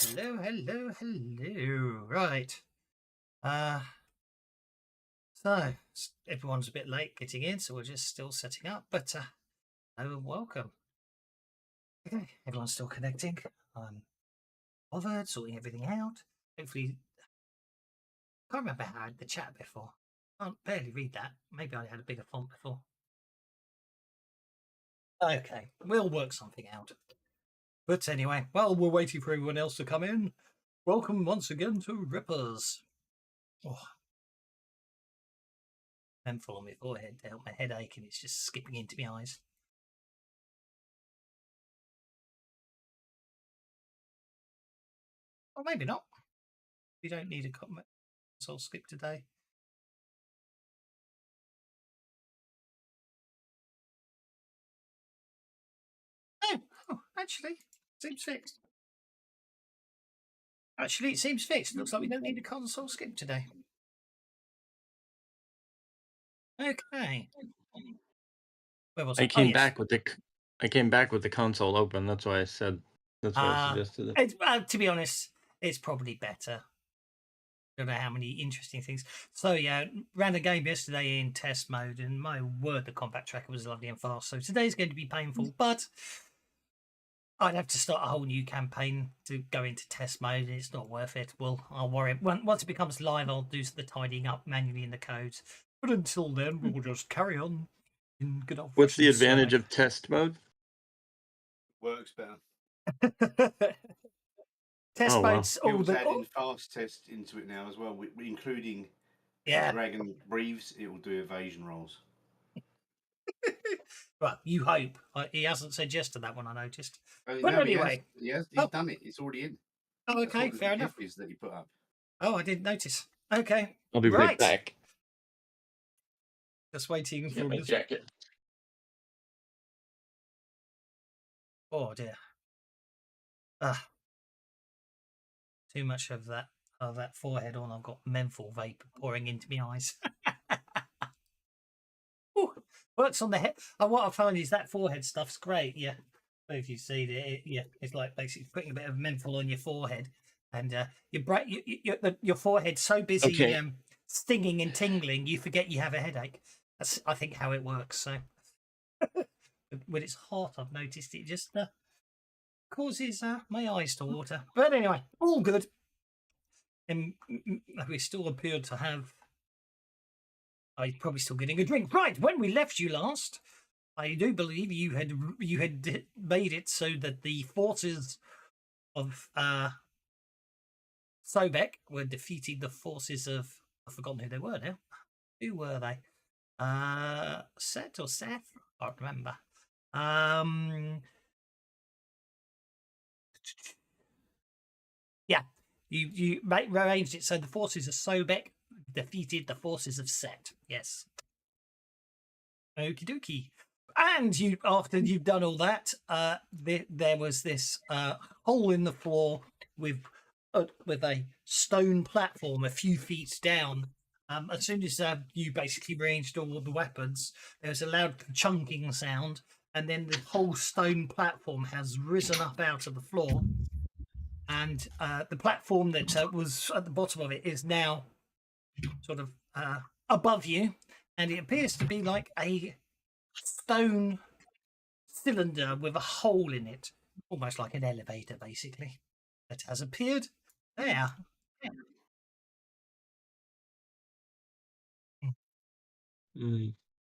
Hello. Right. Uh, so everyone's a bit late getting in, so we're just still setting up. But hello and welcome. Okay, everyone's still connecting. I'm bothered sorting everything out. Hopefully, can't remember how I had the chat before. Can't barely read that. Maybe I had a bigger font before. Okay, we'll work something out. But anyway, while we're waiting for everyone else to come in, welcome once again to Rippers. Oh, menthol on my forehead to help my headache, and it's just skipping into my eyes. Or maybe not. You don't need a console skip today. Oh, actually, seems fixed. Actually, it seems fixed. Looks like we don't need a console skip today. Okay. Where was I it? came back with the console open. That's why I said that's why I suggested it. To be honest, it's probably better. Don't know how many interesting things. So yeah, ran a game yesterday in test mode, and my word, the combat tracker was lovely and fast. So today's going to be painful, but I'd have to start a whole new campaign to go into test mode. It's not worth it. Well, I'll worry. Once it becomes live, I'll do the tidying up manually in the codes. But until then, we'll just carry on in good old. What's the advantage of test mode? Works better. Test modes. All the adding fast test into it now as well, including yeah. Dragon breathes. It will do evasion rolls. Well, you hope. He hasn't said yes to that one, I noticed. But no, anyway, he's done it. It's already in. Oh, okay, fair enough. Is that you put up? Oh, I didn't notice. Okay, I'll be right back. Just waiting for my jacket. Oh dear. Too much of that forehead on. I've got menthol vape pouring into my eyes. Ooh, works on the head. And what I found is that forehead stuff's great. Yeah, if you see it, it's like basically putting a bit of menthol on your forehead, and your forehead's so busy stinging and tingling, you forget you have a headache. That's I think how it works. So when it's hot, I've noticed it just causes my eyes to water. But anyway, all good. And we still appear to have. I'm probably still getting a drink. Right, when we left you last, I do believe you had made it so that the forces of Sobek were defeating the forces of. I've forgotten who they were now. Who were they? Set or Seth? I can't remember. Yeah, you arranged it so the forces of Sobek defeated the forces of Set. Yes. Okie dokie. And after you've done all that, there was this hole in the floor with a stone platform a few feet down. As soon as you basically arranged all the weapons, there was a loud chunking sound, and then the whole stone platform has risen up out of the floor. And the platform that was at the bottom of it is now sort of above you, and it appears to be like a stone cylinder with a hole in it, almost like an elevator, basically, that has appeared there.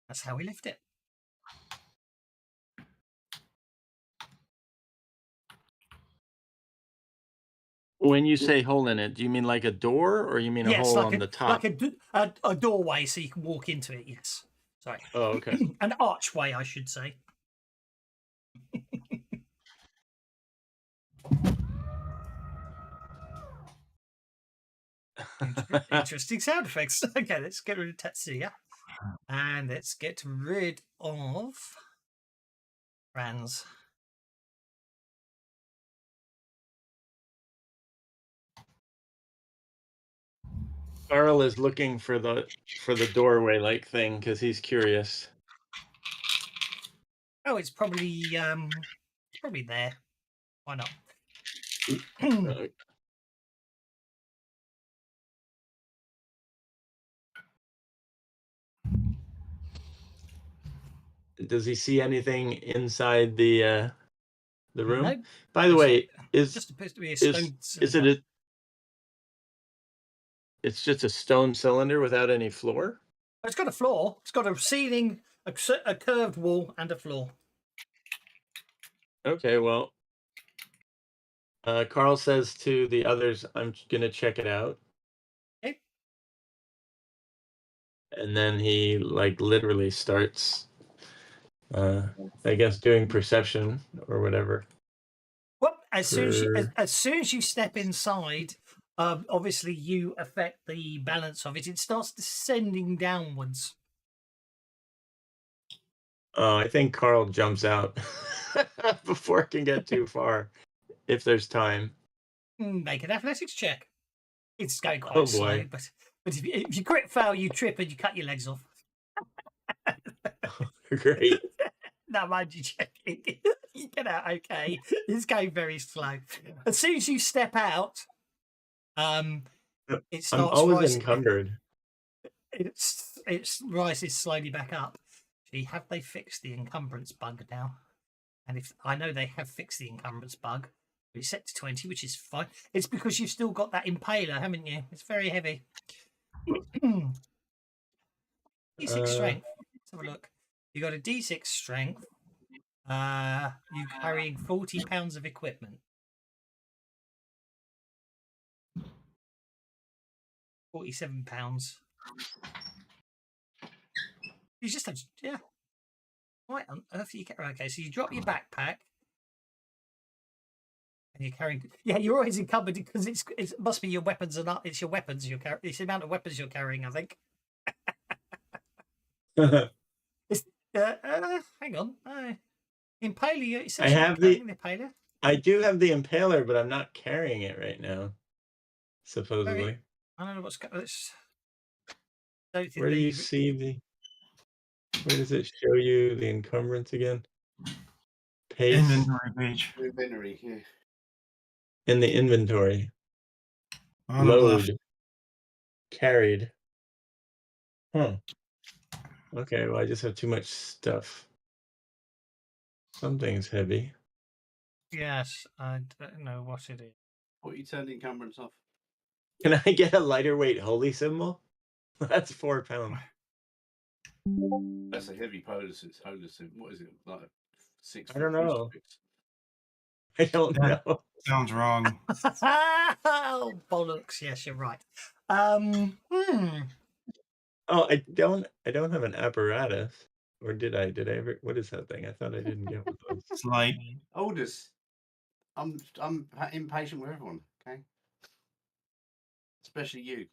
That's how we left it. When you say hole in it, do you mean like a door, or you mean a hole on the top? Like a doorway, so you can walk into it. Yes. Sorry. Oh, okay. An archway, I should say. Interesting sound effects. Okay, let's get rid of Tetsuya. And let's get rid of Franz. Carl is looking for the doorway like thing because he's curious. Oh, it's probably there. Why not? Uh, Does he see anything inside the room? No, By the way, just appears to be a is stone is cylinder. it's just a stone cylinder without any floor? It's got a floor. It's got a ceiling, a curved wall, and a floor. Okay, well, Carl says to the others, "I'm gonna check it out." Okay. And then he like literally starts, I guess, doing perception or whatever. Well, as soon For- as you step inside, obviously you affect the balance of it. It starts descending downwards. Oh, I think Carl jumps out before it can get too far, if there's time. Make an athletics check. It's going quite Oh slow, boy. but if you crit fail, you trip and you cut your legs off. Great. No, mind you checking. You get out okay. It's going very slow. As soon as you step out, it I'm starts always rising. encumbered. It rises slowly back up. See, have they fixed the encumbrance bug now? And if I know they have fixed the encumbrance bug, it's set to 20, which is fine. It's because you've still got that impaler, haven't you? It's very heavy. D6 strength. Let's have a look. You got a D6 strength. You carrying 40 pounds of equipment. 47 pounds. You just have, yeah. Why on earth you carry? Okay, so you drop your backpack. And you're carrying, yeah, you're always encumbered because it must be your weapons and it's your weapons you're carrying. It's the amount of weapons you're carrying, I think. It's, hang on. Impaler, I have carrying the impaler. I do have the impaler, but I'm not carrying it right now. Supposedly. I don't know what's going. Don't think Where do you see the? Where does it show you the encumbrance again? Pace Inventory page. Inventory, yeah. in the inventory. Bottom Load. left. Carried. Huh. Okay, well, I just have too much stuff. Something's heavy. Yes, I don't know what it is. What you turned the encumbrance off? Can I get a lighter weight holy symbol? That's 4 pounds. That's a heavy holy symbol. What is it? Like 6 I don't know. crucifix? I don't know. Sounds wrong. Oh, bollocks! Yes, you're right. Oh, I don't have an apparatus. Or did I? Did I ever? What is that thing? I thought I didn't get one of those. It's light. Aldous, I'm impatient with everyone. Okay, especially you.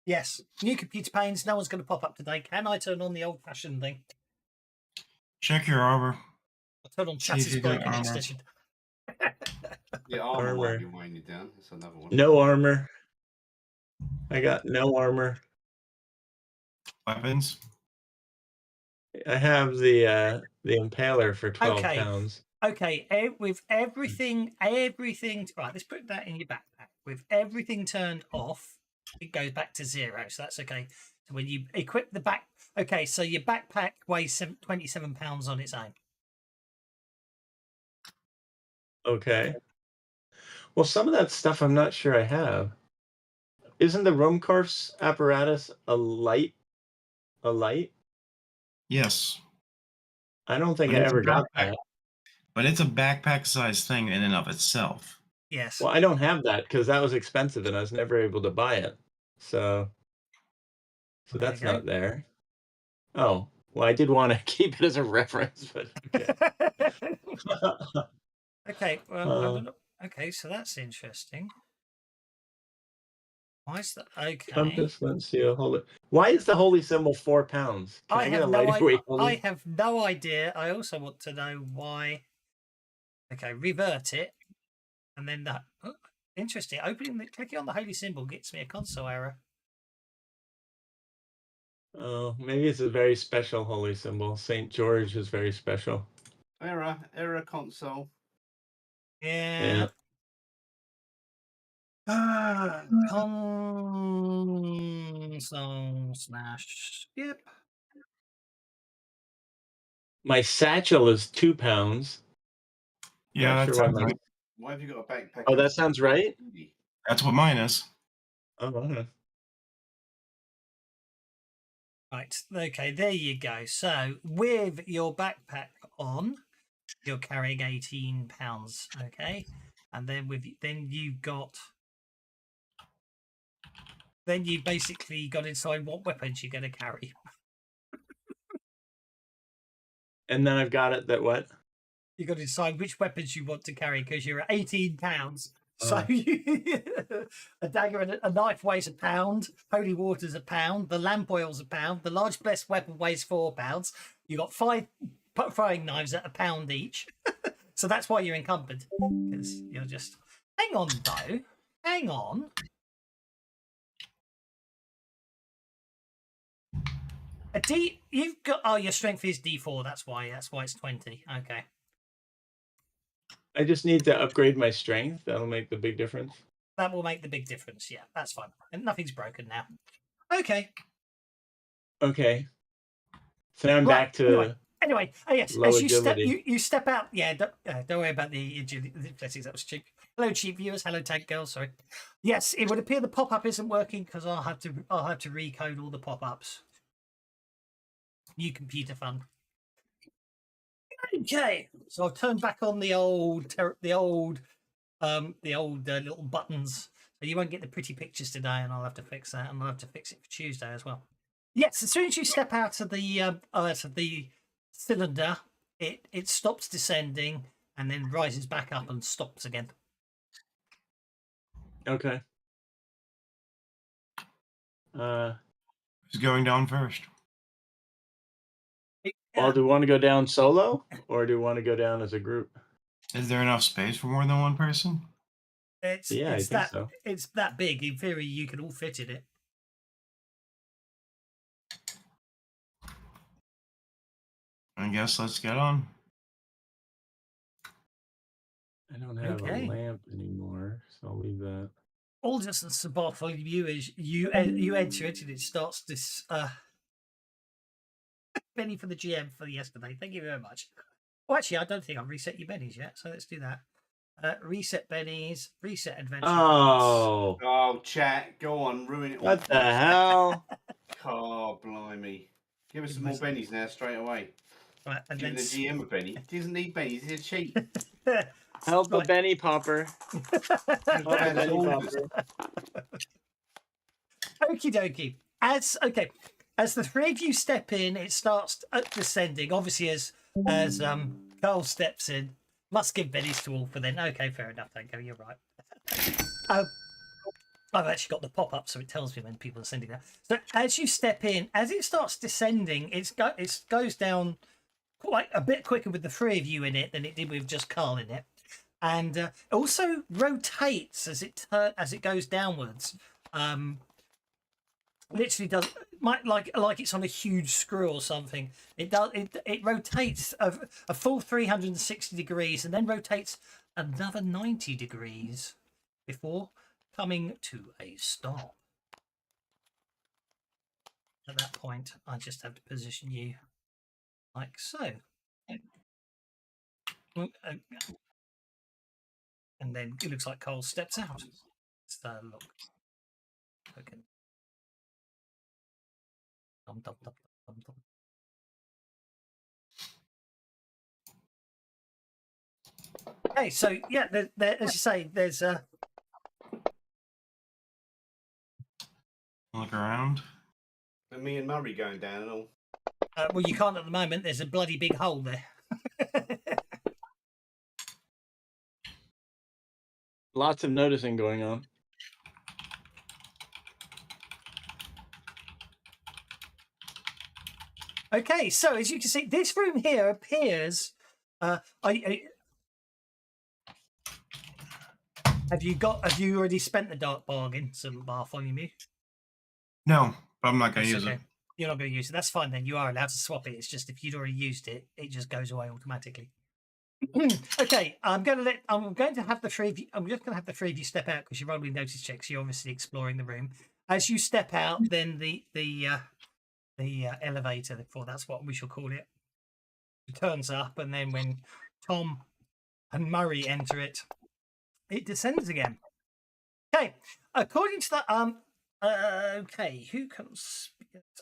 Yes, new computer panes. No one's going to pop up today. Can I turn on the old-fashioned thing? Check your armor. I'll turn on See if chassis you got broken armor. extension. The armor Armor. might be weighing you down. That's another one. No armor. I got no armor. Mm. Weapons. I have the impaler for 12 Okay. pounds. Okay, with everything, right, let's put that in your backpack. With everything turned off, it goes back to 0, so that's okay. So when you equip the back, okay, so your backpack weighs 27 pounds on its own. Okay. Well, some of that stuff I'm not sure I have. Isn't the Rumkorf's apparatus a light? A light? Yes. I don't think But I it's a ever got backpack. that. But it's a backpack sized thing in and of itself. Yes. Well, I don't have that because that was expensive and I was never able to buy it. So There that's you go. not there. Oh, well, I did want to keep it as a reference, but okay. Okay, well, I don't know. Okay, so that's interesting. Why is that? Okay. Compass, let's see a holy. Why is the holy symbol 4 pounds? Can I get a lighter weight holy? I have no idea. I also want to know why. Okay, revert it, and then that. Oh, interesting. Clicking on the holy symbol gets me a console error. Oh, maybe it's a very special holy symbol. St. George is very special. Error console. Yeah. Yeah. Console/skip. My satchel is 2 pounds. Yeah, Not that sure why sounds my. right. Why have you got a backpack? Oh, that sounds right. That's what mine is. Oh, okay. Right. Okay. There you go. So with your backpack on, you're carrying 18 pounds. Okay. And then then you basically got inside what weapons you're going to carry. And then I've got it that what? You got to decide which weapons you want to carry because you're at 18 pounds. So Uh. a dagger and a knife weighs a pound. Holy water's a pound. The lamp oil's a pound. The large blessed weapon weighs 4 pounds. You got 5 throwing knives at a pound each. So that's why you're encumbered, because you're just. Hang on though. Hang on. You've got. Oh, your strength is D4. That's why it's 20. Okay. I just need to upgrade my strength. That'll make the big difference. That will make the big difference. Yeah, that's fine. And nothing's broken now. Okay. Okay. So now I'm Right, back to Anyway, yes, low as you step agility. you step out. Yeah, don't worry about the agility. That was cheap. Hello, cheap viewers. Hello, tag girls. Sorry. Yes, it would appear the pop up isn't working because I'll have to recode all the pop ups. New computer fun. Okay, so I'll turn back on the old little buttons. So you won't get the pretty pictures today, and I'll have to fix that, and I'll have to fix it for Tuesday as well. Yes, as soon as you step out of the cylinder, it stops descending and then rises back up and stops again. Okay. Who's going down first? Well, do we want to go down solo or do we want to go down as a group? Is there enough space for more than one person? It's so. It's that big. In theory, you can all fit in it. I guess let's get on. I don't have Okay. a lamp anymore, so I'll leave that. All just the support for you is you enter it and it starts this Benny for the GM for yesterday. Thank you very much. Well, actually, I don't think I've reset your bennies yet, so let's do that. Reset bennies, reset adventure. Oh. Oh, chat, go on, ruin it all. What the hell? Oh, blimey. Give us some more bennies now, straight away. Right, and Give then the GM a benny. He doesn't need bennies, he's a cheat. Help a Benny Popper. Help a Bad Benny orders. Popper. Okie dokie. As the three of you step in, it starts descending. Obviously, as Carl steps in, must give bennies to all for then. Okay, fair enough. Thank you. You're right. I've actually got the pop up, so it tells me when people are sending that. So as you step in, as it starts descending, it goes down quite a bit quicker with the three of you in it than it did with just Carl in it, and also rotates as it goes downwards. Literally does like it's on a huge screw or something. It does it rotates a full 360 degrees and then rotates another 90 degrees before coming to a stop. At that point, I just have to position you like so. And then it looks like Cole steps out. So look. Okay. Dum, dum, dum, dum, dum. Okay, so yeah, there, as you say, there's Look around. And me and Murray going down and all. well, you can't at the moment. There's a bloody big hole there. Lots of noticing going on. Okay, so as you can see, this room here appears. Have you already spent the dark bargain, some Bartholomew? No, but I'm not going to That's use okay. it. You're not going to use it. That's fine then. You are allowed to swap it. It's just if you'd already used it, it just goes away automatically. Okay, I'm going to have the three of you. I'm just going to have the three of you step out because you're rolling notice checks. You're obviously exploring the room. As you step out, then the elevator, for that's what we shall call it, turns up, and then when Tom and Murray enter it, it descends again. Okay, according to that, okay, who comes?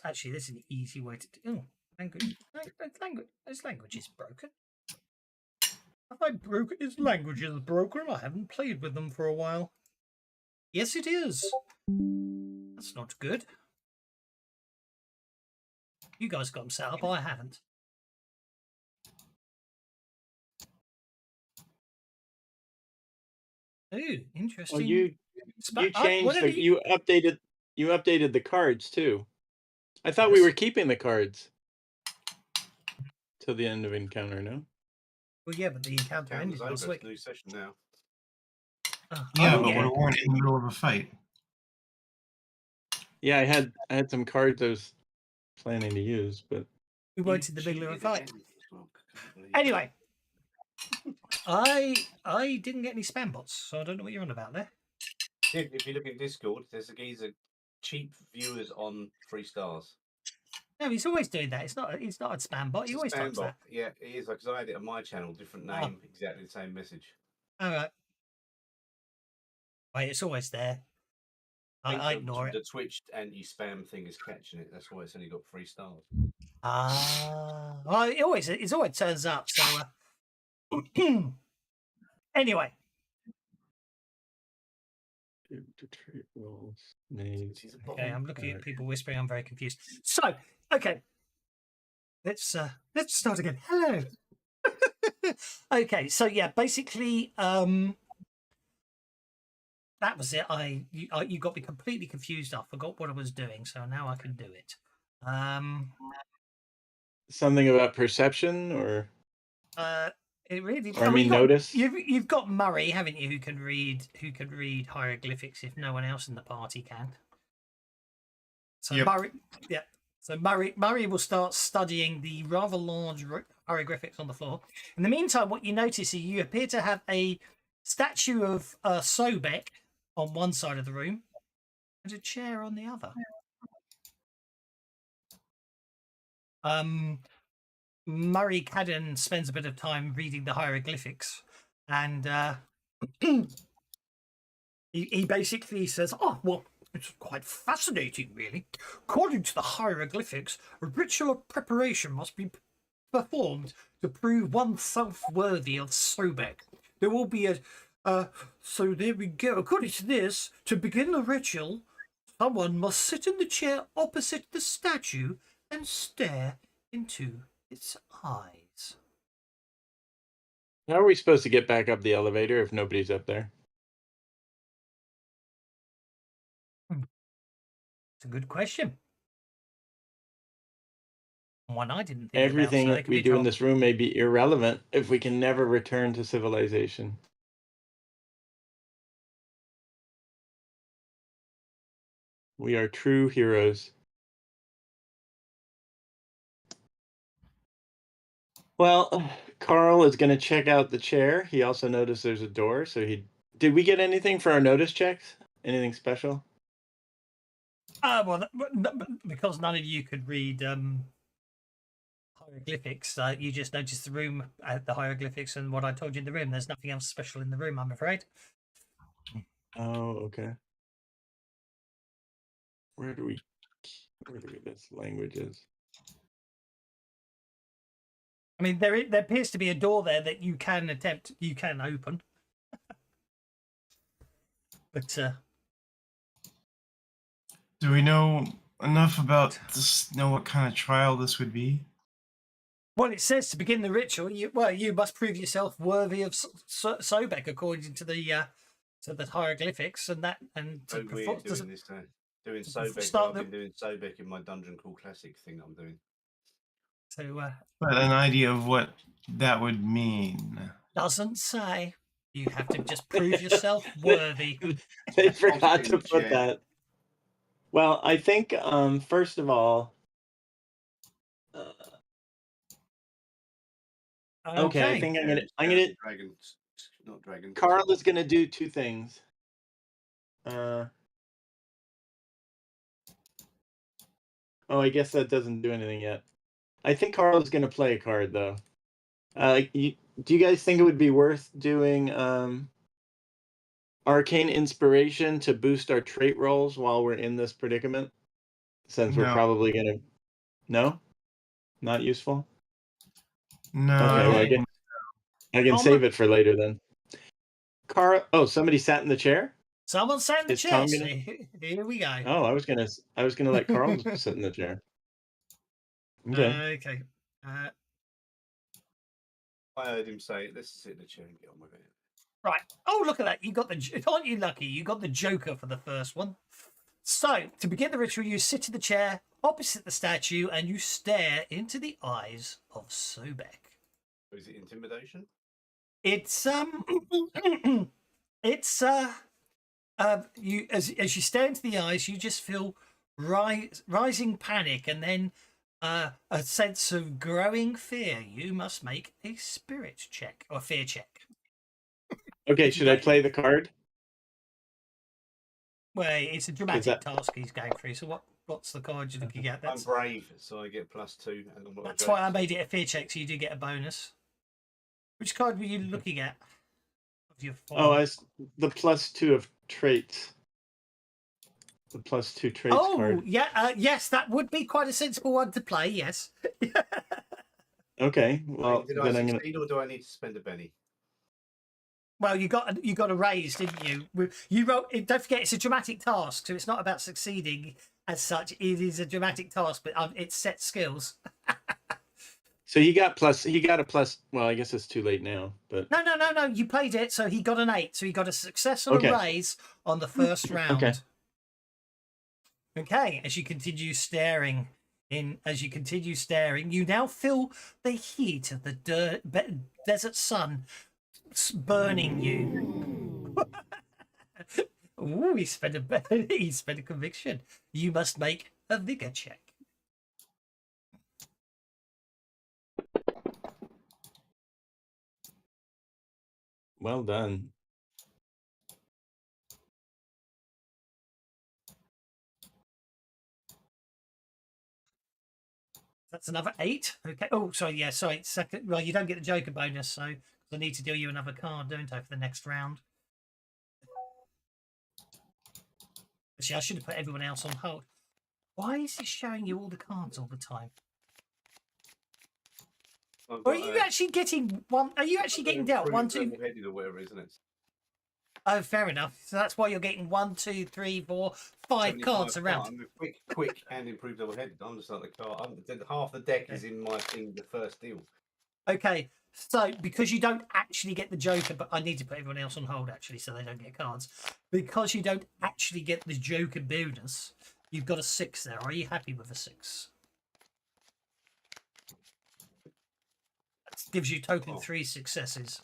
Actually, this is an easy way to do. Oh, language. This language is broken. Have I broken? His language is broken. I haven't played with them for a while. Yes, it is. That's not good. You guys got them set up. I haven't. Ooh, interesting. Well, you changed whatever you updated the cards too. I thought we Yes. were keeping the cards till the end of encounter. No. Well, yeah, but the encounter ended Cameron's last over. week. It's a new session now. Oh, Yeah, oh, but yeah. we weren't in the middle of a fight. Yeah, I had some cards I was planning to use, but We weren't in the middle of a cheated fight. again, Stalk. I can't believe it. Anyway, I didn't get any spam bots, so I don't know what you're on about there. If you look at Discord, there's a geezer cheap viewers on 3 stars. No, he's always doing that. It's not a spam bot. He It's a always spam types bot. that. Yeah, it is. Because I had it on my channel, different Oh. name, exactly the same message. All right. Wait, it's always there. I ignore it. The Twitch anti-spam thing is catching it. That's why it's only got 3 stars. Well, it always turns up. So anyway, rolls made. okay, I'm looking at people whispering. I'm very confused. So, okay, let's start again. Hello. Okay, so yeah, basically, that was it. You got me completely confused. I forgot what I was doing, so now I can do it. Something about perception, or it really. Or I mean, notice. You've got Murray, haven't you? Who can read hieroglyphics if no one else in the party can. So Yep. Murray, yeah. So Murray will start studying the rather large hieroglyphics on the floor. In the meantime, what you notice is you appear to have a statue of Sobek on one side of the room and a chair on the other. Murray Cadden spends a bit of time reading the hieroglyphics, and he basically says, "Oh, well, it's quite fascinating, really. According to the hieroglyphics, a ritual preparation must be performed to prove oneself worthy of Sobek. There will be so there we go. According to this, to begin the ritual, someone must sit in the chair opposite the statue and stare into its eyes." How are we supposed to get back up the elevator if nobody's up there? It's a good question. One I didn't think Everything about. that we do in this room may be irrelevant if we can never return to civilization. We are true heroes. Well, Carl is going to check out the chair. He also noticed there's a door, so did we get anything for our notice checks? Anything special? Well, because none of you could read hieroglyphics, you just noticed the room at the hieroglyphics and what I told you in the room. There's nothing else special in the room, I'm afraid. Oh, okay. Where do we this languages? I mean, there appears to be a door there that you can open. But Do we know enough about this? Know what kind of trial this would be? well, it says to begin the ritual, you must prove yourself worthy of Sobek according to the hieroglyphics, and So weird doing this now. Doing Sobek. I've been doing Sobek in my Dungeon Crawl Classic thing I'm doing. So, But an idea of what that would mean. doesn't say. You have to just prove yourself worthy. They forgot to put that. Well, I think first of all, Okay, I think I'm gonna. Dragons, not dragons. Carl is gonna do two things. Oh, I guess that doesn't do anything yet. I think Carl is gonna play a card though. Do you guys think it would be worth doing arcane inspiration to boost our trait rolls while we're in this predicament? Since we're No. probably gonna. No, not useful. No. Okay, well, Okay. I can save it for later then. Carl, oh, somebody sat in the chair. Someone sat in the Is chair. Tom gonna- Here we go. Oh, I was gonna let Carl sit in the chair. Okay. Okay. I heard him say, "Let's sit in the chair and get on with it." Right. Oh, look at that. You got the. Aren't you lucky? You got the Joker for the first one. So, to begin the ritual, you sit in the chair opposite the statue and you stare into the eyes of Sobek. Is it intimidation? It's it's you as you stare into the eyes, you just feel rising panic and then a sense of growing fear. You must make a spirit check or fear check. Okay, should I play the card? Well, it's a dramatic task he's going through. So what's the card you're looking at? I'm brave, so I get +2. That's why I made it a fear check, so you do get a bonus. Which card were you looking at? Of your four? Oh, the +2 of traits. The +2 traits card. Yeah, yes, that would be quite a sensible one to play. Yes. Okay, well Did then I I'm gonna. succeed, or do I need to spend a penny? Well, you got a raise, didn't you? You wrote. Don't forget, it's a dramatic task, so it's not about succeeding as such. It is a dramatic task, but it's set skills. So he got a plus. Well, I guess it's too late now, but No. You played it, so he got an 8. So he got a success and a raise on the first round. Okay. Okay. As you continue staring, you now feel the heat of the desert sun burning you. Ooh, he spent a conviction. You must make a vigor check. Well done. That's another 8. Okay. Oh, sorry. Yeah, sorry. Second. Well, you don't get the Joker bonus, so I need to deal you another card, don't I, for the next round? Actually, I should have put everyone else on hold. Why is it showing you all the cards all the time? Or are you actually getting one? Are you actually getting dealt 1, 2? Headed or whatever, isn't it? Oh, fair enough. So that's why you're getting 1, 2, 3, 4, 5 cards around. I'm quick and improved double-headed. I'm just like the card. Half the deck is in my thing. The first deal. Okay, so because you don't actually get the Joker, but I need to put everyone else on hold actually, so they don't get cards. Because you don't actually get the Joker bonus, you've got a 6 there. Are you happy with a 6? That gives you total 3 successes.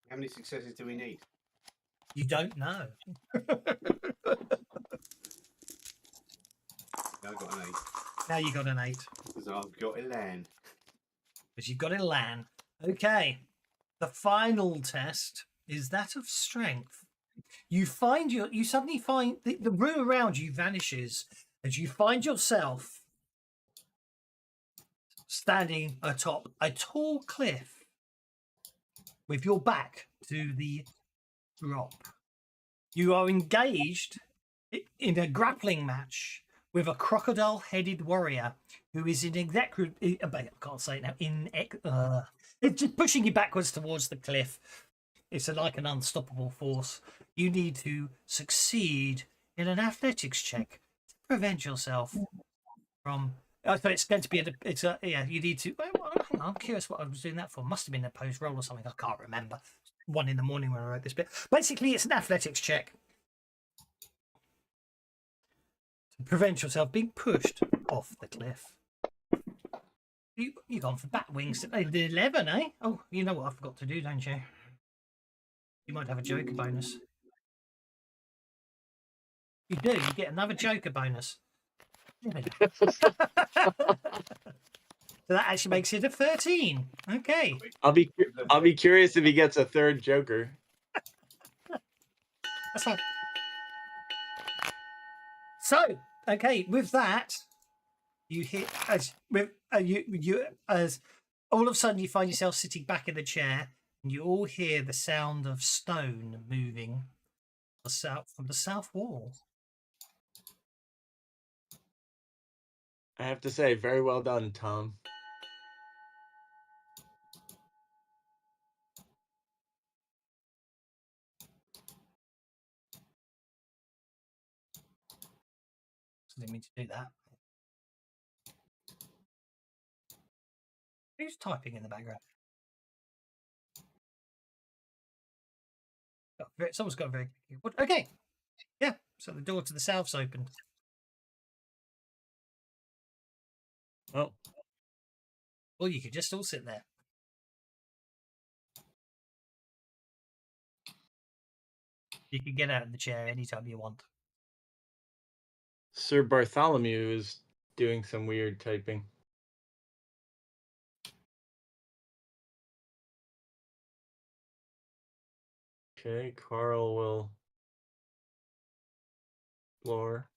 How many successes do we need? You don't know. I got an 8. Now you got an 8. Because I've got a land. Because you've got a land. Okay. The final test is that of strength. You suddenly find the room around you vanishes as you find yourself standing atop a tall cliff with your back to the drop. You are engaged in a grappling match with a crocodile-headed warrior who is I can't say it now. It's just pushing you backwards towards the cliff. It's like an unstoppable force. You need to succeed in an athletics check to prevent yourself from. I thought it's going to be you need to. I'm curious what I was doing that for. Must have been a post roll or something. I can't remember. 1 in the morning when I wrote this bit. Basically, it's an athletics check to prevent yourself being pushed off the cliff. You've gone for bat wings. 11, eh? Oh, you know what I forgot to do, don't you? You might have a Joker bonus. You do. You get another Joker bonus. So So that actually makes it a 13. Okay. I'll be curious if he gets a third Joker. That's fine. So, okay, with that, you hit as with you as all of a sudden you find yourself sitting back in the chair, and you all hear the sound of stone moving from the south wall. I have to say, very well done, Tom. So I didn't mean to do that. Who's typing in the background? Someone's got a very okay. Yeah, so the door to the south's opened. Oh, Or you could just all sit there. You can get out of the chair anytime you want. Sir Bartholomew is doing some weird typing. Okay, Carl will floor.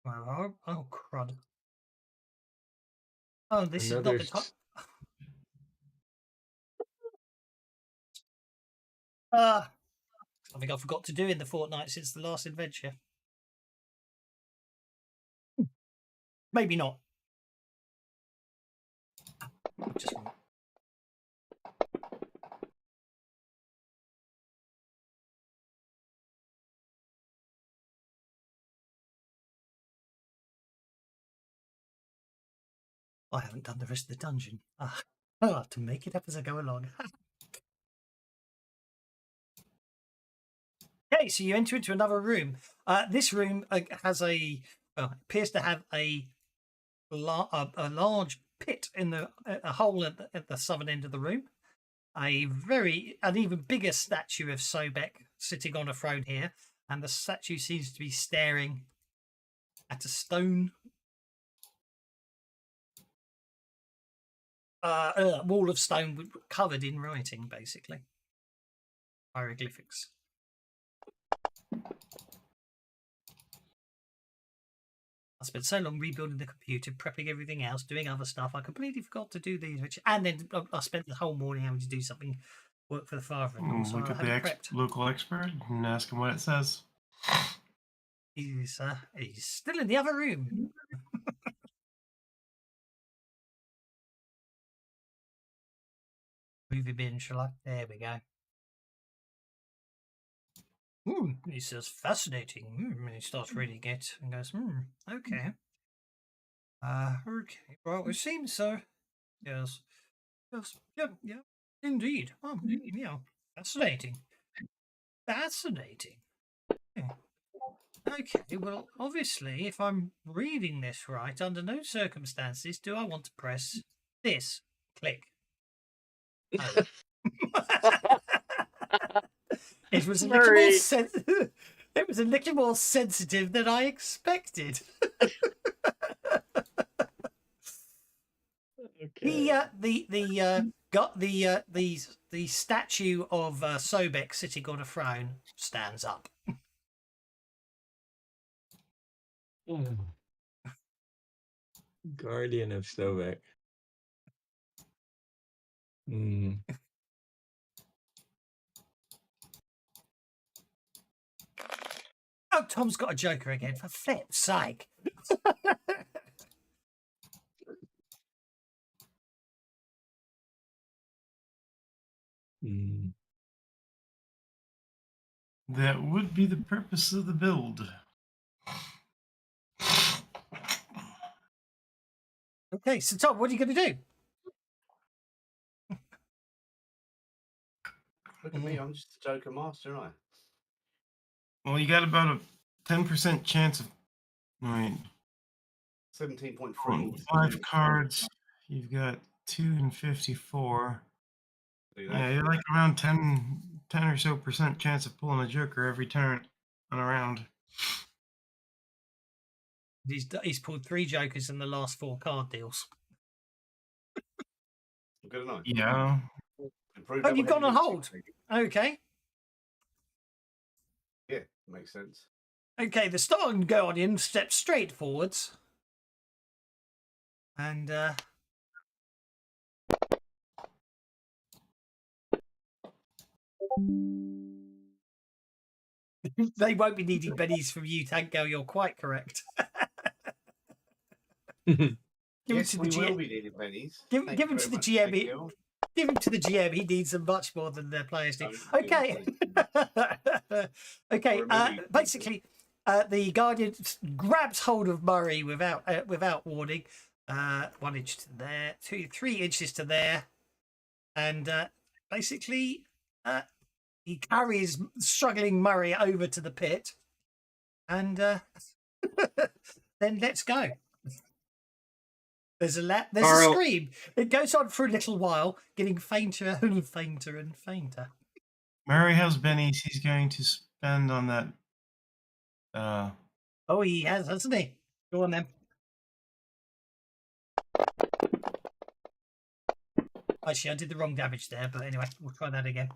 Wow. Oh, crud. Oh, this Another is not the time. Something I forgot to do in the fortnight since the last adventure. Maybe not. Just one. I haven't done the rest of the dungeon. I'll have to make it up as I go along. Okay, so you enter into another room. This room has appears to have a large pit in a hole at the southern end of the room. An even bigger statue of Sobek sitting on a throne here, and the statue seems to be staring at a stone wall of stone covered in writing, basically hieroglyphics. I spent so long rebuilding the computer, prepping everything else, doing other stuff. I completely forgot to do these, and then I spent the whole morning having to do something, work for the father. So Look at the local expert and ask him what it says. He's still in the other room. Movie bin, shall I? There we go. He says fascinating. And he starts reading it and goes, okay. Okay. Well, it seems so. Yes. Yes. Yeah. Indeed. Yeah. Fascinating. Fascinating. Yeah. Okay, well, obviously, if I'm reading this right, under no circumstances do I want to press this. Click. Oh. It was a little more it was a little more sensitive than I expected. Okay. The statue of Sobek sitting on a throne stands up. Guardian of Sobek. Oh, Tom's got a Joker again, for flip's sake. That would be the purpose of the build. Okay, so Tom, what are you going to do? Look at me, I'm just a Joker master, aren't I? Well, you got about a 10% chance of. 17.3. 5 cards. You've got 2 and 54. Yeah, you're like around 10 or so % chance of pulling a Joker every turn on a round. He's pulled 3 jokers in the last 4 card deals. Good enough. Yeah. Oh, you've gone on hold. Okay. Yeah, makes sense. Okay, the Stalk Guardian steps straight forwards. And they won't be needing bennies from you, Tank Girl. You're quite correct. Yes, we will be needing pennies. Give him to the GM. Give him to the GM. He needs them much more than their players do. Okay. Okay. Basically, the Guardian grabs hold of Murray without warning. 1 inch to there, 3 inches to there, and basically, he carries struggling Murray over to the pit, and then let's go. There's a scream. It goes on for a little while, getting fainter and fainter and fainter. Murray has bennies he's going to spend on that. Oh, he has, hasn't he? Go on then. Actually, I did the wrong damage there, but anyway, we'll try that again.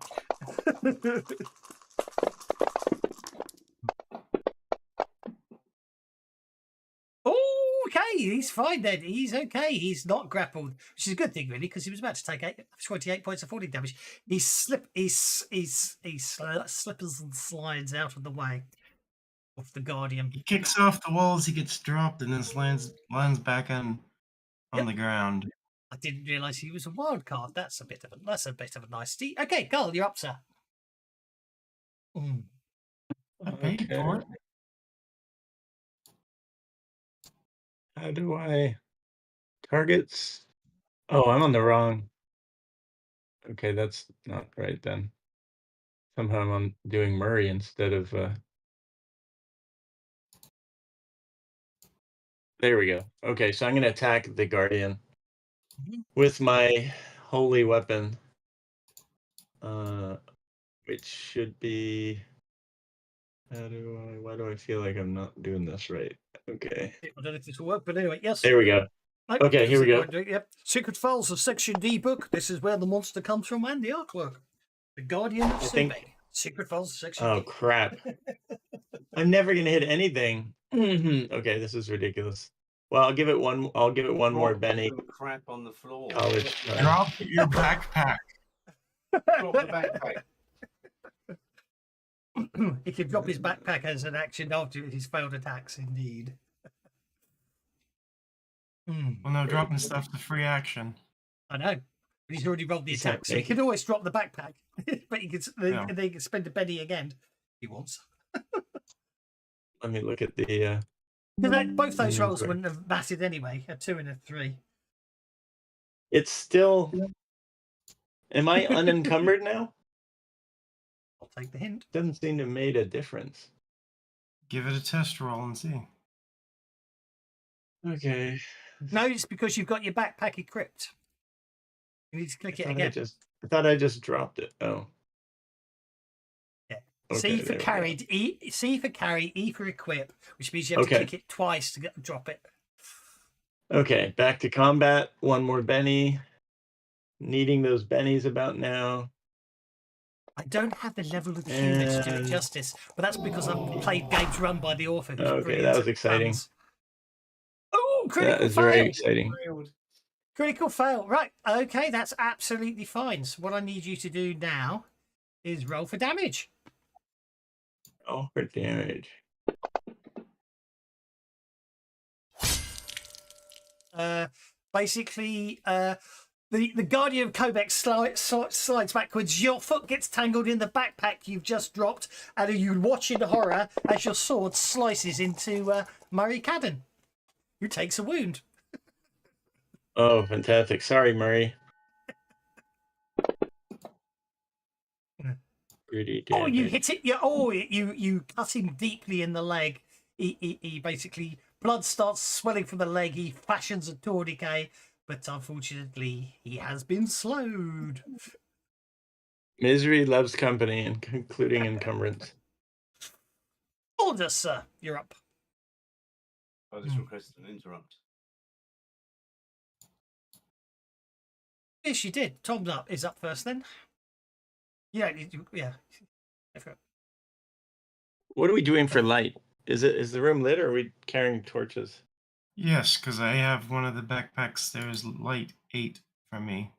Okay, he's fine then. He's okay. He's not grappled, which is a good thing, really, because he was about to take 28 points of falling damage. He slippers and slides out of the way of the Guardian. He kicks off the walls, he gets dropped, and then lands back on the ground. I didn't realise he was a wild card. That's a bit of a nicety. Okay, Carl, you're up, sir. I paid for it. How do I targets? Oh, I'm on the wrong. Okay, that's not right then. Somehow I'm doing Murray instead of. There we go. Okay, so I'm going to attack the Guardian with my holy weapon, which should be. Why do I feel like I'm not doing this right? Okay. I don't know if this will work, but anyway, yes. There we go. Nope, okay, here we go. Yep. Secret Files of Section D book. This is where the monster comes from and the artwork. The Guardian of Sinbad. Secret Files of Section D. Oh, crap. I'm never going to hit anything. Okay, this is ridiculous. Well, I'll give it one more Benny. Crap on the floor. College. Drop your backpack. Drop the backpack. He can drop his backpack as an action after his failed attacks, indeed. Well, no, dropping stuff's a free action. I know. But he's already rolled the attack, so he can always drop the backpack. But he can spend a penny again if he wants. Let me look at the... both those rolls wouldn't have mattered anyway, a 2 and a 3. It's still... Am I unencumbered now? I'll take the hint. Doesn't seem to have made a difference. Give it a test roll and see. Okay. No, it's because you've got your backpack equipped. You need to click it again. I thought I just dropped it. Oh. Yeah. Okay, C for carried, C for carry, E for equip, which means you have to click it twice to drop it. Okay, back to combat. One more Benny. Needing those bennies about now. I don't have the level of humor to do it justice, but that's because I've played games run by the author. Okay, that was exciting. Oh, critical fail. That is very exciting. Critical fail. Right. Okay, that's absolutely fine. So what I need you to do now is roll for damage. Oh, for damage. Basically, the Guardian of Kobek slides backwards. Your foot gets tangled in the backpack you've just dropped, and you watch in horror as your sword slices into Murray Cadden, who takes a wound. Oh, fantastic. Sorry, Murray. Pretty damage. Oh, you hit it. You cut him deeply in the leg. He basically, blood starts swelling from the leg. He fashions a tourniquet, but unfortunately, he has been slowed. Misery loves company, including encumbrance. Order, sir. You're up. I just requested an interrupt. Yes, you did. Tom's is up first then. Yeah, yeah. What are we doing for light? Is the room lit, or are we carrying torches? Yes, because I have one of the backpacks. There's light 8 from me.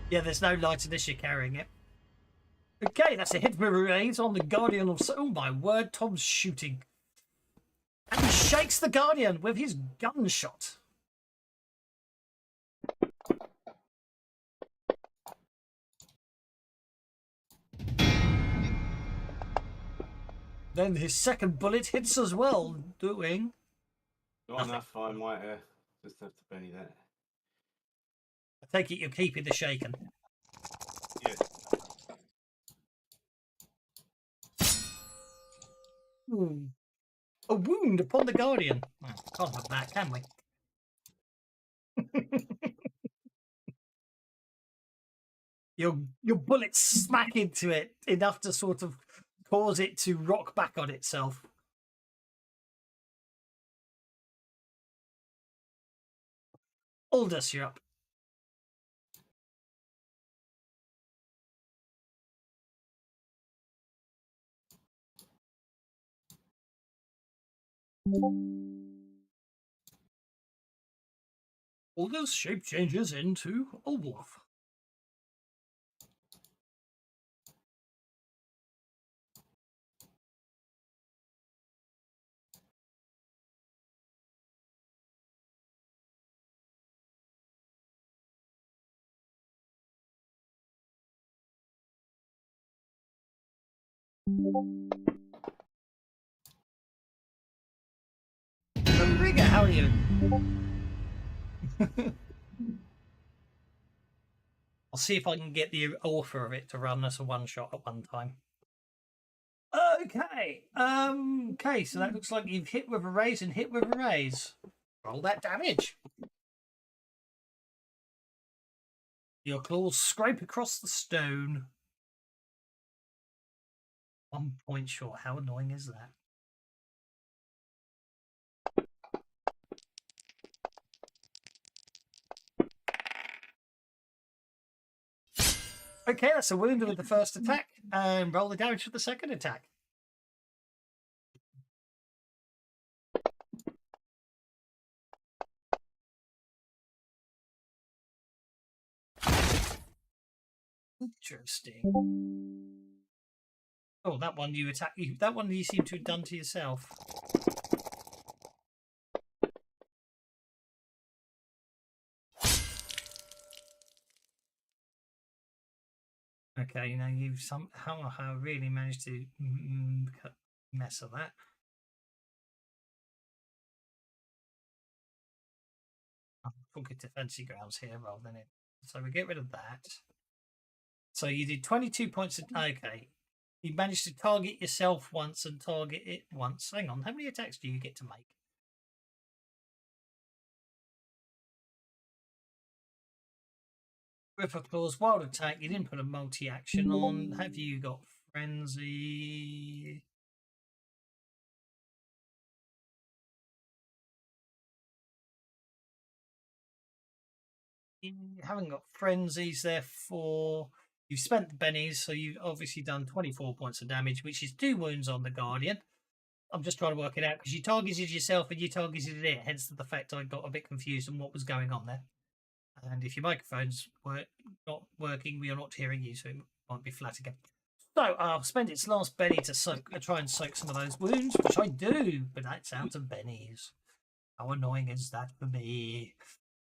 Yeah, there's no light unless you're carrying it. Okay, that's a hit with a raise on the Guardian of... Oh my word, Tom's shooting. And he shakes the Guardian with his gunshot. Then his second bullet hits as well, doing... Not nothing. enough, I might just have to penny that. I take it you're keeping the shaken. Yeah. A wound upon the Guardian. Oh, can't have that, can we? Your bullets smack into it enough to sort of cause it to rock back on itself. Aldous, you're up. Aldous shape changes into a wolf. Rigger, how are you? I'll see if I can get the author of it to run us a one-shot at one time. Okay. Okay, so that looks like you've hit with a raise and hit with a raise. Roll that damage. Your claws scrape across the stone. 1 point short. How annoying is that? Okay, that's a wound with the first attack. And roll the damage for the second attack. Interesting. Oh, that one you attack. That one you seem to have done to yourself. Okay, now you've somehow really managed to mess of that. I'll talk it to fancy grounds here rather than it. So we get rid of that. So you did 22 points. Okay. You managed to target yourself once and target it once. Hang on, how many attacks do you get to make? Ripper Claws, Wild Attack. You didn't put a multi-action on. Have you got Frenzy? You haven't got Frenzies, therefore you've spent the bennies, so you've obviously done 24 points of damage, which is 2 wounds on the Guardian. I'm just trying to work it out because you targeted yourself and you targeted it, hence the fact I got a bit confused on what was going on there. And if your microphone's not working, we are not hearing you, so it might be flat again. So I'll spend its last Benny to try and soak some of those wounds, which I do, but that's out of bennies. How annoying is that for me?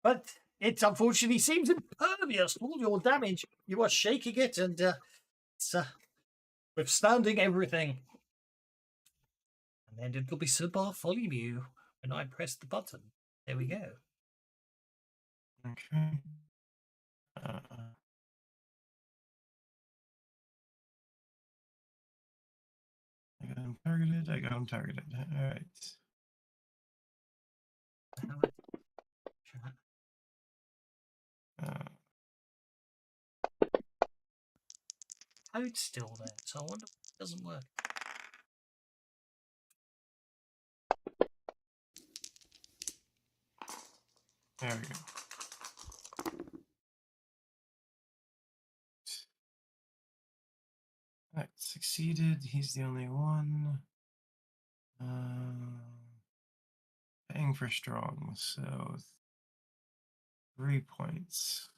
But it unfortunately seems impervious to all your damage. You are shaking it, and it's withstanding everything. And then it'll be Sir Bartholomew when I press the button. There we go. Okay. I got him targeted. I got him targeted. All right. Code's still there, so I wonder if it doesn't work. There we go. Alright, succeeded. He's the only one. Paying for strong, so 3 points.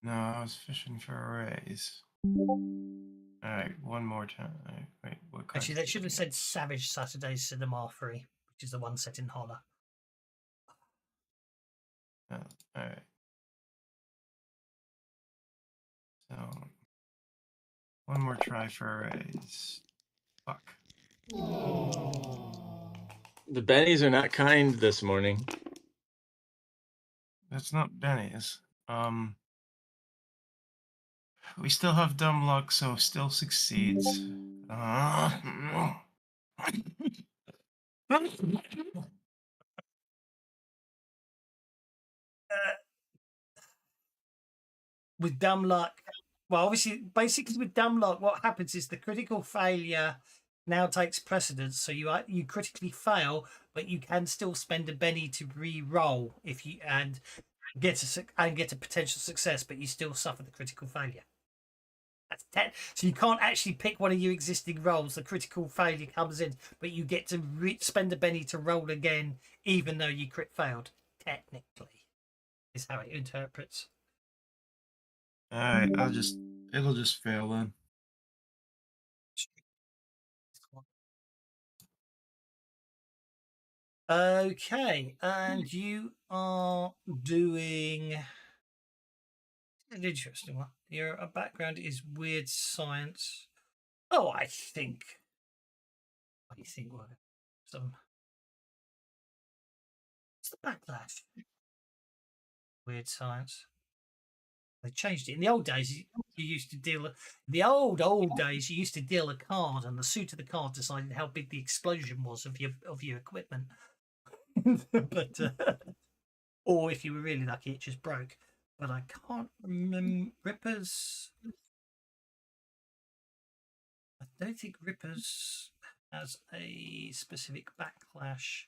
No, I was fishing for a raise. Alright, one more time. Alright, wait, what card? Actually, they should have said Savage Saturday Cinema Free, which is the one set in Holler. Oh, alright. So, one more try for a raise. Fuck. The bennies are not kind this morning. That's not Benny's. We still have dumb luck, so still succeeds. With dumb luck, well, obviously, basically with dumb luck, what happens is the critical failure now takes precedence. So you critically fail, but you can still spend a Benny to re-roll if you and get a potential success, but you still suffer the critical failure. That's 10. So you can't actually pick one of your existing rolls. The critical failure comes in, but you get to spend a Benny to roll again, even though you crit failed. Technically, is how it interprets. Alright, it'll just fail then. Okay, and you are doing an interesting one. Your background is weird science. Oh, I think. What do you think? Some. What's the backlash? Weird science. They changed it. In the old days, you used to deal. The old days, you used to deal a card, and the suit of the card decided how big the explosion was of your equipment. But or if you were really lucky, it just broke. But I can't remember Rippers. I don't think Rippers has a specific backlash,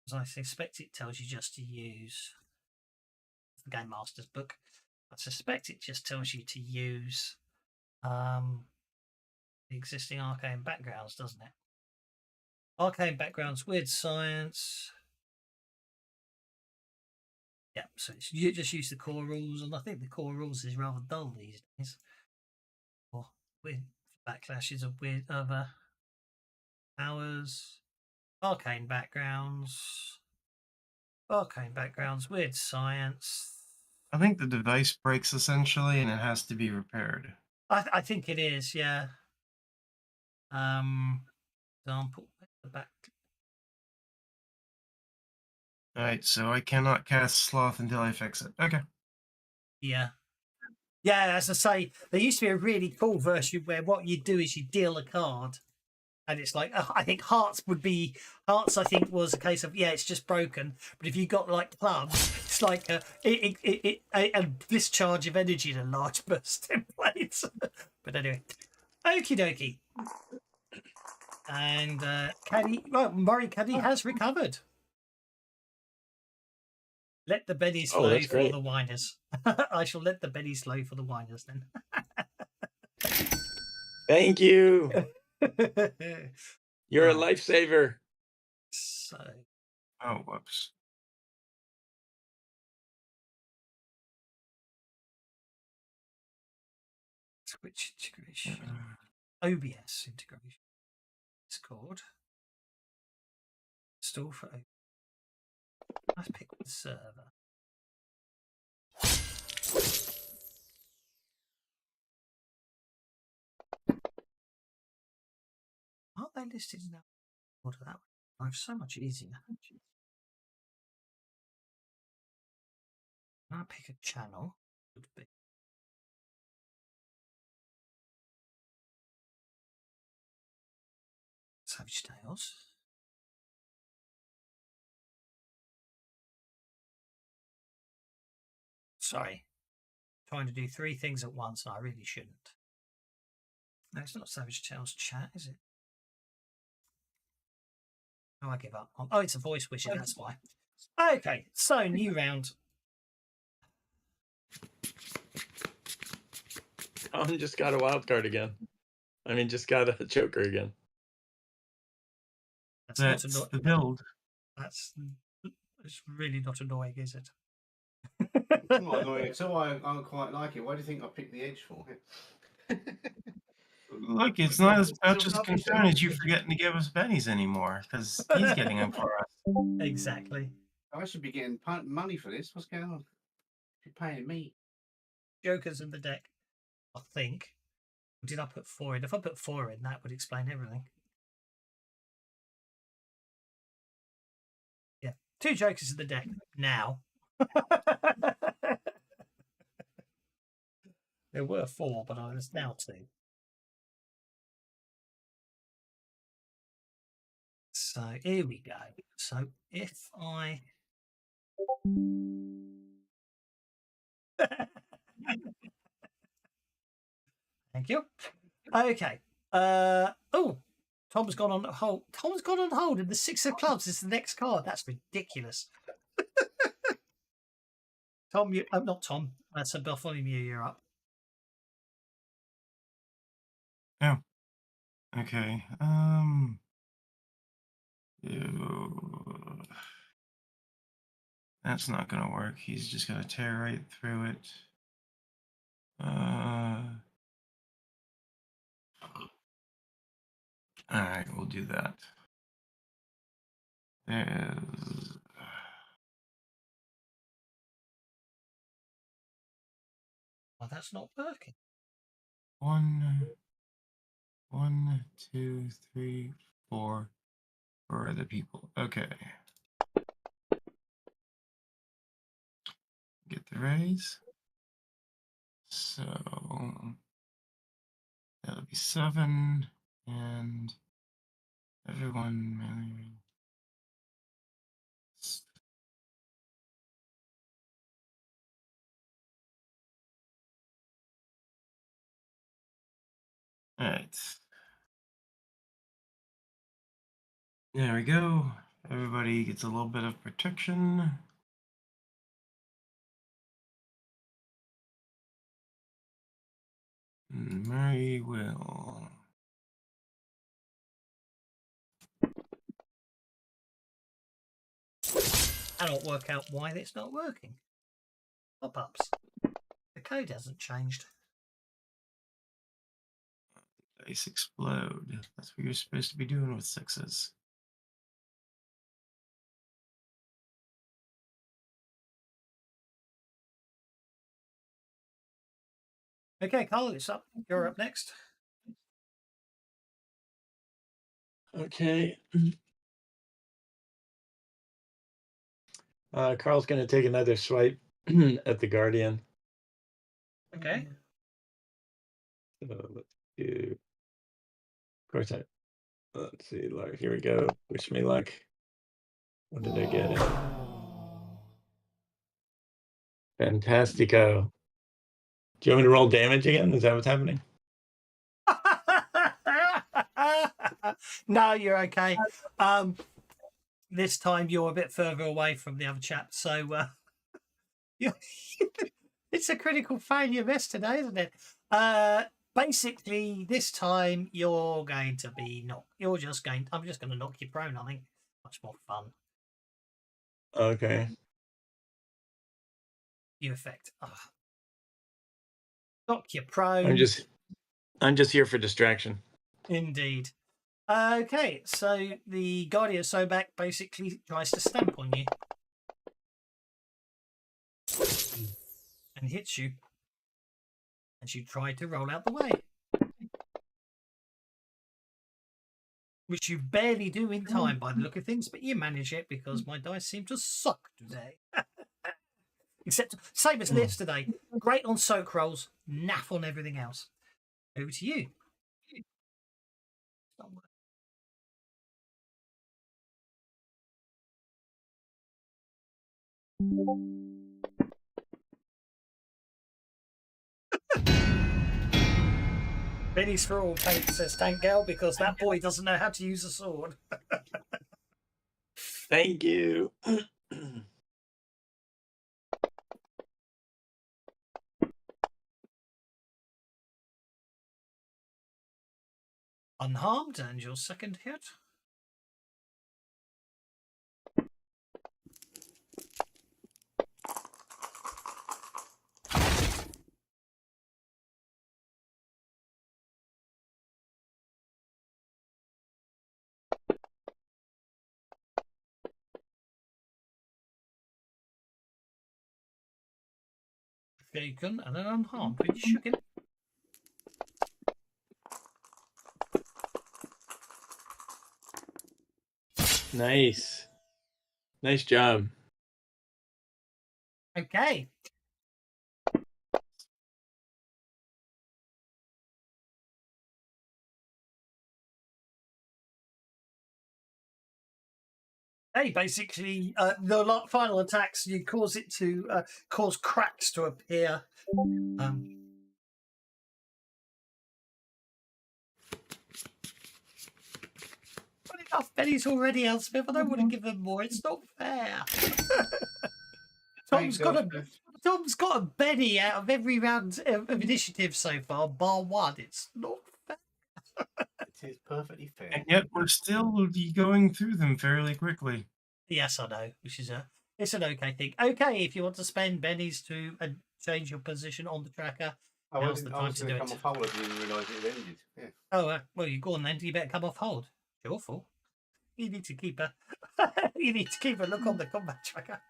as I suspect it tells you just to use the Game Master's book. I suspect it just tells you to use the existing arcane backgrounds, doesn't it? Arcane backgrounds, weird science. Yeah, so you just use the core rules, and I think the core rules is rather dull these days. Or weird backlashes of weird other powers, arcane backgrounds, weird science. I think the device breaks essentially, and it has to be repaired. I think it is, yeah. Example, the back. Alright, so I cannot cast Sloth until I fix it. Okay. Yeah. Yeah, as I say, there used to be a really cool version where what you do is you deal a card, and it's like I think hearts. I think was a case of it's just broken. But if you got like clubs, it's like a discharge of energy in a large burst template. But anyway, okie dokie. And Murray Cuddy has recovered. Let the bennies flow that's for great. the whiners. I shall let the bennies flow for the whiners then. Thank you. You're a Right. lifesaver. So, Oh, whoops. Twitch integration, OBS integration. Discord. Install for OBS. Let's pick the server. Aren't they listed in that order that way? I'm so much easier. Can I pick a channel? Would be Savage Tales. Sorry, trying to do 3 things at once, and I really shouldn't. No, it's not Savage Tales chat, is it? Oh, I give up. Oh, it's a voice wizard, that's why. Okay, so new round. Colin just got a wild card again. I mean, just got a Joker again. That's the build. It's really not annoying, is it? It's not annoying at all. I quite like it. Why do you think I picked the edge for it? Look, it's not as much as concern as you forgetting to give us pennies anymore, because he's getting them for us. Exactly. I should be getting money for this. What's going on? You're paying me. Jokers in the deck, I think. Did I put 4 in? If I put 4 in, that would explain everything. Yeah, 2 jokers in the deck now. There were 4, but there's now 2. So here we go. So if I thank you. Okay. Oh, Tom's gone on hold. Tom's gone on hold, and the 6 of clubs is the next card. That's ridiculous. Tom, you not Tom. That's a Bartholomew. You're up. Oh. Okay. That's not gonna work. He's just gonna tear right through it. Alright, we'll do that. There's... Well, that's not working. 1, 2, 3, 4 for other people. Okay. Get the raise. So that'll be 7, and everyone. All right. There we go. Everybody gets a little bit of protection. Murray will. I don't work out why it's not working. Pop-ups. The code hasn't changed. Dice explode. That's what you're supposed to be doing with 6s. Okay, Carl, it's up. You're up next. Okay. Carl's going to take another swipe at the Guardian. Okay. So let's do. Of course, let's see. Here we go. Wish me luck. What did I get? Fantastico. Do you want me to roll damage again? Is that what's happening? No, you're okay. This time you're a bit further away from the other chap, so it's a critical failure miss today, isn't it? Basically, this time you're going to be I'm just going to knock you prone. I think much more fun. Okay. You effect. Knock you prone. I'm just here for distraction. Indeed. Okay, so the Guardian Sobek basically tries to stamp on you and hits you as you try to roll out the way, which you barely do in time by the look of things, but you manage it because my dice seem to suck today. Except same as Lips today. Great on soak rolls, naff on everything else. Over to you. Benny's for all paint, says Tank Gal, because that boy doesn't know how to use a sword. Thank you. Unharmed, and your second hit. Shaken and an unharmed when you shook him. Nice. Nice job. Okay. Hey, basically, the final attacks, you cause it to cause cracks to appear. Funny enough, Benny's already Elspeth. I don't want to give them more. It's not fair. Tom's got a Benny out of every round of initiative so far, bar one. It's not fair. It is perfectly fair. And yet we're still going through them fairly quickly. Yes, I know, which is it's an okay thing. Okay, if you want to spend Benny's to change your position on the tracker, Oh, now's the time to do it. come off hold. I didn't realise it had ended. Yeah. Oh, well, you're gone then. You better come off hold. It's your fault. You need to keep a you need to keep a look on the combat tracker.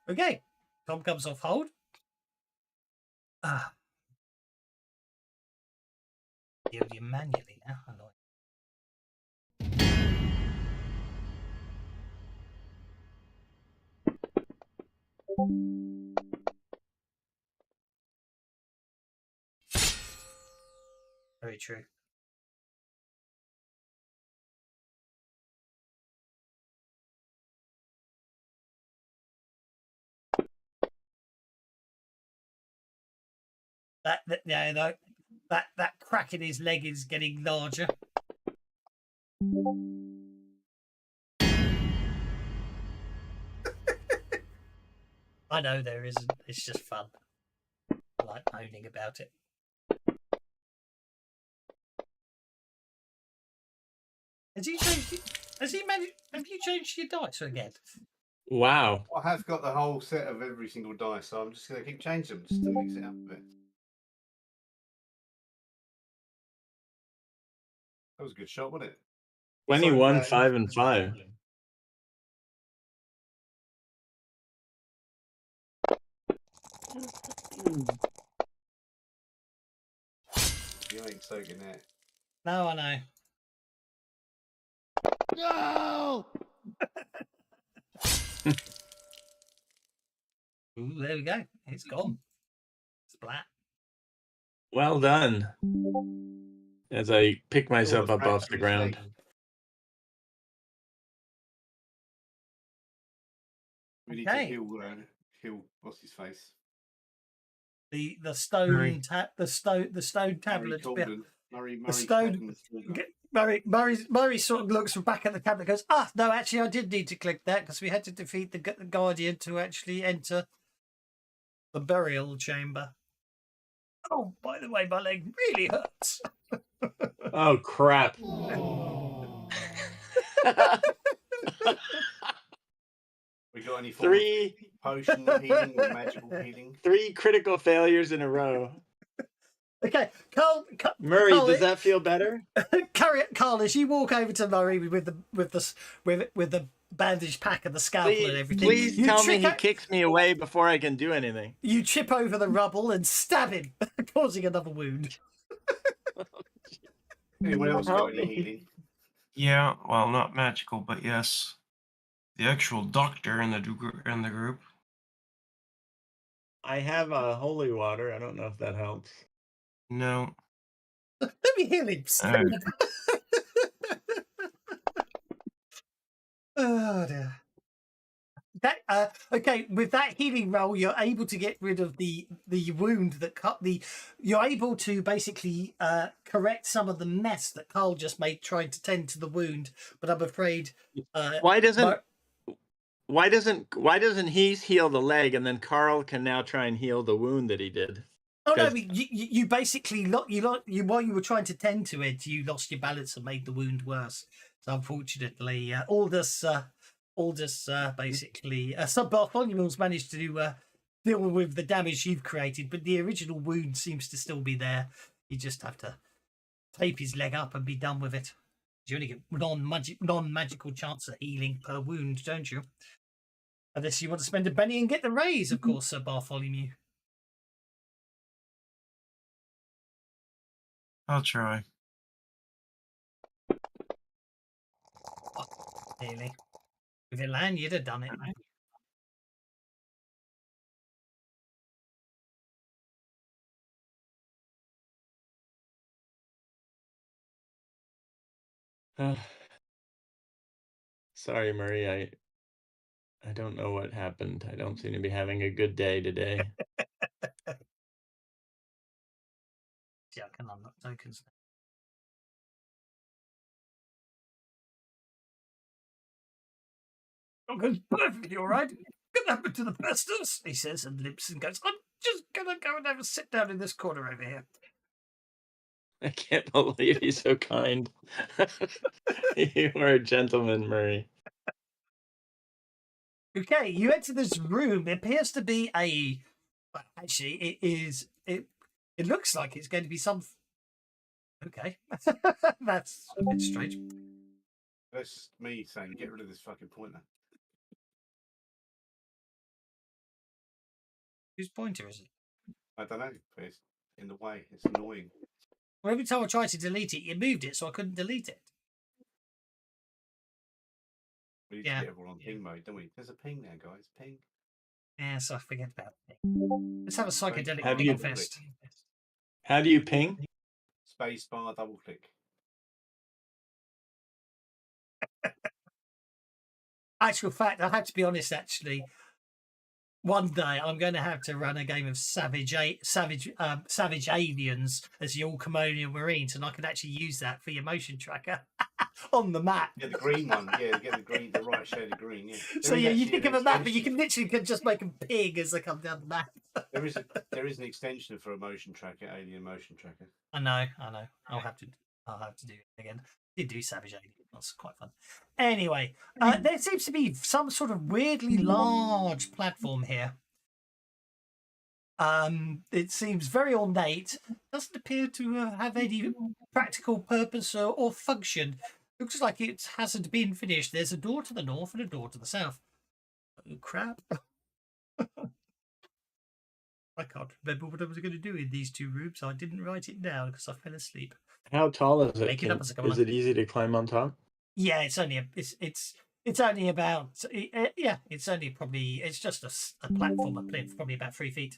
Okay, Tom comes off hold. Deal with you manually now. I like. Very true. That crack in his leg is getting larger. I know there isn't. It's just fun. I like moaning about it. Has he changed? Has he managed? Have you changed your dice again? Wow. I have got the whole set of every single dice, so I'm just going to keep changing them just to mix it up a bit. That was a good shot, wasn't it? 21, 5, and 5. You ain't soaking that. No, I know. No! Ooh, there we go. It's gone. Splat. Well done. As I pick myself up off the ground. We need to heal what's his face? The stone tablet. Murray sort of looks back at the tablet and goes, no, actually I did need to click that because we had to defeat the Guardian to actually enter the burial chamber. Oh, by the way, my leg really hurts. Oh, crap. We got any Three potion healing or magical healing? 3 critical failures in a row. Okay, Carl. Murray, Carl, does that feel better? Carl, as you walk over to Murray with the bandage pack and the scalpel and everything. Please tell me he kicks me away before I can do anything. You chip over the rubble and stab him, causing another wound. Anyone else got any healing? Yeah, well, not magical, but yes, the actual doctor in the group. I have holy water. I don't know if that helps. No. Let me heal him. All right. Oh dear. That okay, with that healing roll, you're able to get rid of the wound that cut the. You're able to basically correct some of the mess that Carl just made trying to tend to the wound. But I'm afraid. Why doesn't he heal the leg, and then Carl can now try and heal the wound that he did? Oh no! You basically while you were trying to tend to it, you lost your balance and made the wound worse. So unfortunately, Aldous basically Sub Bartholomew's managed to deal with the damage you've created, but the original wound seems to still be there. You just have to tape his leg up and be done with it. You only get non-magical chance of healing per wound, don't you? Unless you want to spend a penny and get the raise, of course, Sir Bartholomew. I'll try. Really? If it land, you'd have done it. Sorry, Murray. I don't know what happened. I don't seem to be having a good day today. Yeah, I can unlock tokens. Goes perfectly all right. What happened to the best of us? He says and limps and goes, I'm just gonna go and have a sit down in this corner over here. I can't believe he's so kind. You are a gentleman, Murray. Okay, you enter this room. It appears to be actually, it is. It looks like it's going to be some. Okay, that's a bit strange. That's me saying, get rid of this fucking pointer. Whose pointer is it? I don't know, but it's in the way. It's annoying. Well, every time I tried to delete it, you moved it, so I couldn't delete it. We need to get everyone on ping mode, don't we? There's a ping there, guys. Ping. Yeah, so I forget about it. Let's have a psychedelic How do you- ping fest. How do you ping? Space bar, double click. Actual fact, I have to be honest. Actually, one day I'm going to have to run a game of Savage Aliens as your Colonial Marines, and I can actually use that for your motion tracker on the map. Yeah, the green one. Yeah, get the green, the right shade of green. Yeah. So yeah, you think of a map, but you can literally just make them pig as they come down the map. there is an extension for a motion tracker, Alien Motion Tracker. I know. I'll have to do it again. Did do Savage Alien. That's quite fun. Anyway, there seems to be some sort of weirdly large platform here. It seems very ornate. Doesn't appear to have any practical purpose or function. Looks like it hasn't been finished. There's a door to the north and a door to the south. Oh crap! I can't remember what I was going to do in these two rooms. I didn't write it down because I fell asleep. How tall is it? Make it up as I go Is along. it easy to climb on top? Yeah, it's only it's only about it's only probably it's just a platform, a plinth, probably about 3 feet.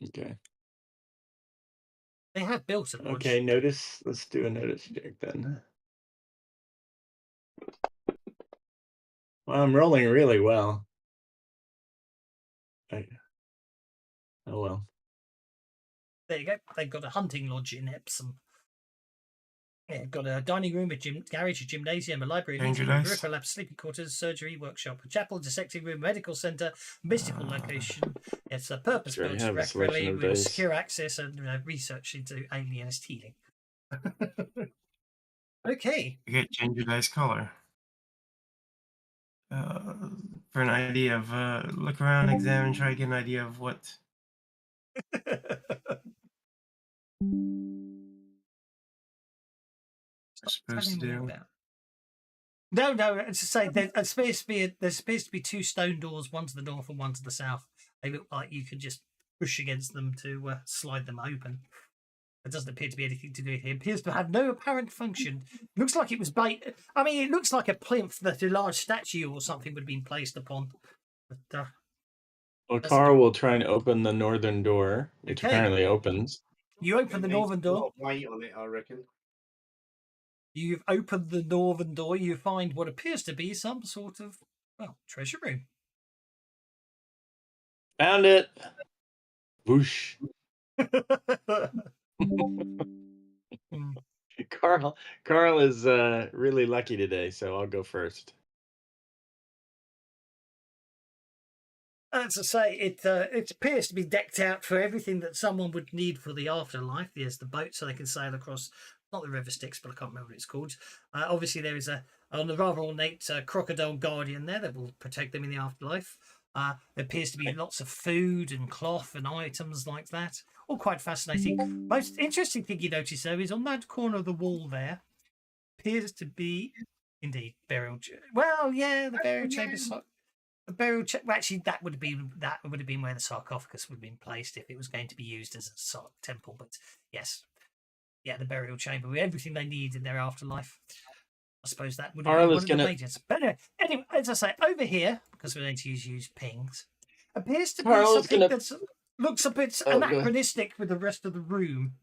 Okay. They have built it. Okay, notice. Let's do a notice check then. Well, I'm rolling really well. Oh well. There you go. They've got a hunting lodge in Epsom. Yeah, got a dining room, garage, a gymnasium, a library, a meeting room, peripheral lab, sleeping quarters, surgery, workshop, a chapel, dissecting room, medical centre, mystical location. It's a purpose-built recreationally with secure access and research into alienist healing. Okay. You get ginger dice color. For an idea of look around, examine, try to get an idea of what. Supposed to do. No, it's to say there's supposed to be two stone doors, one to the north and one to the south. They look like you could just push against them to slide them open. It doesn't appear to be anything to do with it. It appears to have no apparent function. Looks like it was it looks like a plinth that a large statue or something would have been placed upon. But Well, Carl will try and open the northern door, which apparently opens. You open the northern door. A lot of weight on it, I reckon. You've opened the northern door. You find what appears to be some sort of, well, treasure room. Found it. Whoosh. Carl is really lucky today, so I'll go first. As I say, it appears to be decked out for everything that someone would need for the afterlife. There's the boat, so they can sail across, not the River Styx, but I can't remember what it's called. Obviously, there is a rather ornate crocodile guardian there that will protect them in the afterlife. There appears to be lots of food and cloth and items like that. All quite fascinating. Most interesting thing you notice, though, is on that corner of the wall there appears to be, indeed, burial. Well, yeah, the burial chamber. The burial chamber. Well, actually, that would have been where the sarcophagus would have been placed if it was going to be used as a temple. But yes, yeah, the burial chamber with everything they need in their afterlife. I suppose that would have been one of the majors. But anyway, as I say, over here, because we're going to use pings, appears to be something that looks a bit anachronistic with the rest of the room.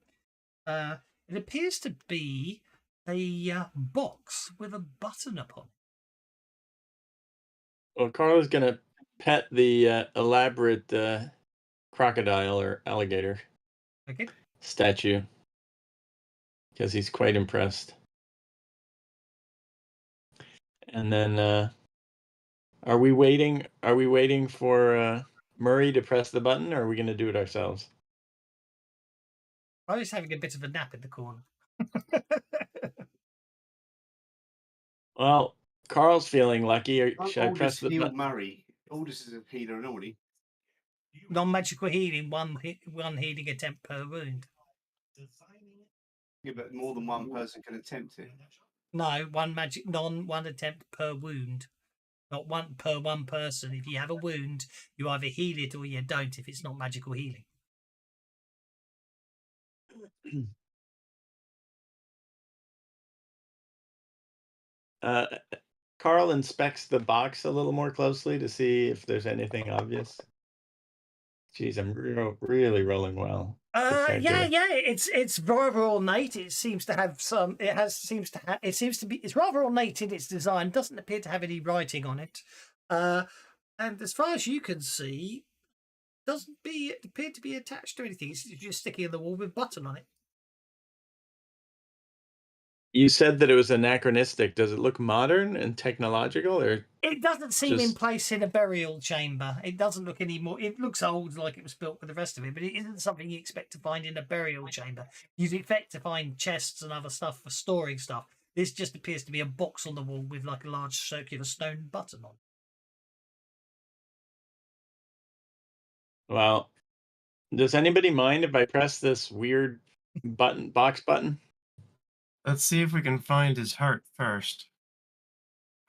It appears to be a box with a button upon it. Well, Carl is going to pet the elaborate crocodile or alligator statue because he's quite impressed. And then, are we waiting for Murray to press the button, or are we going to do it ourselves? I was having a bit of a nap in the corner. Well, Carl's feeling lucky. Should I press the button? Murray. Aldous is a healer and all. Non-magical healing, one healing attempt per wound. Yeah, but more than one person can attempt it. No, one attempt per wound. Not one per one person. If you have a wound, you either heal it or you don't if it's not magical healing. Carl inspects the box a little more closely to see if there's anything obvious. Geez, I'm really rolling well. It's rather ornate. It seems to have some. It's rather ornate in its design. Doesn't appear to have any writing on it, and as far as you can see, doesn't appear to be attached to anything. It's just sticking in the wall with a button on it. You said that it was anachronistic. Does it look modern and technological, or it doesn't seem in place in a burial chamber? It doesn't look any more. It looks old, like it was built with the rest of it, but it isn't something you expect to find in a burial chamber. You'd expect to find chests and other stuff for storing stuff. This just appears to be a box on the wall with like a large circular stone button on. Well, does anybody mind if I press this weird box button? Let's see if we can find his heart first,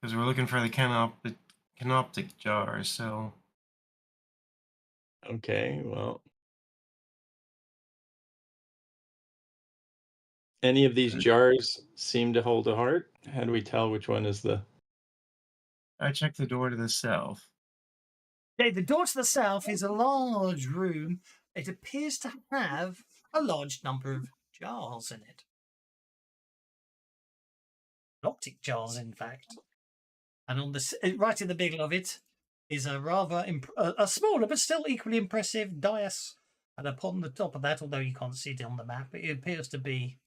because we're looking for the canoptic jar. So, okay, well, any of these jars seem to hold a heart. How do we tell which one is the? I checked the door to the south. Okay, the door to the south is a large room. It appears to have a large number of jars in it. Optic jars, in fact. And on the right in the middle of it is a rather a smaller but still equally impressive dais. And upon the top of that, although you can't see it on the map, it appears to be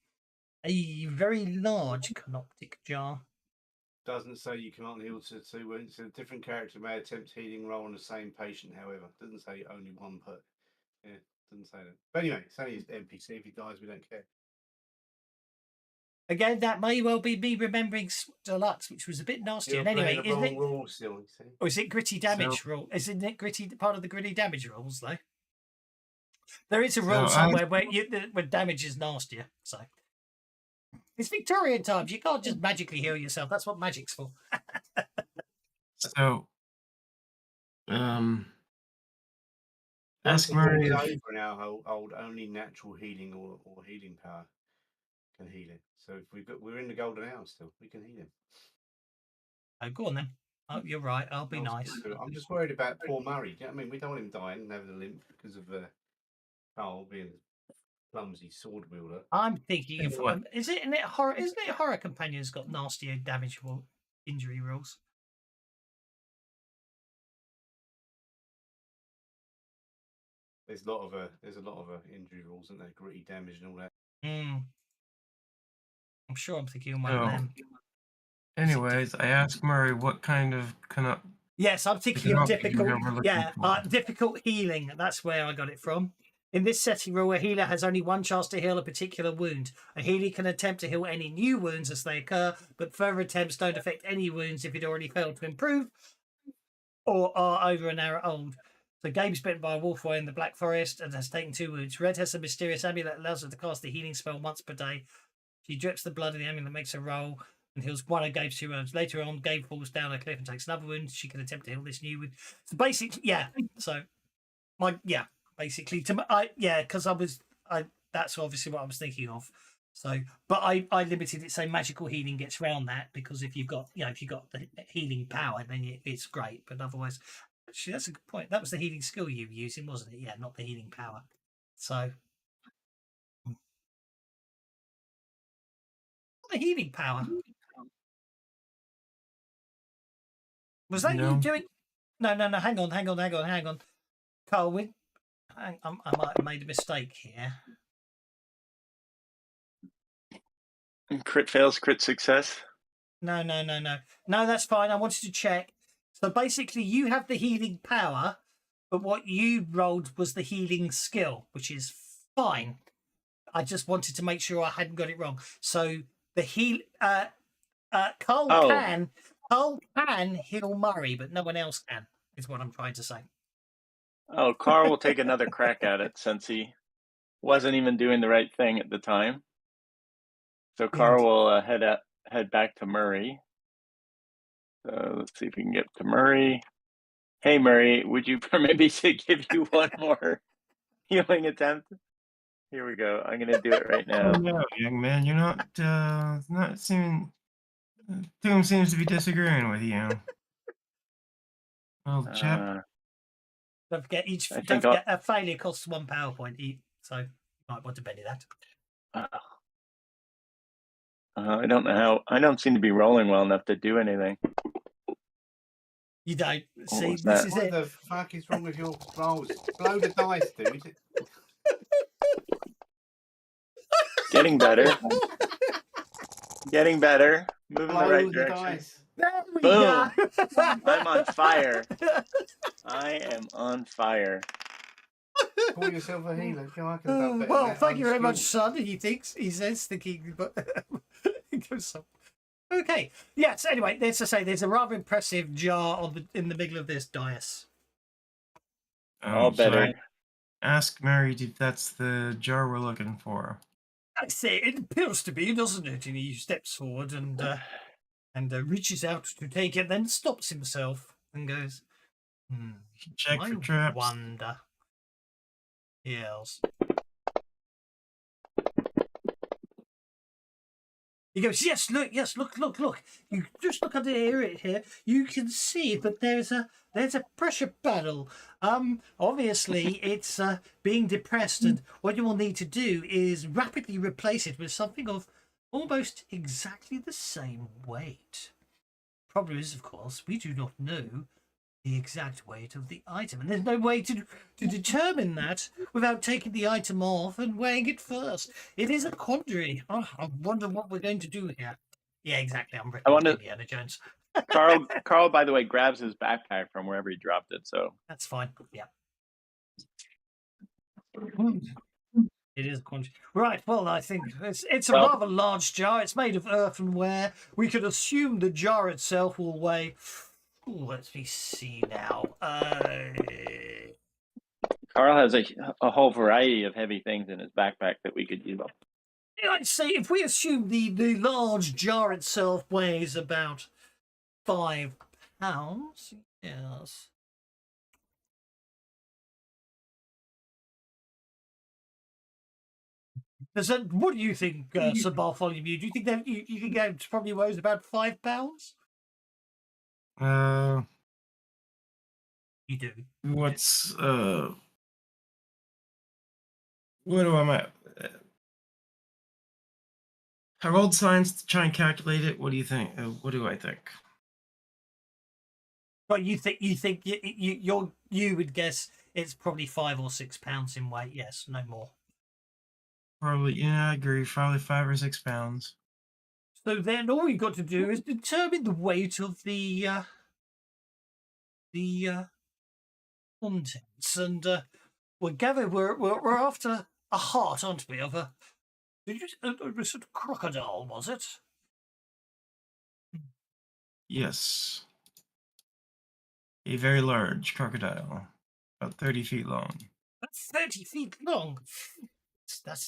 a very large canoptic jar. Doesn't say you cannot heal to 2 wounds. A different character may attempt healing roll on the same patient, however. Doesn't say only one per. Yeah, doesn't say that. But anyway, it's only his NPC. If he dies, we don't care. Again, that may well be me remembering Deluxe, which was a bit nasty. And anyway, isn't it? Rule still, or is it gritty damage rule? Isn't it gritty part of the gritty damage rules though? There is a rule somewhere where damage is nastier. So it's Victorian times. You can't just magically heal yourself. That's what magic's for. So, ask Murray. For now, old only natural healing or healing power can heal it. So if we're in the golden hour still, we can heal him. Oh, go on then. Oh, you're right. I'll be nice. I'm just worried about poor Murray. Do you know what I mean? We don't want him dying and having a limp because of Carl being a clumsy sword wielder. I'm thinking of What? isn't it horror? Isn't it horror companions got nastier damage injury rules? There's a lot of injury rules, isn't there? Gritty damage and all that. I'm sure I'm thinking of one Oh. of them. Anyways, I asked Murray what kind of Yes, I'm thinking of difficult. we're Yeah, looking for. difficult healing. That's where I got it from. In this setting rule, a healer has only one chance to heal a particular wound. A healer can attempt to heal any new wounds as they occur, but further attempts don't affect any wounds if it already failed to improve or are over an hour old. So Gabe's bitten by a wolf in the Black Forest and has taken 2 wounds. Red has a mysterious amulet that allows her to cast the healing spell once per day. She drips the blood of the amulet, makes a roll, and heals one of Gabe's 2 wounds. Later on, Gabe falls down a cliff and takes another wound. She can attempt to heal this new wound. So basically, yeah. So, basically, because that's obviously what I was thinking of. So, but I limited it, so magical healing gets around that because if you've got the healing power, then it's great. But otherwise, actually, that's a good point. That was the healing skill you were using, wasn't it? Yeah, not the healing power. So, the healing power. Was that you doing? No. Hang on. Carl, I might have made a mistake here. Crit fails, crit success. No. That's fine. I wanted to check. So basically, you have the healing power, but what you rolled was the healing skill, which is fine. I just wanted to make sure I hadn't got it wrong. So the Carl can heal Murray, but no one else can. Is what I'm trying to say. Oh, Carl will take another crack at it since he wasn't even doing the right thing at the time. So Carl will head back to Murray. So let's see if we can get to Murray. Hey, Murray, would you permit me to give you one more healing attempt? Here we go. I'm going to do it right now. No, young man, you're not seeming. Doom seems to be disagreeing with you. Well, chap. Don't forget, a failure costs 1 power point each, so you might want to benny that. I don't know how. I don't seem to be rolling well enough to do anything. You don't. See, this is what it. the fuck is wrong with your rolls? Blow the dice, dude. Getting better. Getting better. Moving Blow the right the direction. dice. There we Boom. go. I'm on fire. I am on fire. Call yourself a healer. I could have done better. Well, than that. thank you very much, Unskilled. son. He says, thinking, but it goes on. Okay. Yes. Anyway, there's a rather impressive jar in the middle of this dais. All better. So ask Mary if that's the jar we're looking for. I say it appears to be, doesn't it? And he steps forward and reaches out to take it, then stops himself and goes, Check for I traps. wonder. Yes. He goes, yes, look. You just look under here. You can see that there's a pressure paddle. Obviously it's being depressed, and what you will need to do is rapidly replace it with something of almost exactly the same weight. Problem is, of course, we do not know the exact weight of the item, and there's no way to determine that without taking the item off and weighing it first. It is a quandary. Oh, I wonder what we're going to do here. Yeah, exactly. I'm Rick Indiana Jones. Carl, by the way, grabs his backpack from wherever he dropped it. So that's fine. Yeah. It is a quandary. Right. Well, I think it's a rather large jar. It's made of earthenware. We could assume the jar itself will weigh. Let me see now. Carl has a whole variety of heavy things in his backpack that we could use. I'd say if we assume the large jar itself weighs about 5 pounds, yes. What do you think, Sir Bartholomew? Do you think that you think that probably weighs about 5 pounds? You do. What's what do I I rolled science to try and calculate it. What do you think? What do I think? But you think you would guess it's probably 5 or 6 pounds in weight. Yes, no more. Probably, yeah, I agree. Probably 5 or 6 pounds. So then all you've got to do is determine the weight of the contents, and we're after a heart, aren't we? Of a sort of crocodile, was it? Yes. A very large crocodile, about 30 feet long. That's 30 feet long. That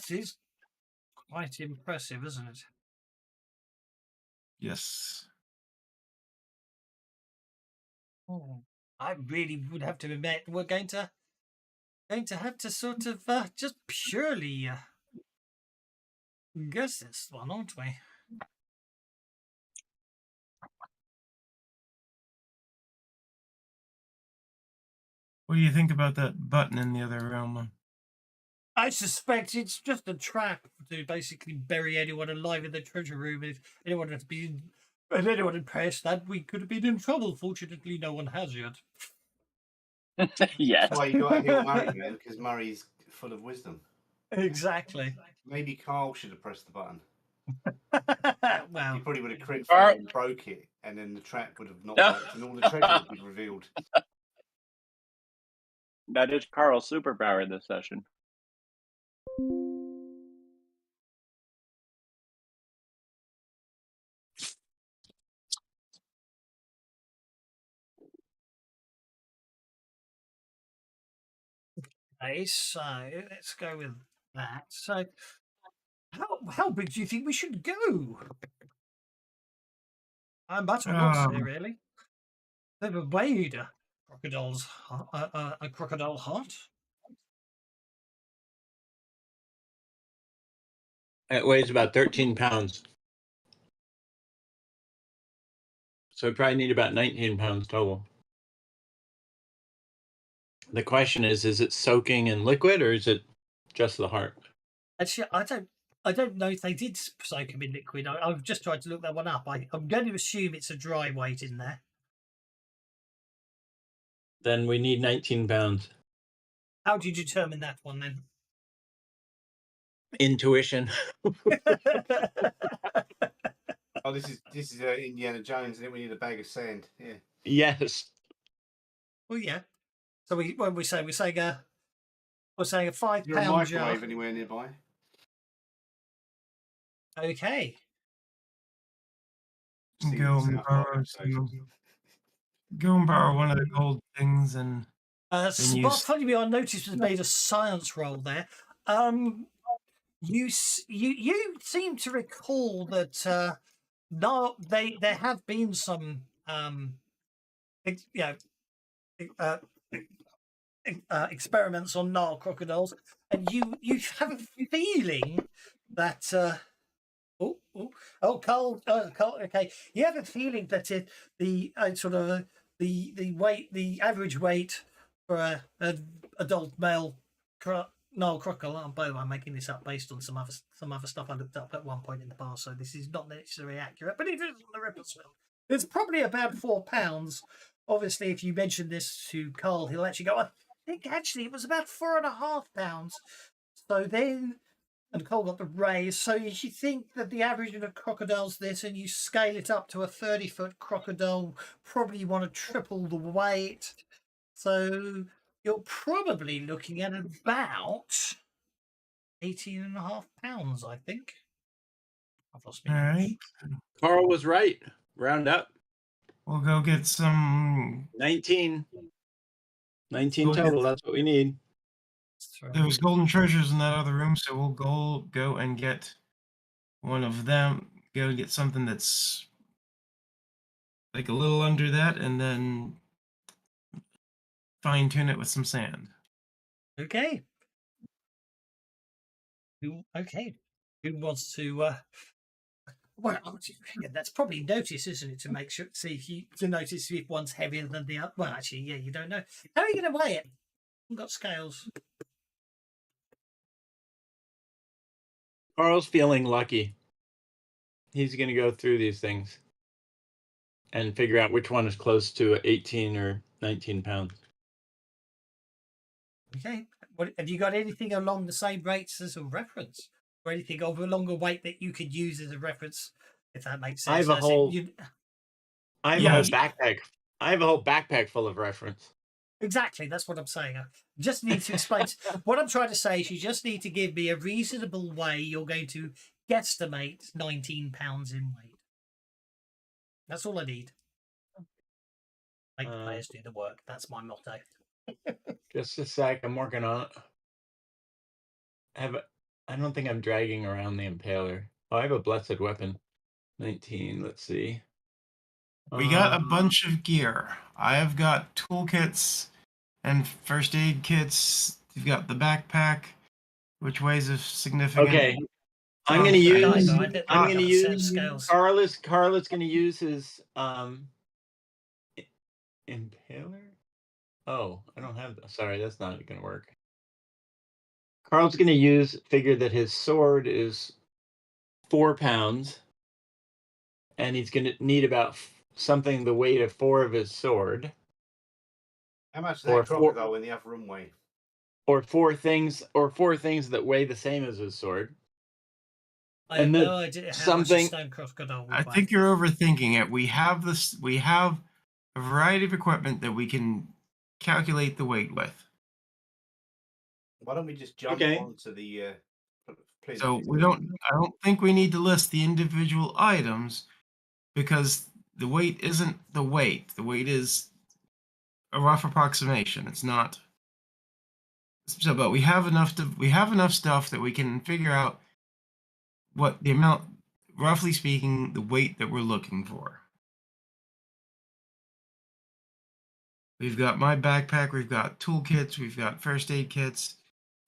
is quite impressive, isn't it? Yes. Oh, I really would have to admit we're going to have to sort of just purely guess this one, aren't we? What do you think about that button in the other room? I suspect it's just a trap to basically bury anyone alive in the treasure room. If anyone had pressed that, we could have been in trouble. Fortunately, no one has yet. Yes. That's why you got to heal Murray, man, because Murray's full of wisdom. Exactly. Maybe Carl should have pressed the button. Wow. He probably would have crit Carl- and broke it, and then the trap would have not worked, and all the treasure would be revealed. That is Carl's superpower this session. Okay, so let's go with that. So, how big do you think we should go? I'm at a loss here, really. Never weighed a crocodile heart. It weighs about 13 pounds. So we probably need about 19 pounds total. The question is it soaking in liquid or is it just the heart? Actually, I don't know if they did soak them in liquid. I've just tried to look that one up. I'm going to assume it's a dry weight in there. Then we need 19 pounds. How do you determine that one then? Intuition. Oh, this is Indiana Jones, and then we need a bag of sand. Yeah. Yes. Well, yeah. So we're saying a 5 Is there a pound jar. microwave anywhere nearby? Okay. See, Go it's and enough borrow microwaves. Go and borrow one of the gold things and Spot, funny, I noticed was made a science roll there. You seem to recall that no, there have been some experiments on Nile crocodiles, and you have a feeling that Carl, okay, you have a feeling that the weight, the average weight for an adult male Nile crocodile. By the way, I'm making this up based on some other stuff I looked up at one point in the past, so this is not necessarily accurate, but it is on the reference film. It's probably about 4 pounds. Obviously, if you mention this to Carl, he'll actually go, I think actually it was about 4.5 pounds. So then, and Carl got the raise. So you think that the average of a crocodile's this, and you scale it up to a 30-foot crocodile, probably want to triple the weight. So you're probably looking at about 18.5 pounds, I think. I've lost all my right. Carl was right. Round up. We'll go get some. 19. 19 total. That's what we need. There was golden treasures in that other room, so we'll go and get one of them. Go and get something that's like a little under that, and then fine tune it with some sand. Okay. Who wants to Well, that's probably notice, isn't it, to make sure, to notice if one's heavier than the other. Well, actually, yeah, you don't know. How are you going to weigh it? You've got scales. Carl's feeling lucky. He's going to go through these things and figure out which one is close to 18 or 19 pounds. Okay. What, have you got anything along the same rates as a reference, or anything of a longer weight that you could use as a reference, if that makes sense? I have a As in, whole Yes. backpack. I have a whole backpack full of reference. Exactly, that's what I'm saying. I just need to explain. What I'm trying to say is you just need to give me a reasonable way you're going to guesstimate 19 pounds in weight. That's all I need. Make the players do the work. That's my motto. Just a sec. I'm working on it. I don't think I'm dragging around the impaler. Oh, I have a blessed weapon. 19. Let's see. We got a bunch of gear. I have got toolkits and first aid kits. You've got the backpack, which weighs a significant. Okay. I'm Oh, going to use. I didn't I'm have going to a set of use. scales. Carl is going to use his impaler. Oh, I don't have. Sorry, that's not going to work. Carl's going to figure that his sword is 4 pounds, and he's going to need about something the weight of 4 of his sword. How much does Or that crocodile in the other room weigh? Or 4 things that weigh the same as his sword. I have and no idea how much a something- stone crocodile would I weigh. think you're overthinking it. We have this. We have a variety of equipment that we can calculate the weight with. Why don't we just jump Okay. onto the? Please, So please we do. don't. I don't think we need to list the individual items because the weight isn't the weight. The weight is a rough approximation. It's not. So, but we have enough stuff that we can figure out what the amount, roughly speaking, the weight that we're looking for. We've got my backpack. We've got toolkits. We've got first aid kits.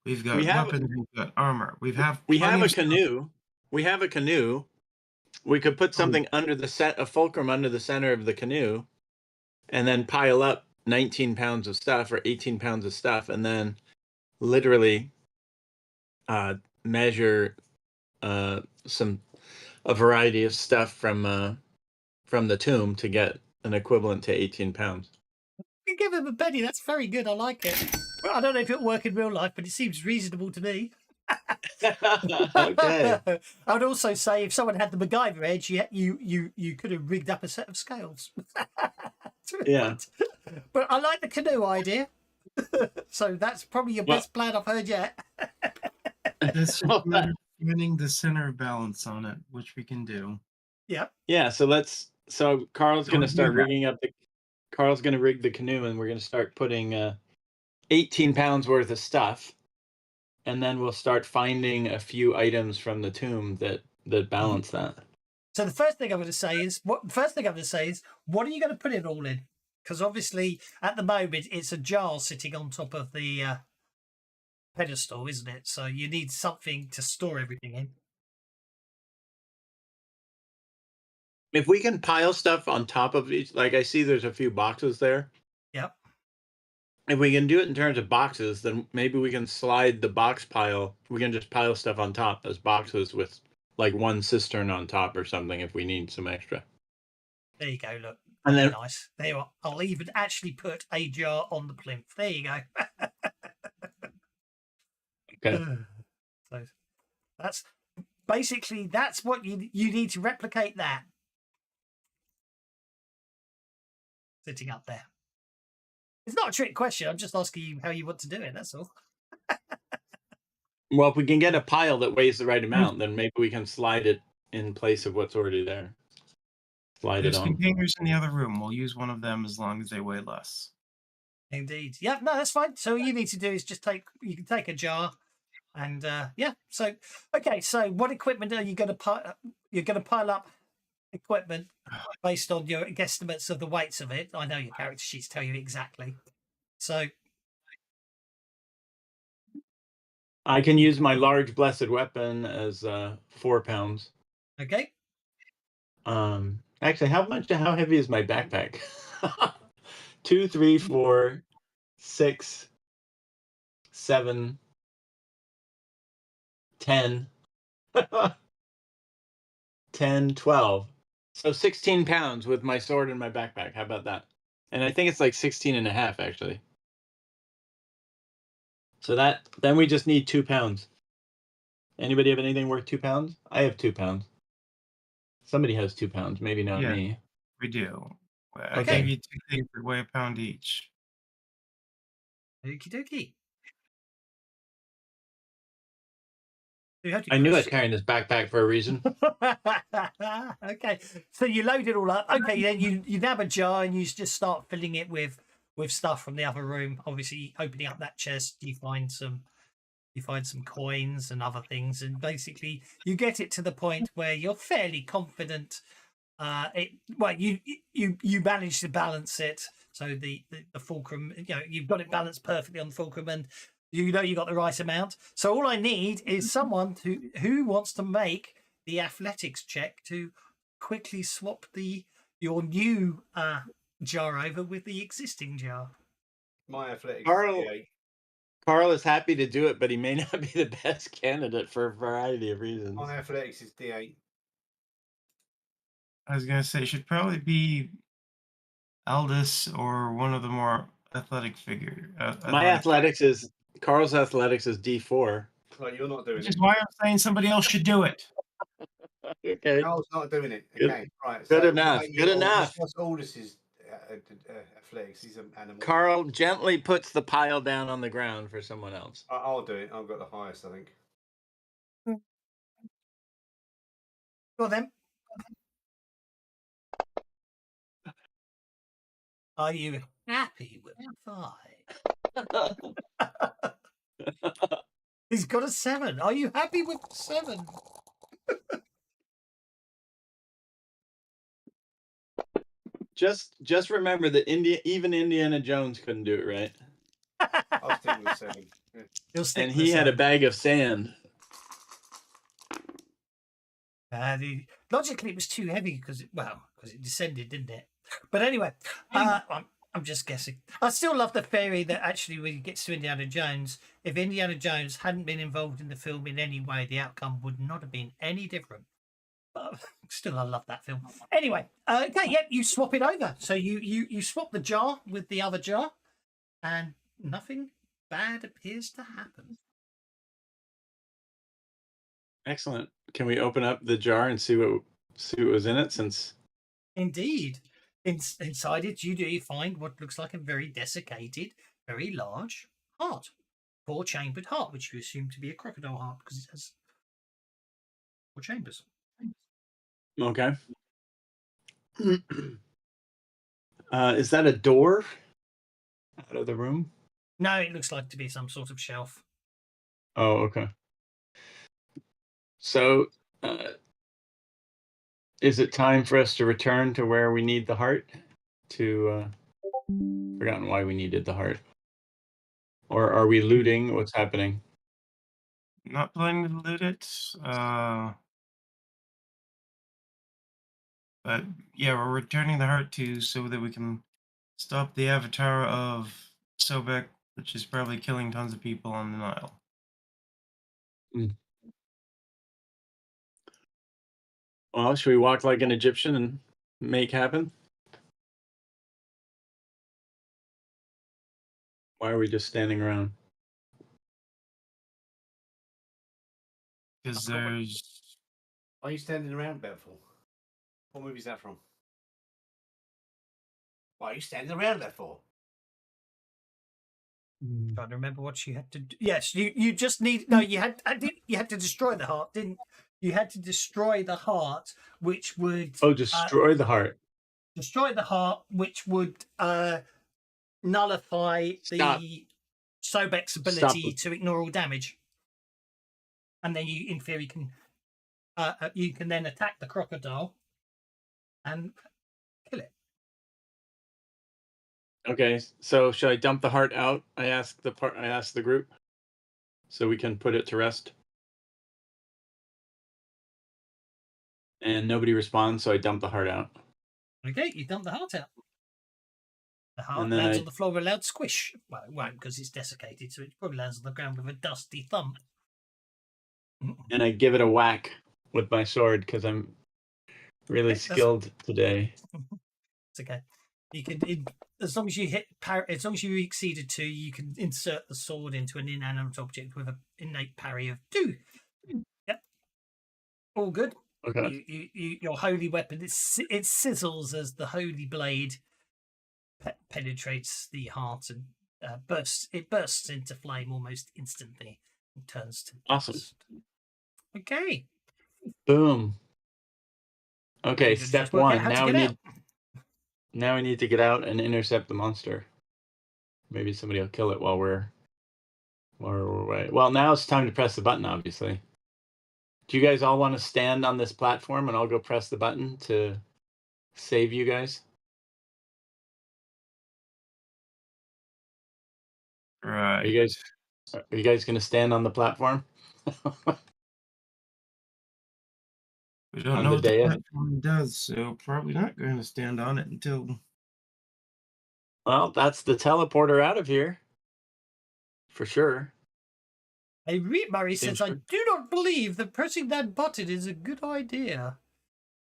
We've got weapons. We've got armor. We have a stuff. canoe. We have a canoe. We could put something under a fulcrum under the center of the canoe, and then pile up 19 pounds of stuff or 18 pounds of stuff, and then literally measure a variety of stuff from the tomb to get an equivalent to 18 pounds. You give him a penny. That's very good. I like it. Well, I don't know if it'll work in real life, but it seems reasonable to me. Okay. I would also say if someone had the MacGyver edge, you could have rigged up a set of scales. Yeah. But I like the canoe idea. So that's probably your best plan I've heard yet. That's just a matter of finding the center of balance on it, which we can do. Yep. Yeah. So Carl's So going to we'll do start that. rigging up Carl's going to rig the canoe, and we're going to start putting 18 pounds worth of stuff, and then we'll start finding a few items from the tomb that balance that. So the first thing I'm going to say is what are you going to put it all in? Because obviously at the moment it's a jar sitting on top of the pedestal, isn't it? So you need something to store everything in. If we can pile stuff on top of each, like I see there's a few boxes there. Yep. If we can do it in terms of boxes, then maybe we can slide the box pile. We can just pile stuff on top as boxes with like one cistern on top or something if we need some extra. There you go. Look, And then nice. There you are. I'll even actually put a jar on the plinth. There you go. okay. So that's basically what you need to replicate that. Sitting up there. It's not a trick question. I'm just asking you how you want to do it. That's all. Well, if we can get a pile that weighs the right amount, then maybe we can slide it in place of what's already there. Slide There's it on. containers in the other room. We'll use one of them as long as they weigh less. Indeed. Yeah, no, that's fine. So all you need to do is you can take a jar and yeah. So, okay. So what equipment are you going to pile? You're going to pile up equipment based on your guesstimates of the weights of it. I know your character sheets tell you exactly. So I can use my large blessed weapon as 4 pounds. okay. Actually, how heavy is my backpack? 2, 3, 4, 6, 7, 10, 10, 12. So 16 pounds with my sword in my backpack. How about that? And I think it's like 16 and a half, actually. So then we just need 2 pounds. Anybody have anything worth 2 pounds? I have 2 pounds. Somebody has 2 pounds, maybe not Yeah. me. We do. I Okay. gave you 2 things that weigh a pound each. Okie dokie. You have to I knew I was crush- carrying this backpack for a reason. Okay, so you load it all up. Okay, then you nab a jar and you just start filling it with stuff from the other room. Obviously, opening up that chest, you find some coins and other things, and basically you get it to the point where you're fairly confident. You manage to balance it, so the fulcrum, you've got it balanced perfectly on the fulcrum, and you got the right amount. So all I need is someone who wants to make the athletics check to quickly swap your new jar over with the existing jar. My athletics. Carl- D8. Carl is happy to do it, but he may not be the best candidate for a variety of reasons. My athletics is D8. I was gonna say it should probably be Aldous or one of the more athletic figure. Carl's athletics is D4. Right, you're not doing Which it. is why I'm saying somebody else should do it. Okay. Carl's not doing it. Good- Okay, right. good enough, good enough. What's Aldous' athletics? He's an animal. Carl gently puts the pile down on the ground for someone else. I'll do it. I've got the highest, I think. Well then, are you happy with 5? He's got a 7. Are you happy with 7? Just remember that even Indiana Jones couldn't do it right. I'll stick with 7. Yeah. He'll stick And with he had a 7. bag of sand. Logically, it was too heavy because it descended, didn't it? But anyway, I'm just guessing. I still love the theory that actually, when it gets to Indiana Jones, if Indiana Jones hadn't been involved in the film in any way, the outcome would not have been any different. But still, I love that film. Anyway, okay, yep, you swap it over. So you swap the jar with the other jar, and nothing bad appears to happen. Excellent. Can we open up the jar and see what was in it? Since Indeed. Inside it, you find what looks like a very desiccated, very large heart. 4-chambered heart, which you assume to be a crocodile heart because it has 4 chambers. okay. Is that a door out of the room? No, it looks like to be some sort of shelf. Oh, okay. So, is it time for us to return to where we need the heart? Forgotten why we needed the heart. Or are we looting? What's happening? Not planning to loot it. But yeah, we're returning the heart so that we can stop the avatar of Sobek, which is probably killing tons of people on the Nile. Well, should we walk like an Egyptian and make happen? Why are we just standing around? Because there's Why are you standing around about for? What movie is that from? Why are you standing around there for? Trying to remember what you had to do. Yes, you just need you had to destroy the heart, didn't you? Had to destroy the heart, which would Destroy the heart. Destroy the heart, which would nullify the Sobek's ability to ignore all damage, and then you, in theory, can then attack the crocodile and kill it. Okay, so should I dump the heart out? I asked the group, so we can put it to rest. And nobody responds, so I dump the heart out. Okay, you dump the heart out. The heart And then lands I- on the floor with a loud squish. Well, it won't because it's desiccated, so it probably lands on the ground with a dusty thump. And I give it a whack with my sword because I'm really Okay, that's- skilled today. It's okay. You can, as long as you as long as you exceeded 2, you can insert the sword into an inanimate object with an innate parry of 2. Yep, all good. Okay. Your holy weapon, it sizzles as the holy blade penetrates the heart and bursts into flame almost instantly and turns to Awesome. dust. Okay. Boom. Okay, You can step just work out 1. how to Now we get need out. now we need to get out and intercept the monster. Maybe somebody will kill it while we're away. Well, now it's time to press the button, obviously. Do you guys all want to stand on this platform and I'll go press the button to save you guys? Right. Are you guys going to stand on the platform? We don't on know the what the dais? platform does, so probably not going to stand on it until. Well, that's the teleporter out of here. For sure. Hey, Reed Murray Seems says, I good. do not believe that pressing that button is a good idea.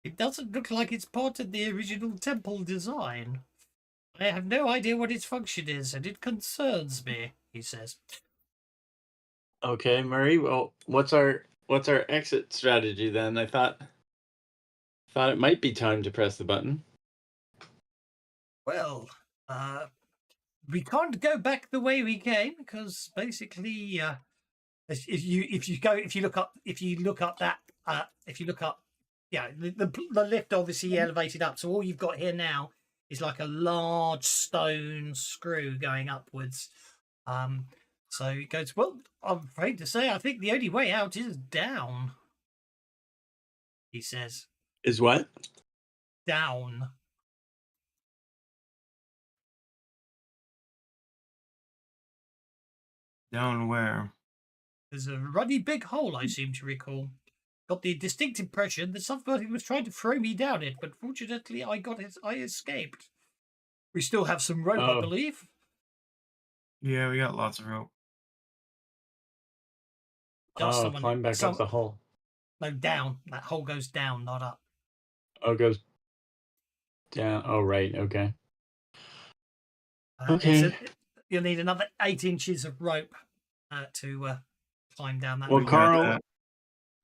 It doesn't look like it's part of the original temple design. I have no idea what its function is, and it concerns me, he says. Okay, Murray. Well, what's our exit strategy then? I thought it might be time to press the button. Well, we can't go back the way we came because basically, if you look up yeah, the lift obviously elevated up, so all you've got here now is like a large stone screw going upwards. So it goes, well, I'm afraid to say I think the only way out is down, he says. Is what? Down. Down where? There's a ruddy big hole, I seem to recall. Got the distinct impression that somebody was trying to throw me down it, but fortunately I escaped. We still have some rope, I Oh. believe. Yeah, we got lots of rope. Just Climb back up the hole. No, down. That hole goes down, not up. Oh, it goes down. Oh, right. Okay. Okay. You'll need another 8 inches of rope to climb down that. Well, We got hole. that.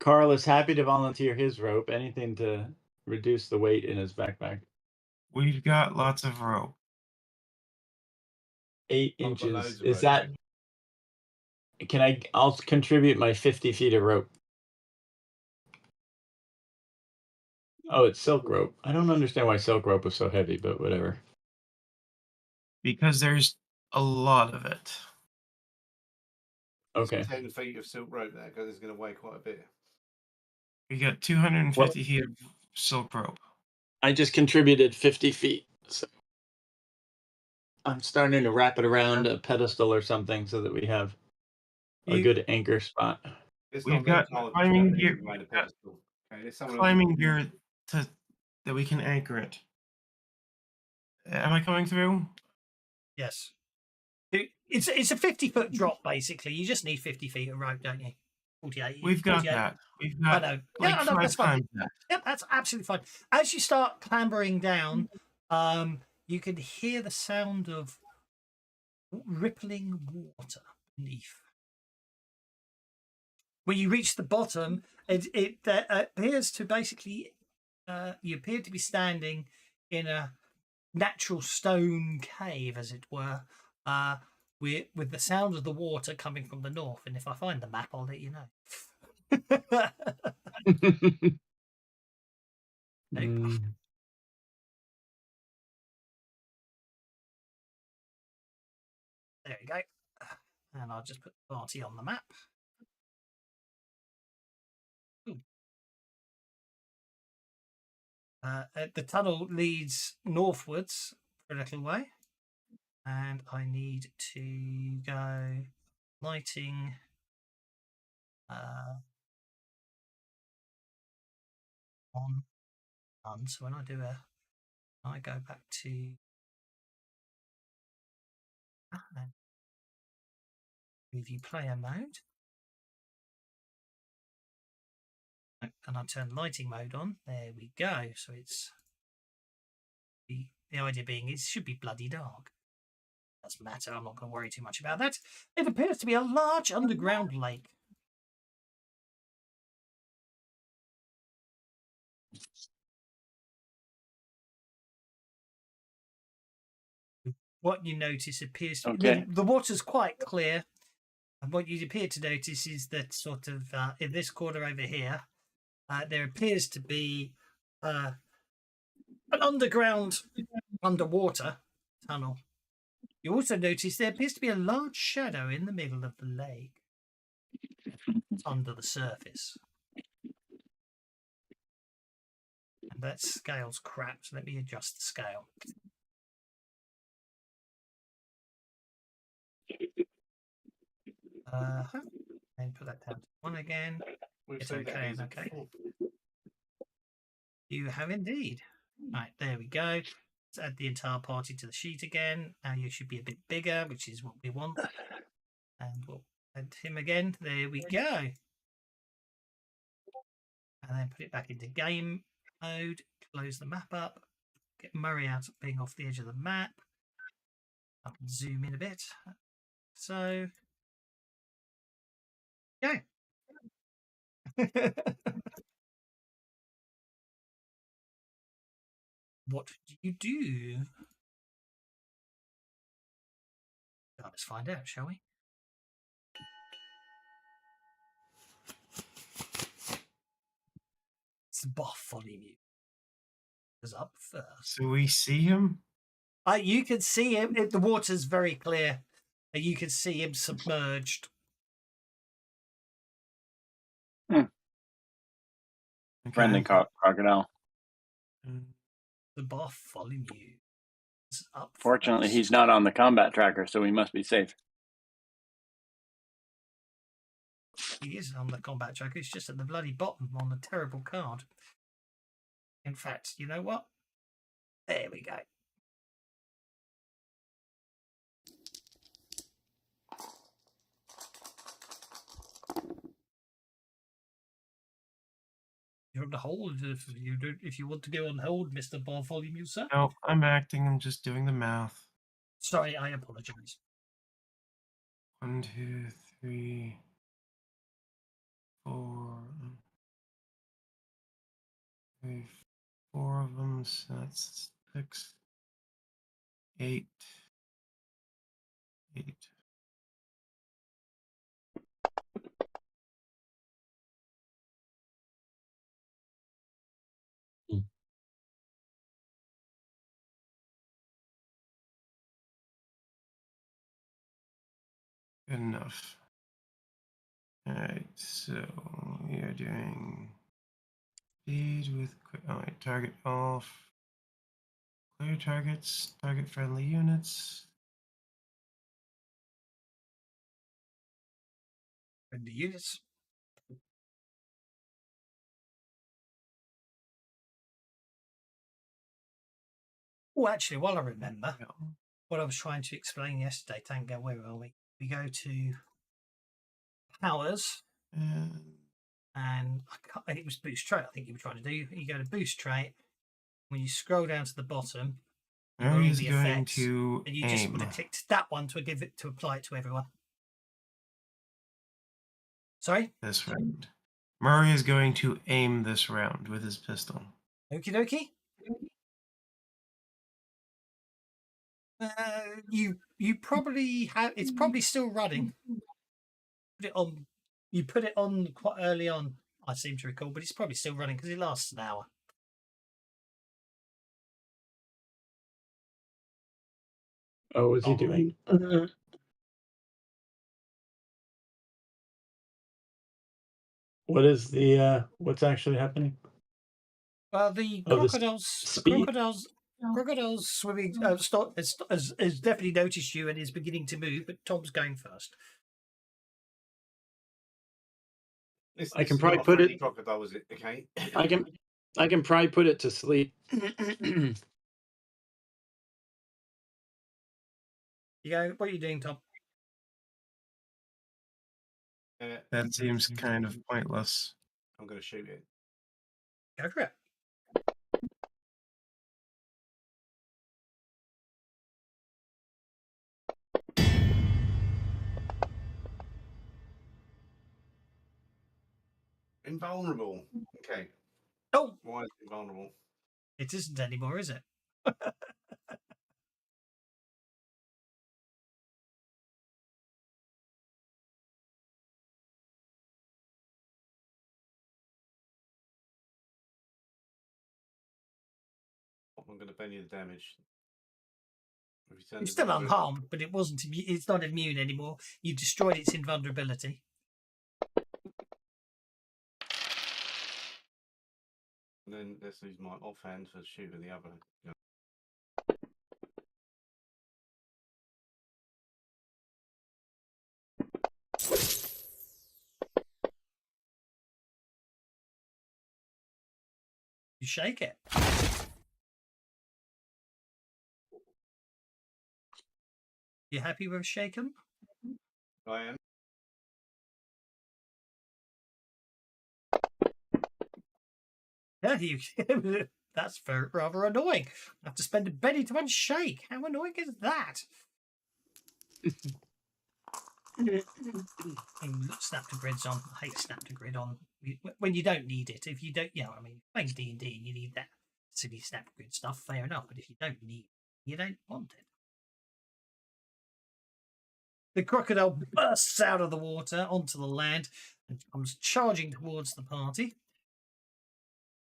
Carl is happy to volunteer his rope. Anything to reduce the weight in his backpack. We've got lots of rope. 8 I've got inches. loads of Is rope. that? I'll contribute my 50 feet of rope. Oh, it's silk rope. I don't understand why silk rope is so heavy, but whatever. Because there's a lot of it. Okay. 10 feet of silk rope there because it's going to weigh quite a bit. We got 250 feet of silk rope. I just contributed 50 feet. So I'm starting to wrap it around a pedestal or something so that we have a good anchor spot. It's We've not got Carl, climbing it's gear. behind a pedestal. Okay, there's someone Climbing gear that we can anchor it. Am I coming through? Yes. It's a 50-foot drop, basically. You just need 50 feet of rope, don't you? 48. We've got 48. that. We've I got know. like Yeah, I know, 5 that's fine. times that. Yep, that's absolutely fine. As you start clambering down, you can hear the sound of rippling water beneath. When you reach the bottom, it appears to basically, you appear to be standing in a natural stone cave, as it were, with the sound of the water coming from the north. And if I find the map, I'll let you know. Mm. There we go. And I'll just put the party on the map. The tunnel leads northwards for a little way. And I need to go lighting. on done. So when I go back to then preview player mode, and I turn lighting mode on. There we go. So it's the idea being it should be bloody dark. Doesn't matter. I'm not going to worry too much about that. It appears to be a large underground lake. What you notice appears to be, Okay. the water's quite clear. And what you appear to notice is that sort of in this corner over here, there appears to be an underground underwater tunnel. You also notice there appears to be a large shadow in the middle of the lake under the surface. And that scale's crap, so let me adjust the scale. And put that down to 1 again. We've It's seen that okay, laser okay. before. You have indeed. Right, there we go. Let's add the entire party to the sheet again. Now you should be a bit bigger, which is what we want. And we'll add him again. There we go. And then put it back into game mode. Close the map up. Get Murray out of being off the edge of the map. I can zoom in a bit. So, go. What do you do? Well, let's find out, shall we? It's Bartholomew is up first. So we see him? You can see him. The water's very clear. And you can see him submerged. Okay. Friendly crocodile. The Bartholomew is up Fortunately, first. he's not on the combat tracker, so we must be safe. He is on the combat tracker. He's just at the bloody bottom on a terrible card. In fact, you know what? There we go. You're on hold if you want to go on hold, Mr. Bartholomew, sir. No, I'm acting. I'm just doing the math. Sorry, I apologise. 1, 2, 3, 4. 4 of them, so that's 6, 8, 8. Good enough. Alright, so we are doing speed with alright, target off. Clear targets, target friendly units. And the units. Oh, actually, while I remember what I was trying to explain yesterday, Tango, where are we? We go to powers, and it was boost trait. I think you were trying to do. You go to boost trait. When you scroll down to the bottom, Mary is the going effects, to and you just aim. would have clicked that one to give it to apply it to everyone. Sorry? This round. Murray is going to aim this round with his pistol. Okie dokie. You probably have. It's probably still running. Put it on. You put it on quite early on. I seem to recall, but it's probably still running because it lasts an hour. Oh, what's he doing? What is the what's actually happening? Well, the Oh, the crocodiles, crocodiles swimming. Has definitely noticed you and is beginning to move, but Tom's going first. I can probably put it. Crocodile, was it? Okay. I can I can probably put it to sleep. You go. What are you doing, Tom? That seems kind of pointless. I'm going to shoot it. Go for it. Invulnerable. Okay. Oh, Why is it invulnerable? it isn't anymore, is it? I'm going to bend you the damage. If you turn It's the still vulnerability- unharmed, but it wasn't. It's not immune anymore. You destroyed its invulnerability. And then let's use my offhand for shooting the other. Yeah. You shake it. You happy with shaken? I am. Yeah, you. That's very, rather annoying. I have to spend a penny to unshake. How annoying is that? And snap to grids on. I hate snap to grid on when you don't need it. If you don't, I mean, playing D&D, you need that silly snap grid stuff. Fair enough, but if you don't need it, you don't want it. The crocodile bursts out of the water onto the land and comes charging towards the party.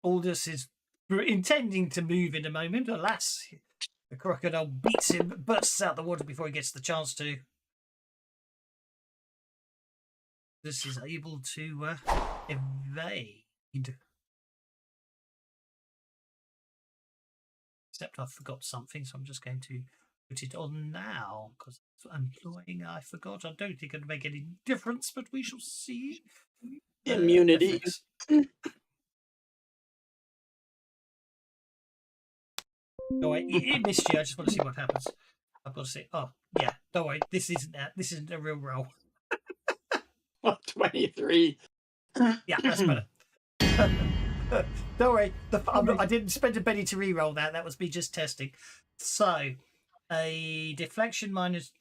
Aldous is intending to move in a moment. Alas, the crocodile beats him, bursts out the water before he gets the chance to. This is able to evade. Except I forgot something, so I'm just going to put it on now because employing I forgot. I don't think it'll make any difference, but we shall see. Immunity. Oh wait, it missed you. I just want to see what happens. I've got to see. Oh yeah, don't worry. This isn't a real roll. 23. Yeah, that's better. Don't worry. I didn't spend a penny to re-roll that. That was me just testing. So a deflection minus.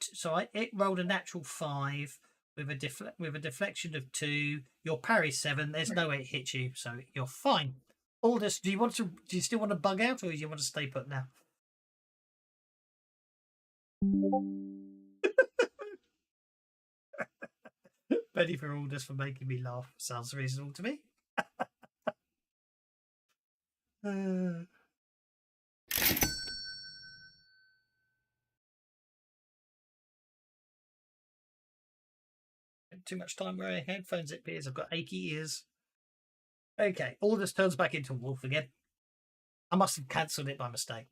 It rolled a natural 5 with a deflection of 2. Your parry 7. There's no way it hits you, so you're fine. Aldous, do you still want to bug out, or do you want to stay put now? Penny for Aldous for making me laugh. Sounds reasonable to me. Too much time wearing headphones, it appears. I've got achy ears. Okay, Aldous turns back into a wolf again. I must have cancelled it by mistake.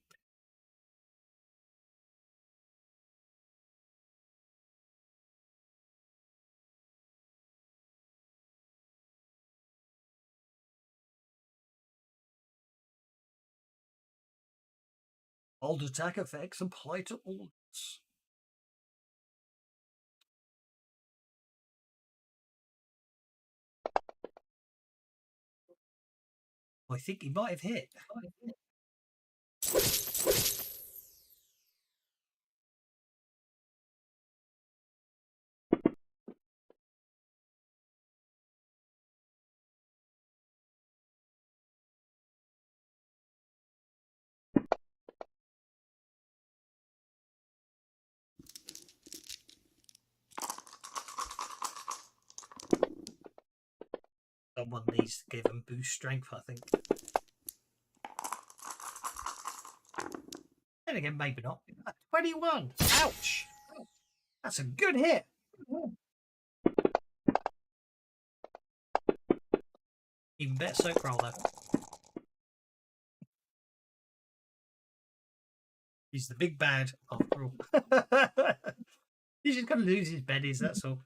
Old attack effects apply to Aldous. I think he might have hit. Someone needs to give him boost strength, I think. Then again, maybe not. 21. Ouch. That's a good hit. Even better soak roll, though. He's the big bad, after all. He's just going to lose his bennies, that's all.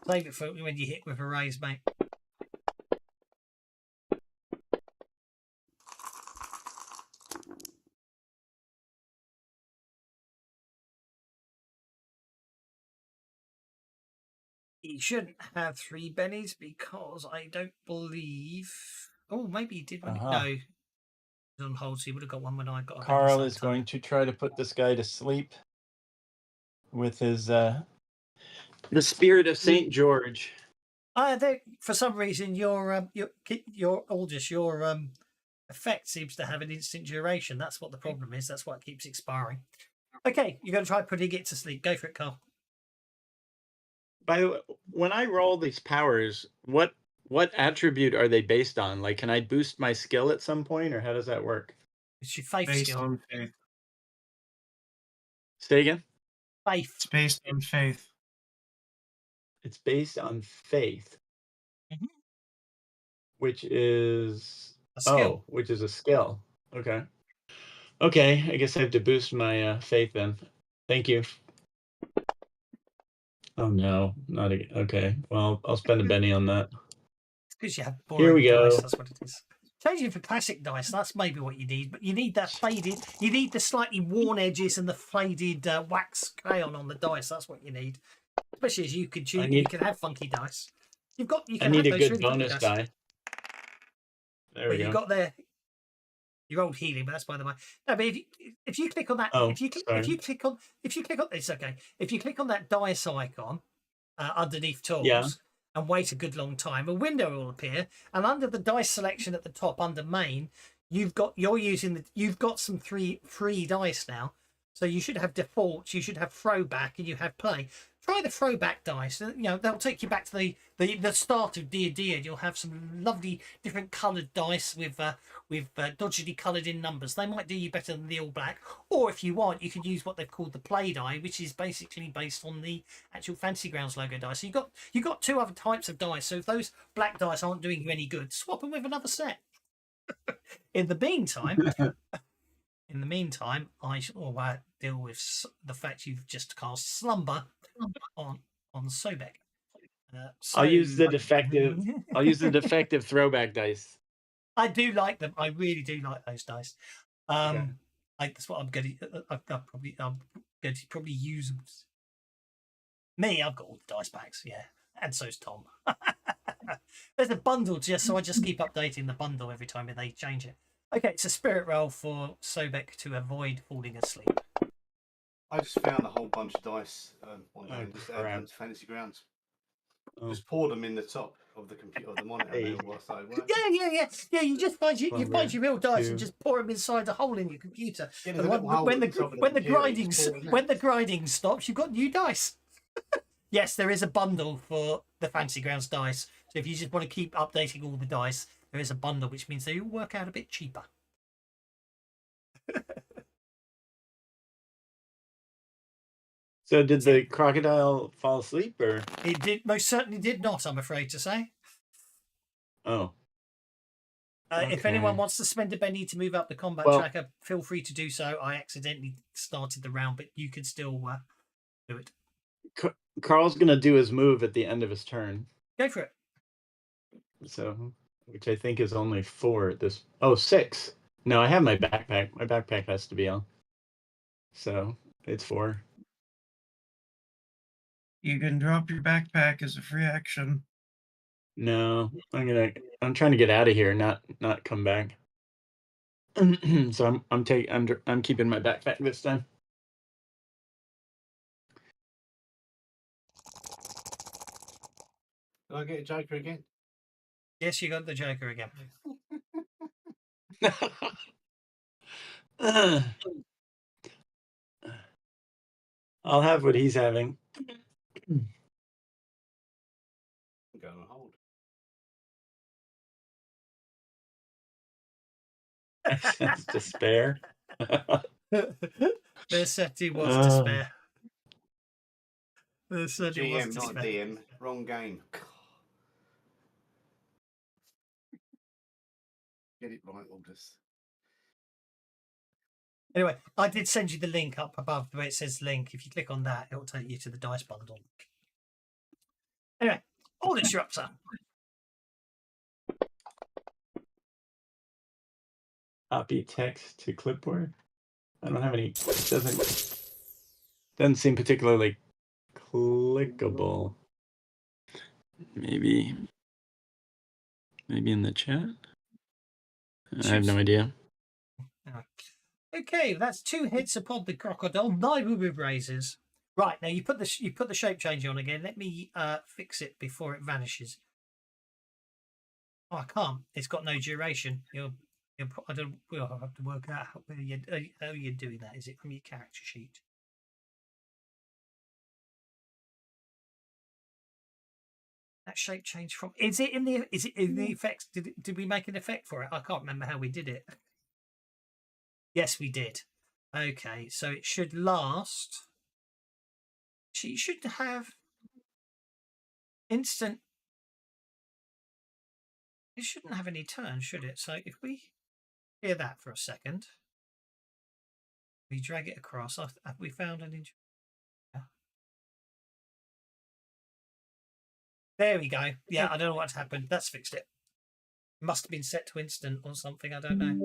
Save it for when you hit with a raise, mate. He shouldn't have 3 bennies because I don't believe. Oh, maybe he did when Uh-huh. no. He was on hold, so he would have got one when I got a benny Carl same is time. going to try to put this guy to sleep with his the spirit of Saint George. For some reason, your Aldous, your effect seems to have an instant duration. That's what the problem is. That's what keeps expiring. Okay, you're going to try putting it to sleep. Go for it, Carl. By the way, when I roll these powers, what attribute are they based on? Like, can I boost my skill at some point, or how does that work? It's your faith Based skill. on faith. Say again. Faith. It's based on faith. It's based on faith, Mhm. which is A skill. which is a skill. Okay. Okay, I guess I have to boost my faith then. Thank you. Oh no, not again. Okay. Well, I'll spend a Benny on that. It's because you have Here boring we dice. go. That's what it is. Changing for classic dice. That's maybe what you need, but you need that faded. You need the slightly worn edges and the faded wax crayon on the dice. That's what you need. Especially as you can choose. You can have funky dice. You I can need have a those good really funky bonus dice. die. There we But you go. got there. Your old healing, but that's by the way. No, but if you click on that, Oh, if you click on, it's okay. If you click on that dice icon underneath tools Yeah. and wait a good long time, a window will appear, and under the dice selection at the top, under main, you've got some free dice now. So you should have defaults, you should have throwback, and you have play. Try the throwback dice. They'll take you back to the start of D&D, and you'll have some lovely different coloured dice with dodgily coloured in numbers. They might do you better than the all black. Or if you want, you can use what they've called the play die, which is basically based on the actual Fantasy Grounds logo dice. So you got 2 other types of dice. So if those black dice aren't doing you any good, swap them with another set. In the meantime, I shall deal with the fact you've just cast Slumber on Sobek. I'll use the defective. I'll use the defective throwback dice. I do like them. I really do like those dice. Okay. That's what I'm going to. I'm going to probably use them. Me, I've got all the dice packs, yeah, and so's Tom. There's a bundle so I just keep updating the bundle every time they change it. Okay, it's a spirit roll for Sobek to avoid falling asleep. I just found a whole bunch of dice one day and just added crap. them to Fantasy Grounds. Oh. Just poured them in the top of the computer, of the monitor. Hey. While I started working. Yeah. You just find you find your real dice and 2. just pour them inside a hole in your computer. Yeah, And when the grinding stops, you've got new dice. Yes, there is a bundle for the Fantasy Grounds dice. So if you just want to keep updating all the dice, there is a bundle, which means they all work out a bit cheaper. So did the crocodile fall asleep, or? It most certainly did not, I'm afraid to say. Oh. If anyone wants to spend a Benny to move up the combat tracker, feel free to do so. I accidentally started the round, but you can still do it. Carl's gonna do his move at the end of his turn. Go for it. So, which I think is only 4 at this. Oh, 6. No, I have my backpack. My backpack has to be on. So it's 4. You can drop your backpack as a free action. No, I'm trying to get out of here, not come back. So I'm keeping my backpack this time. Did I get a Joker again? Yes, you got the Joker again. I'll have what he's having. I'm going on hold. I sense despair. There certainly was despair. There certainly was GM, not despair. DM. Wrong game. Get it right, Aldous. Anyway, I did send you the link up above where it says link. If you click on that, it will take you to the dice bundle. Anyway, All disruptor. Copy text to clipboard. I don't have any. Doesn't seem particularly clickable. Maybe in the chat. I have no idea. Okay, that's 2 hits upon the crocodile, neither with razors. Right, now you put the shape change on again. Let me fix it before it vanishes. Oh, I can't. It's got no duration. We'll have to work out how you're doing that. Is it from your character sheet? That shape change from is it in the effects? Did we make an effect for it? I can't remember how we did it. Yes, we did. Okay, so it should last. She should have instant. It shouldn't have any turn, should it? So if we hear that for a second, we drag it across. Have we found an injury? There we go. Yeah, I don't know what's happened. That's fixed it. Must have been set to instant or something. I don't know.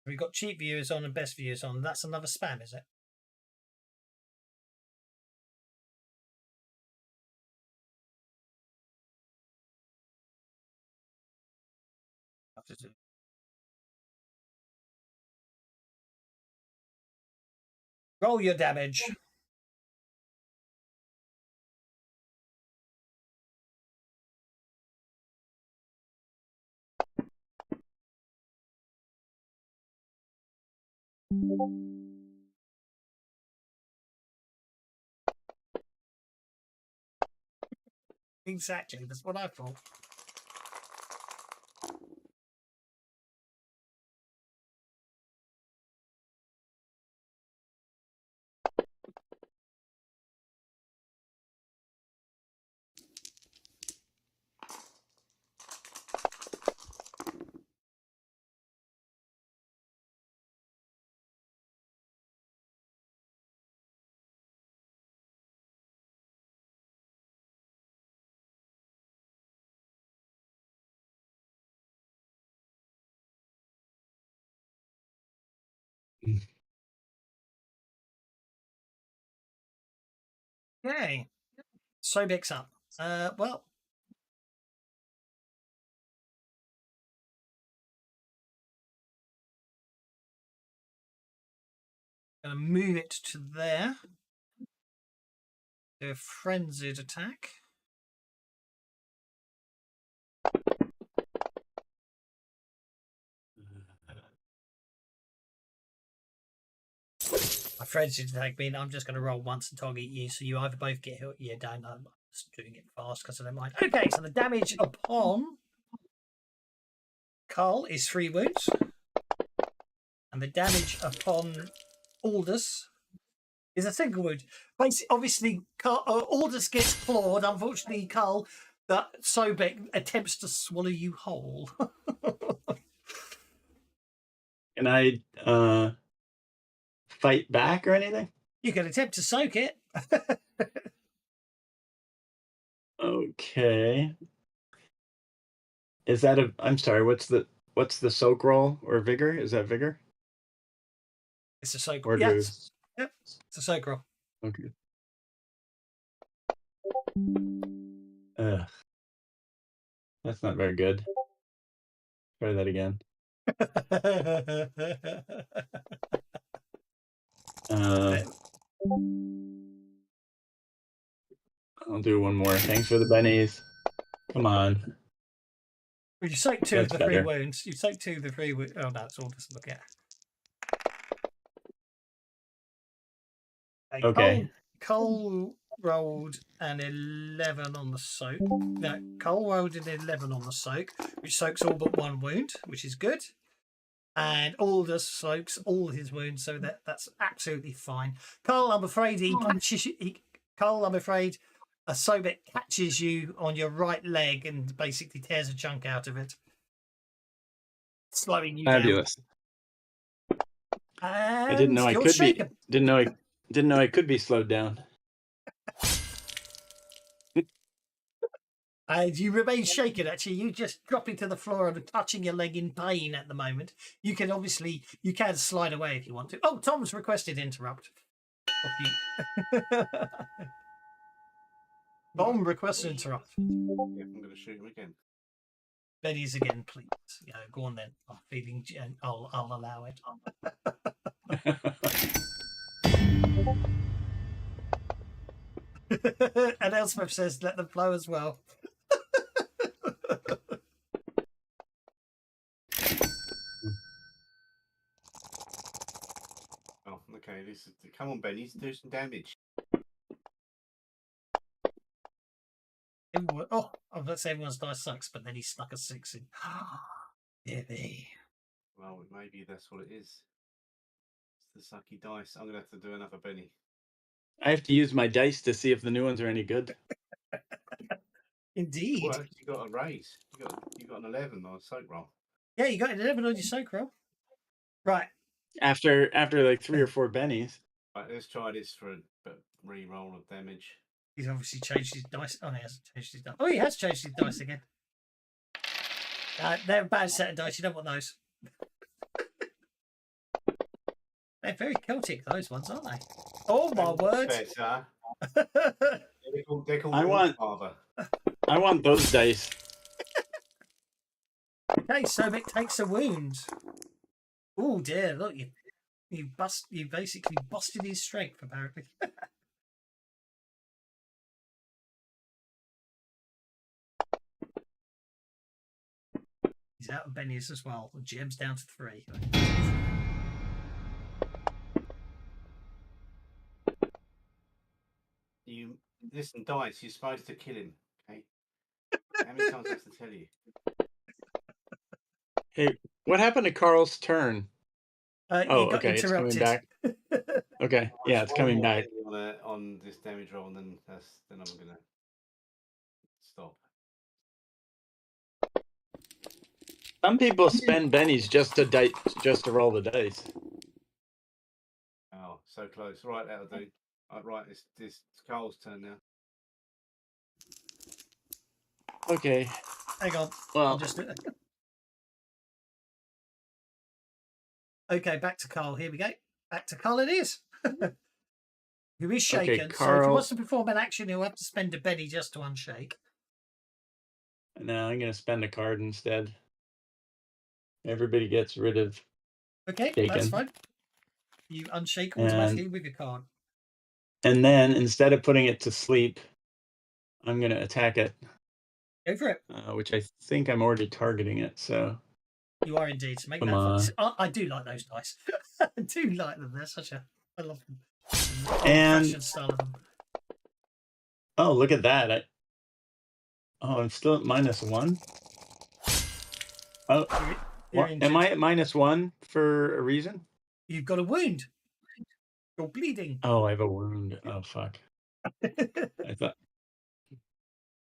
We've got cheap viewers on and best viewers on. That's another spam, is it? Roll your damage. Exactly, that's what I thought. Yay. So picks up. Well. Gonna move it to there. Do a frenzied attack. My frenzied attack mean I'm just going to roll once and target you, so you either both get hit or you don't. I'm just doing it fast because I don't mind. Okay, so the damage upon Carl is 3 wounds. And the damage upon Aldous is a single wound. Basically, obviously, Aldous gets clawed. Unfortunately, Carl, that Sobek attempts to swallow you whole. Can I fight back or anything? You can attempt to soak it. Okay. Is that a? I'm sorry. What's the soak roll or vigor? Is that vigor? It's a soak. Or Yes. Yep. It's a soak roll. Okay. That's not very good. Try that again. I'll do one more. Thanks for the bennies. Come on. Well, you soak 2 That's of the 3 better. wounds. You soak 2 of the 3 wounds. Oh, that's all. Just look at. Okay. Cole rolled an 11 on the soak. No, Cole rolled an 11 on the soak, which soaks all but 1 wound, which is good. And Aldous soaks all his wounds, so that's absolutely fine. Cole, I'm afraid Cole, I'm afraid a Sobek catches you on your right leg and basically tears a chunk out of it, slowing you Fabulous. I didn't know I could be. Didn't know I could be slowed down. And you remain shaken, actually. You just dropping to the floor and touching your leg in pain at the moment. You can slide away if you want to. Oh, Tom's requested interrupt. Tom requested interrupt. Yeah, I'm going to shoot him again. Benny's again, please. Yeah, go on then. I'm feeling. I'll allow it. And Elspeth says, "Let them flow as well." Oh, okay. Come on, Benny, do some damage. Oh, let's say everyone's dice sucks, but then he snuck a 6 in. Yippee. Well, maybe that's what it is. It's the sucky dice. I'm going to have to do another Benny. I have to use my dice to see if the new ones are any good. Indeed. Well, you got a raise. You got an 11 on a soak roll. Yeah, you got an 11 on your soak roll. Right. After like 3 or 4 bennies. Right, let's try this for a re-roll of damage. He's obviously changed his dice. Oh, he hasn't changed his dice. Oh, he has changed his dice again. They're a bad set of dice. You don't want those. They're very Celtic, those ones, aren't they? Oh, my word. Better. They're called I want those dice. Okay, Sobek takes a wound. Oh, dear. Look, you basically busted his strength, apparently. He's out of Benny's as well. Jem's down to 3. You listen, dice. You're supposed to kill him. Okay. How many times do I have to tell you? Hey, what happened to Carl's turn? Oh, okay. It's coming back. Okay, yeah, it's coming back. On this damage roll, and then I'm gonna stop. Some people spend bennies just to roll the dice. Oh, so close. Right, that'll do. Right, it's Carl's turn now. Okay. Hang on. Well, okay, back to Carl. Here we go. Back to Carl it is. Who is shaken. Okay, So if he wants to perform an action, he'll have to spend a Benny just to unshake. No, I'm going to spend a card instead. Everybody gets rid of Okay, that's fine. You unshake automatically with your card. And then, instead of putting it to sleep, I'm going to attack it. Go for it. Which I think I'm already targeting it, so... You are indeed. So make that fun. I do like those dice. I do like them. They're such a... I love them. And... style of them. Oh, look at that. I'm still at -1? Oh, am I at -1 for a reason? You've got a wound. You're bleeding. Oh, I have a wound. Oh, fuck. I thought...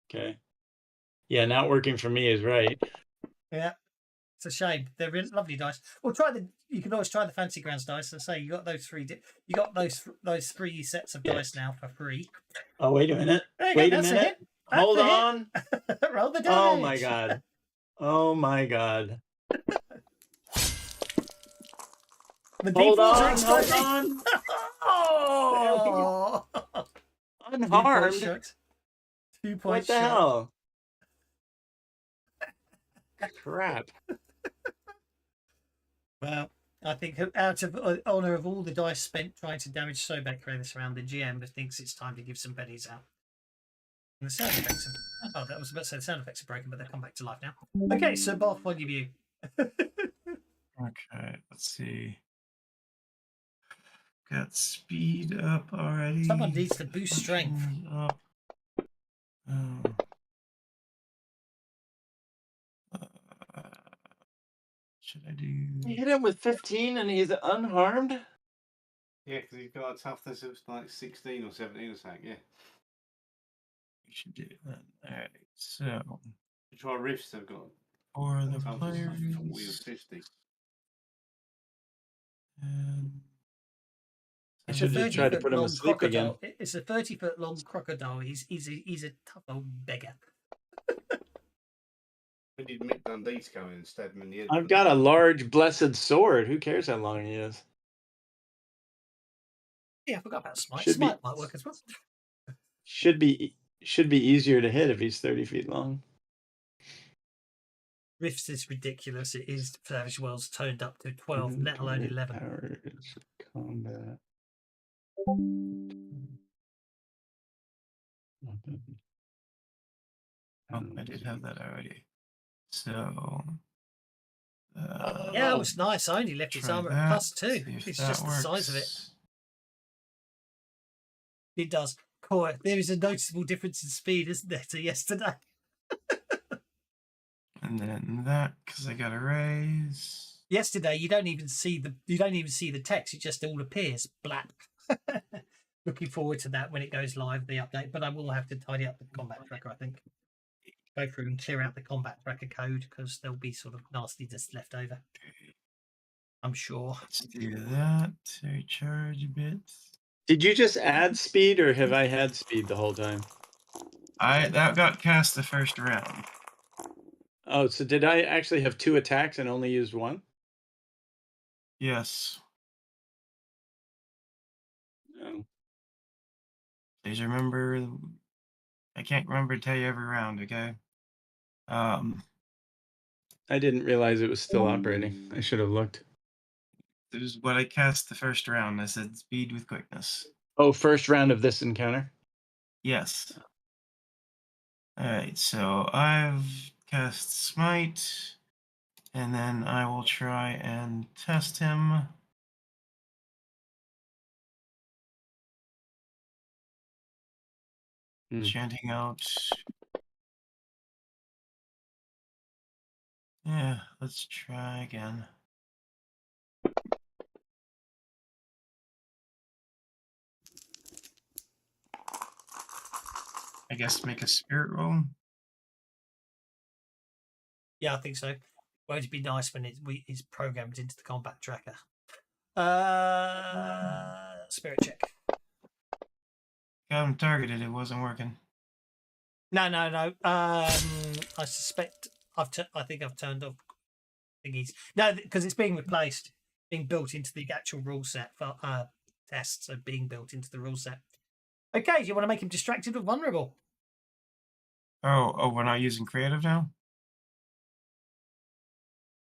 Okay. Yeah, not working for me is right. Yeah. It's a shame. They're really lovely dice. Well, you can always try the Fancy Grounds dice and say you got those 3. You got those 3 sets of dice now for free. Oh, wait a minute. Wait a minute. Hold on. Roll the dice. Oh my god. Oh my god. The hold on. Oh! Unharmed. 2 points. What the hell? Crap. Well, I think out of honour of all the dice spent trying to damage Sobek this round, the GM thinks it's time to give some bennies out. And the sound effects are... that was about to say the sound effects are broken, but they'll come back to life now. Okay, so Barth, what give you? Okay, let's see. Got speed up already. Someone needs to boost strength. Up. Should I do? You hit him with 15 and he's unharmed? Yeah, because he's got a toughness of like 16 or 17 or something, yeah. We should do that. Alright, so. You try rifts, they've got. For the toughness of 40 or players. 50. And I It's a should just try to 30-foot put him long asleep again. crocodile. It's a 30-foot long crocodile. He's a tough old beggar. We did Mick Dundee to go in and stab him in the head. I've got a large blessed sword. Who cares how long he is? Yeah, I forgot about Smite. Should be Smite might work as well. should be easier to hit if he's 30 feet long. Rifts is ridiculous. It is Savage Worlds toned up to 12, let alone 11. Powers, combat. oh, I did have that already. So Yeah, it was nice. I only left his try armor that, at +2. see if It's that just the size of it. works. It does. Core, there is a noticeable difference in speed, isn't there, to yesterday? And then that, because I got a raise. Yesterday, you don't even see the text. It just all appears blap. Looking forward to that when it goes live, the update. But I will have to tidy up the combat tracker, I think. Go through and clear out the combat tracker code because there'll be sort of nastiness left over. I'm sure. Let's do that. Recharge a bit. Did you just add speed, or have I had speed the whole time? That got cast the first round. Oh, so did I actually have 2 attacks and only used 1? Yes. No. Please remember. I can't remember to tell you every round. Okay. I didn't realize it was still operating. I should have looked. This is what I cast the first round. I said speed with quickness. Oh, first round of this encounter? Yes. Alright, so I've cast Smite, and then I will try and test him. Chanting out. Yeah, let's try again. I guess make a spirit roll. Yeah, I think so. Won't it be nice when it's programmed into the combat tracker? Spirit check. Got him targeted. It wasn't working. No. I suspect I think I've turned off thingies. No, because it's being replaced, being built into the actual rule set for tests. So being built into the rule set. Okay, do you want to make him distracted or vulnerable? Oh, we're not using creative now?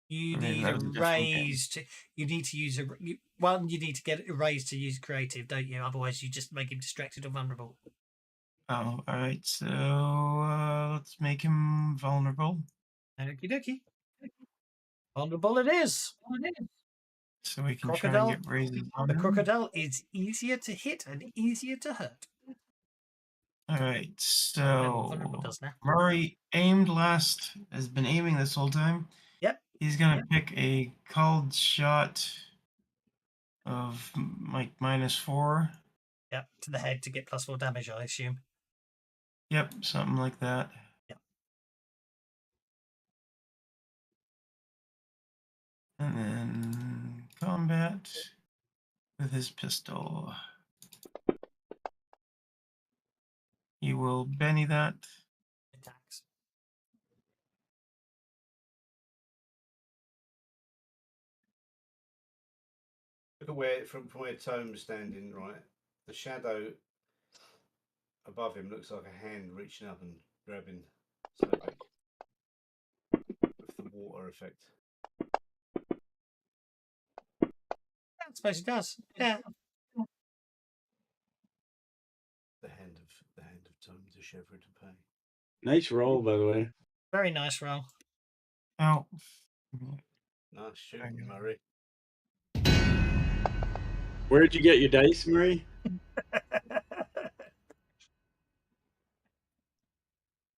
You Or maybe need that a was a different game. raise to. You need to use you need to get a raise to use creative, don't you? Otherwise, you just make him distracted or vulnerable. Oh, alright, so let's make him vulnerable. Okie dokie. Vulnerable it is. So we can Crocodile. try and get raises on The him. crocodile is easier to hit and easier to hurt. Alright, Remember what so vulnerable does now. Murray aimed last, has been aiming this whole time. Yep. He's gonna pick a called shot of like -4. Yep, to the head to get +4 damage, I assume. Yep, something like that. Yep. And then combat with his pistol. He will Benny that. Attacks. Look at where from where Tome's standing, right? The shadow above him looks like a hand reaching up and grabbing Sobek with the water effect. I suppose it does. Yeah. The hand of Tome to Chevrolet to pay. Nice roll, by the way. Very nice roll. Oh. Nice shooting, Murray. Where'd you get your dice, Murray?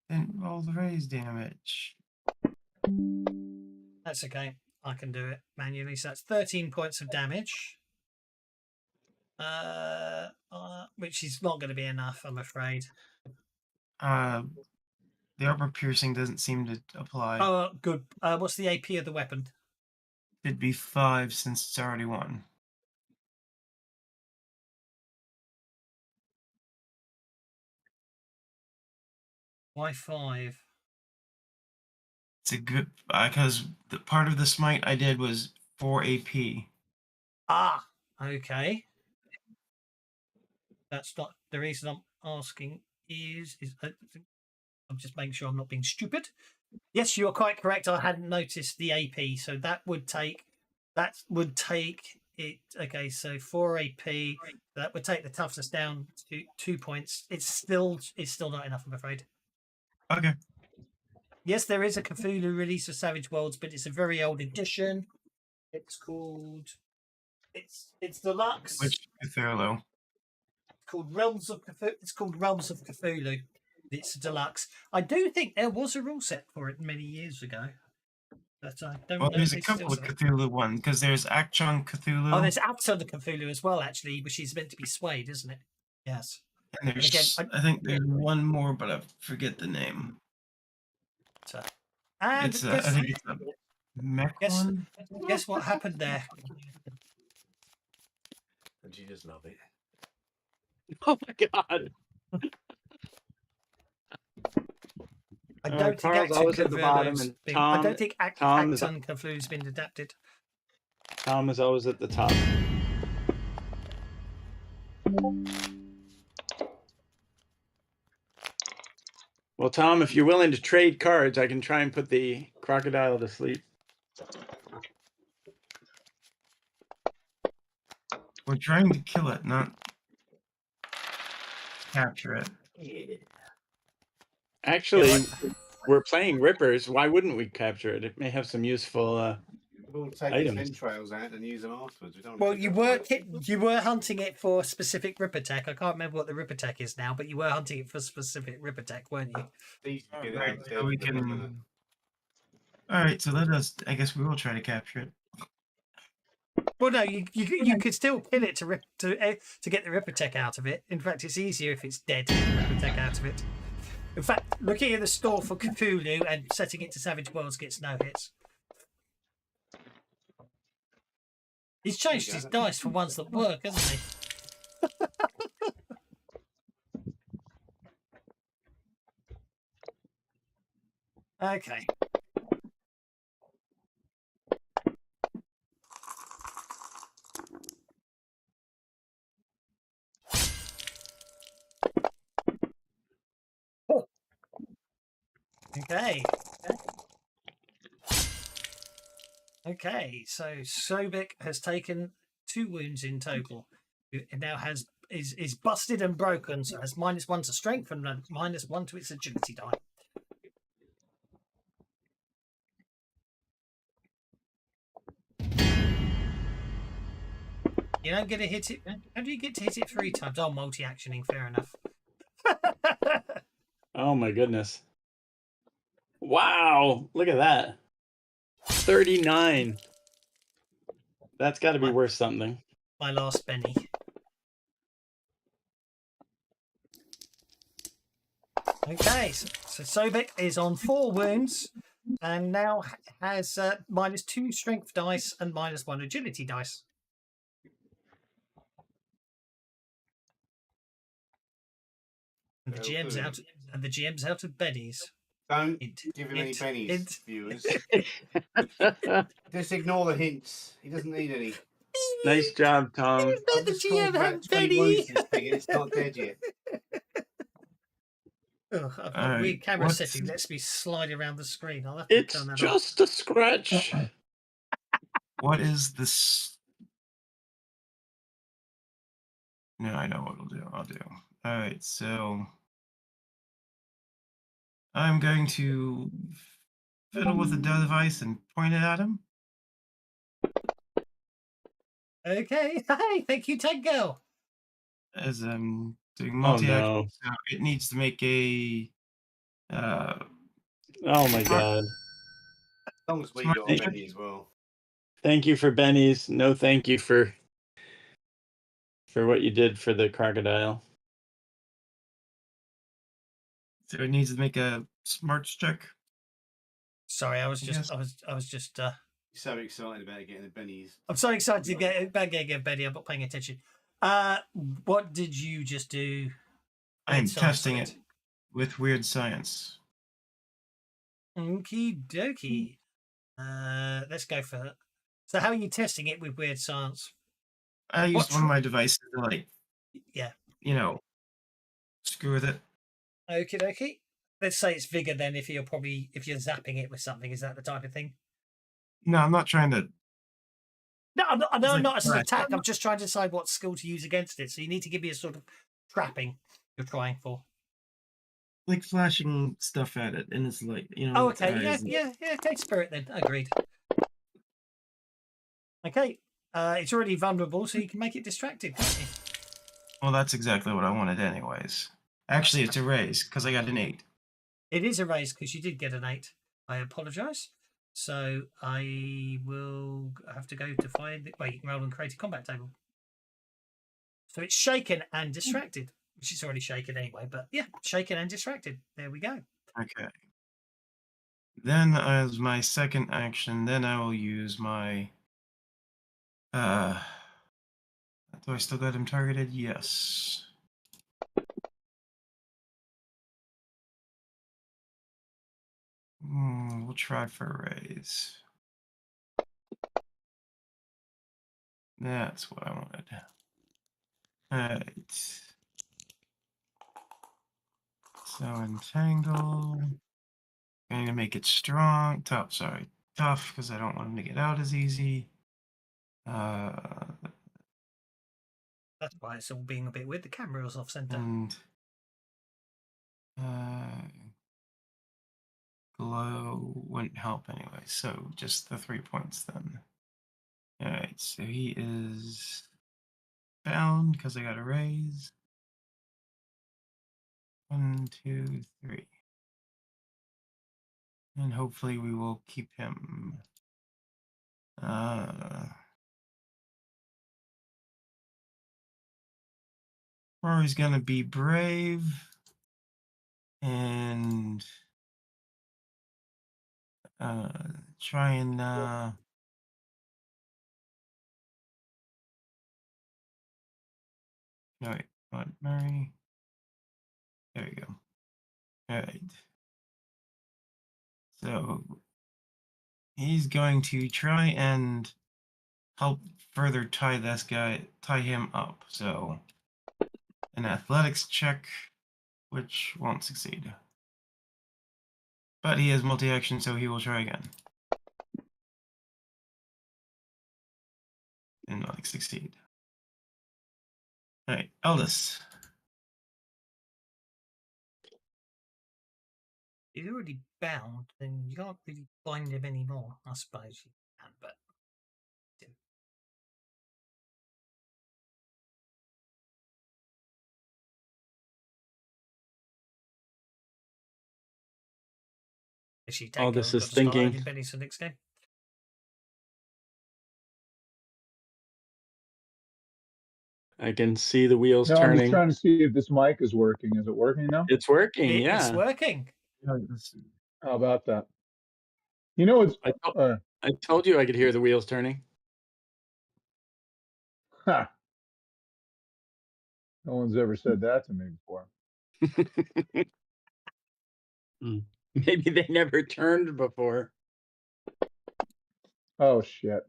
Didn't roll the raise damage. That's okay. I can do it manually. So that's 13 points of damage. Which is not going to be enough, I'm afraid. The armor piercing doesn't seem to apply. Oh, good. What's the AP of the weapon? It'd be 5 since it's already 1. Why 5? It's a good because the part of the smite I did was 4 AP. Ah, okay. That's not the reason I'm asking. I'm just making sure I'm not being stupid. Yes, you're quite correct. I hadn't noticed the AP, so that would take it. Okay, so 4 AP. That would take the toughness down to 2 points. It's still not enough, I'm afraid. Okay. Yes, there is a Cthulhu release of Savage Worlds, but it's a very old edition. It's called it's deluxe. Which Cthulhu? It's called Realms of Cthulhu. It's called Realms of Cthulhu. It's deluxe. I do think there was a rule set for it many years ago, but I don't Well, know there's if a it's still couple of so. Cthulhu ones because there's Akchon Cthulhu. Oh, there's Acton Cthulhu as well, actually, which is meant to be swayed, isn't it? Yes. and there's, again, I think there's one more, but I forget the name. And It's I think it's a mech one. guess what happened there? And you just love it. Oh my god. I don't think Carl's Acton always at the bottom, Cthulhu's and been. Tom- I don't think Tom is- Acton Cthulhu's been adapted. Tom is always at the top. Well, Tom, if you're willing to trade cards, I can try and put the crocodile to sleep. We're trying to kill it, not capture it. Actually, we're playing Rippers. Why wouldn't we capture it? It may have some useful. We'll take Items. its entrails out and use them afterwards. We don't Well, want to you were hunting it for specific Rippertech. I can't remember what the Rippertech is now, but you were hunting it for specific Rippertech, weren't you? Right, so we can. All right, so let us. I guess we will try to capture it. Well, no, you could still kill it to get the Rippertech out of it. In fact, it's easier if it's dead to get the Rippertech out of it. In fact, looking at the store for Cthulhu and setting it to Savage Worlds gets no hits. He's changed his dice for ones that work, hasn't he? Okay. Okay. Okay, so Sobek has taken 2 wounds in total. It now is busted and broken, so has -1 to strength and -1 to its agility die. You don't get to hit it. How do you get to hit it 3 times? Oh, multi-actioning. Fair enough. Oh my goodness! Wow, look at that. 39. That's got to be worth something. My last Benny. Okay, so Sobek is on 4 wounds and now has -2 strength dice and -1 agility dice. And the GM's out. And the GM's out of bennies. Don't Hint, give him any hint, pennies, hint. viewers. Just ignore the hints. He doesn't need any. Nice job, Tom. I've just called about 20 wounds to this thing and it's not dead yet. Oh, I've got Alright, weird camera what's- setting. Lets me slide around the screen. I'll have to It's turn that off. just a scratch. What is this? No, I know what I'll do. All right, so I'm going to fiddle with the device and point it at him. Okay. Hey, thank you, Tank Girl. As I'm doing Oh multi-action, no! so it needs to make a. Oh my god! As long as we Smart got a nature. penny as well. Thank you for bennies. No, thank you for what you did for the crocodile. So it needs to make a smarts check. Sorry, I was Yes. just so excited about getting the bennies. I'm so excited to get Benny. I'm not paying attention. What did you just do? I'm Weird science testing with it with weird science. Okie dokie. Let's go for it. So, how are you testing it with weird science? I used What one of my devices to, like, Yeah. Screw with it. Okie dokie. Let's say it's vigor then. If you're zapping it with something, is that the type of thing? No, I'm not trying to. No, I'm not, like not as an flash. attack. I'm just trying to decide what skill to use against it. So you need to give me a sort of trapping you're trying for. Like flashing stuff at it, and it's like, Oh, its okay. eyes. Yeah. Okay, spirit then. Agreed. Okay. It's already vulnerable, so you can make it distracted, can't you? Well, that's exactly what I wanted, anyways. Actually, it's a raise because I got an 8. It is a raise because you did get an 8. I apologise. So I will have to go to find it. Wait, roll and create a combat table. So it's shaken and distracted, which is already shaken anyway. But yeah, shaken and distracted. There we go. Okay. Then, as my second action, then I will use my. Do I still got him targeted? Yes. We'll try for a raise. That's what I wanted. Alright. So entangle. Going to make it strong. Tough, because I don't want him to get out as easy. That's why it's all being a bit weird. The camera was off center. And glow wouldn't help anyway, so just the 3 points then. Alright, so he is bound because I got a raise. 1, 2, 3. And hopefully we will keep him. Rory's gonna be brave and try and no, wait, what, Murray? There we go. All right. So he's going to try and help further tie him up. So an athletics check, which won't succeed. But he has multi-action, so he will try again. And not succeed. All right, Eldest. He's already bound, then you can't really bind him anymore. I suppose you can, but. Actually, All this is thinking. Benny's for next game. I can see the wheels No, I'm just turning. trying to see if this mic is working. Is it working now? It's working, yeah. It's working. How about that? You know, it's I told you I could hear the wheels turning. ha. No one's ever said that to me before. Maybe they never turned before. Oh shit.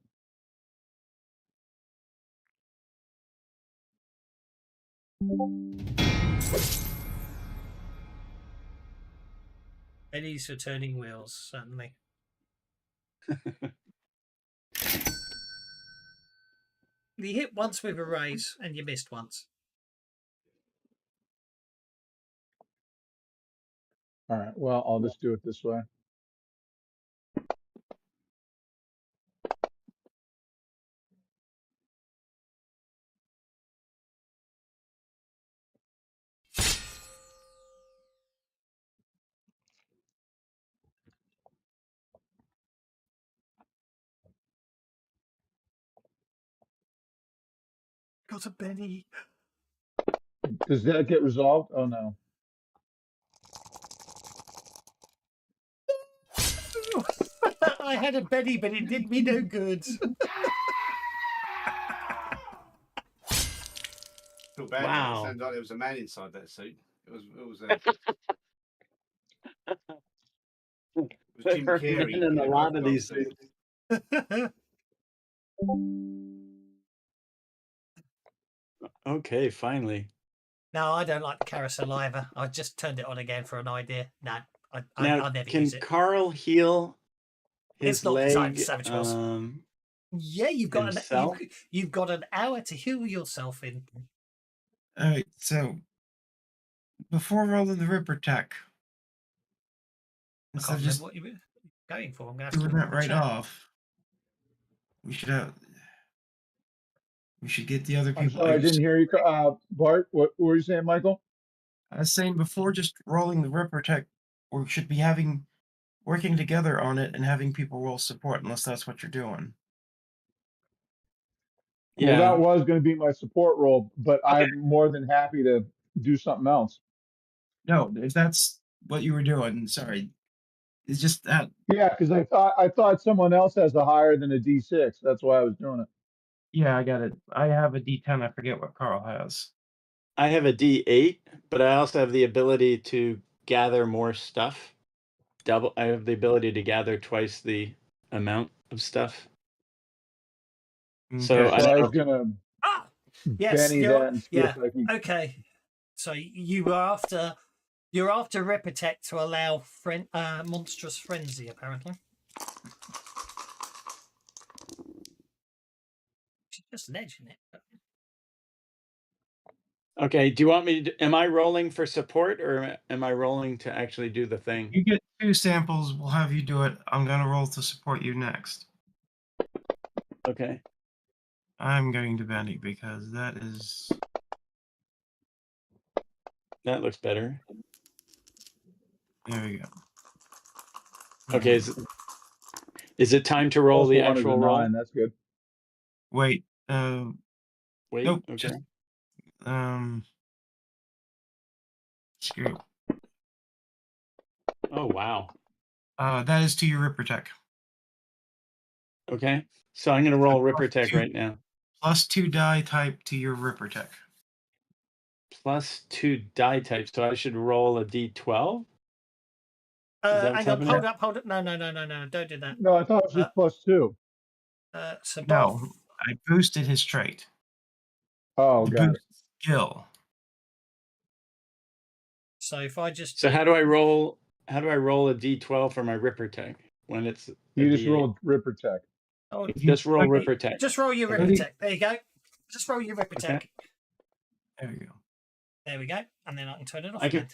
Benny's for turning wheels, certainly. You hit once with a raise and you missed once. All right. Well, I'll just do it this way. Got a Benny. Does that get resolved? Oh no. I had a belly, but it did me no good. Feel bad. Wow. It sounded like there was a man inside that suit. It was Jim There are Carrey men in a lot of crocodile these suit. suits. Okay, finally. No, I don't like the carousel either. I just turned it on again for an idea. No, Now, I'll never can use it. Carl heal It's his not designed for leg Savage Worlds. Yeah, himself? you've got an hour to heal yourself in. All right, so before rolling the Ripper tech, I instead can't of remember just what you were going for. I'm going to have doing to look that at the right chat. off, we should get the other I'm people. sorry, I didn't hear you. Bart, what were you saying, Michael? I was saying before just rolling the Ripper tech, we should be working together on it and having people roll support, unless that's what you're doing. Well, Yeah. that was going to be my support role, but I'm more than happy to do something else. No, if that's what you were doing, sorry. It's just that. Yeah, because I thought someone else has a higher than a D6. That's why I was doing it. Yeah, I got it. I have a D10. I forget what Carl has. I have a D8, but I also have the ability to gather more stuff. I have the ability to gather twice the amount of stuff. So Okay. I So I don't was know. going to Yes, Benny that and see if I can. Okay. So you're after Repotech to allow monstrous frenzy, apparently. She's just an edge in it. Okay, do you want me to, am I rolling for support or am I rolling to actually do the thing? You get 2 samples. We'll have you do it. I'm going to roll to support you next. Okay. I'm going to Benny because that is. That looks better. There we go. Okay, is it time to roll Also the wanted actual a roll? 9. That's good. Wait. Wait, Nope. okay. Just screw. Oh, wow. That is to your Ripper tech. Okay, so I'm going to roll Ripper Plus Tech 2 right now. Plus 2 die type to your Ripper tech. Plus 2 die type, so I should roll a D12? Is that what's Hang on, happening? hold up. No, don't do that. No, I thought it was just plus 2. So No, Bob, I boosted his trait. Oh, The got it. boost skill. so if I just So how do I roll a D12 for my Ripper Tech when it's a You just D8? rolled Ripper Tech. oh, Just roll Ripper Tech. just roll your Okay. Repotech. There you go. Just roll your Repotech. Okay. There we go. There we go, and then I can turn it off I can- again.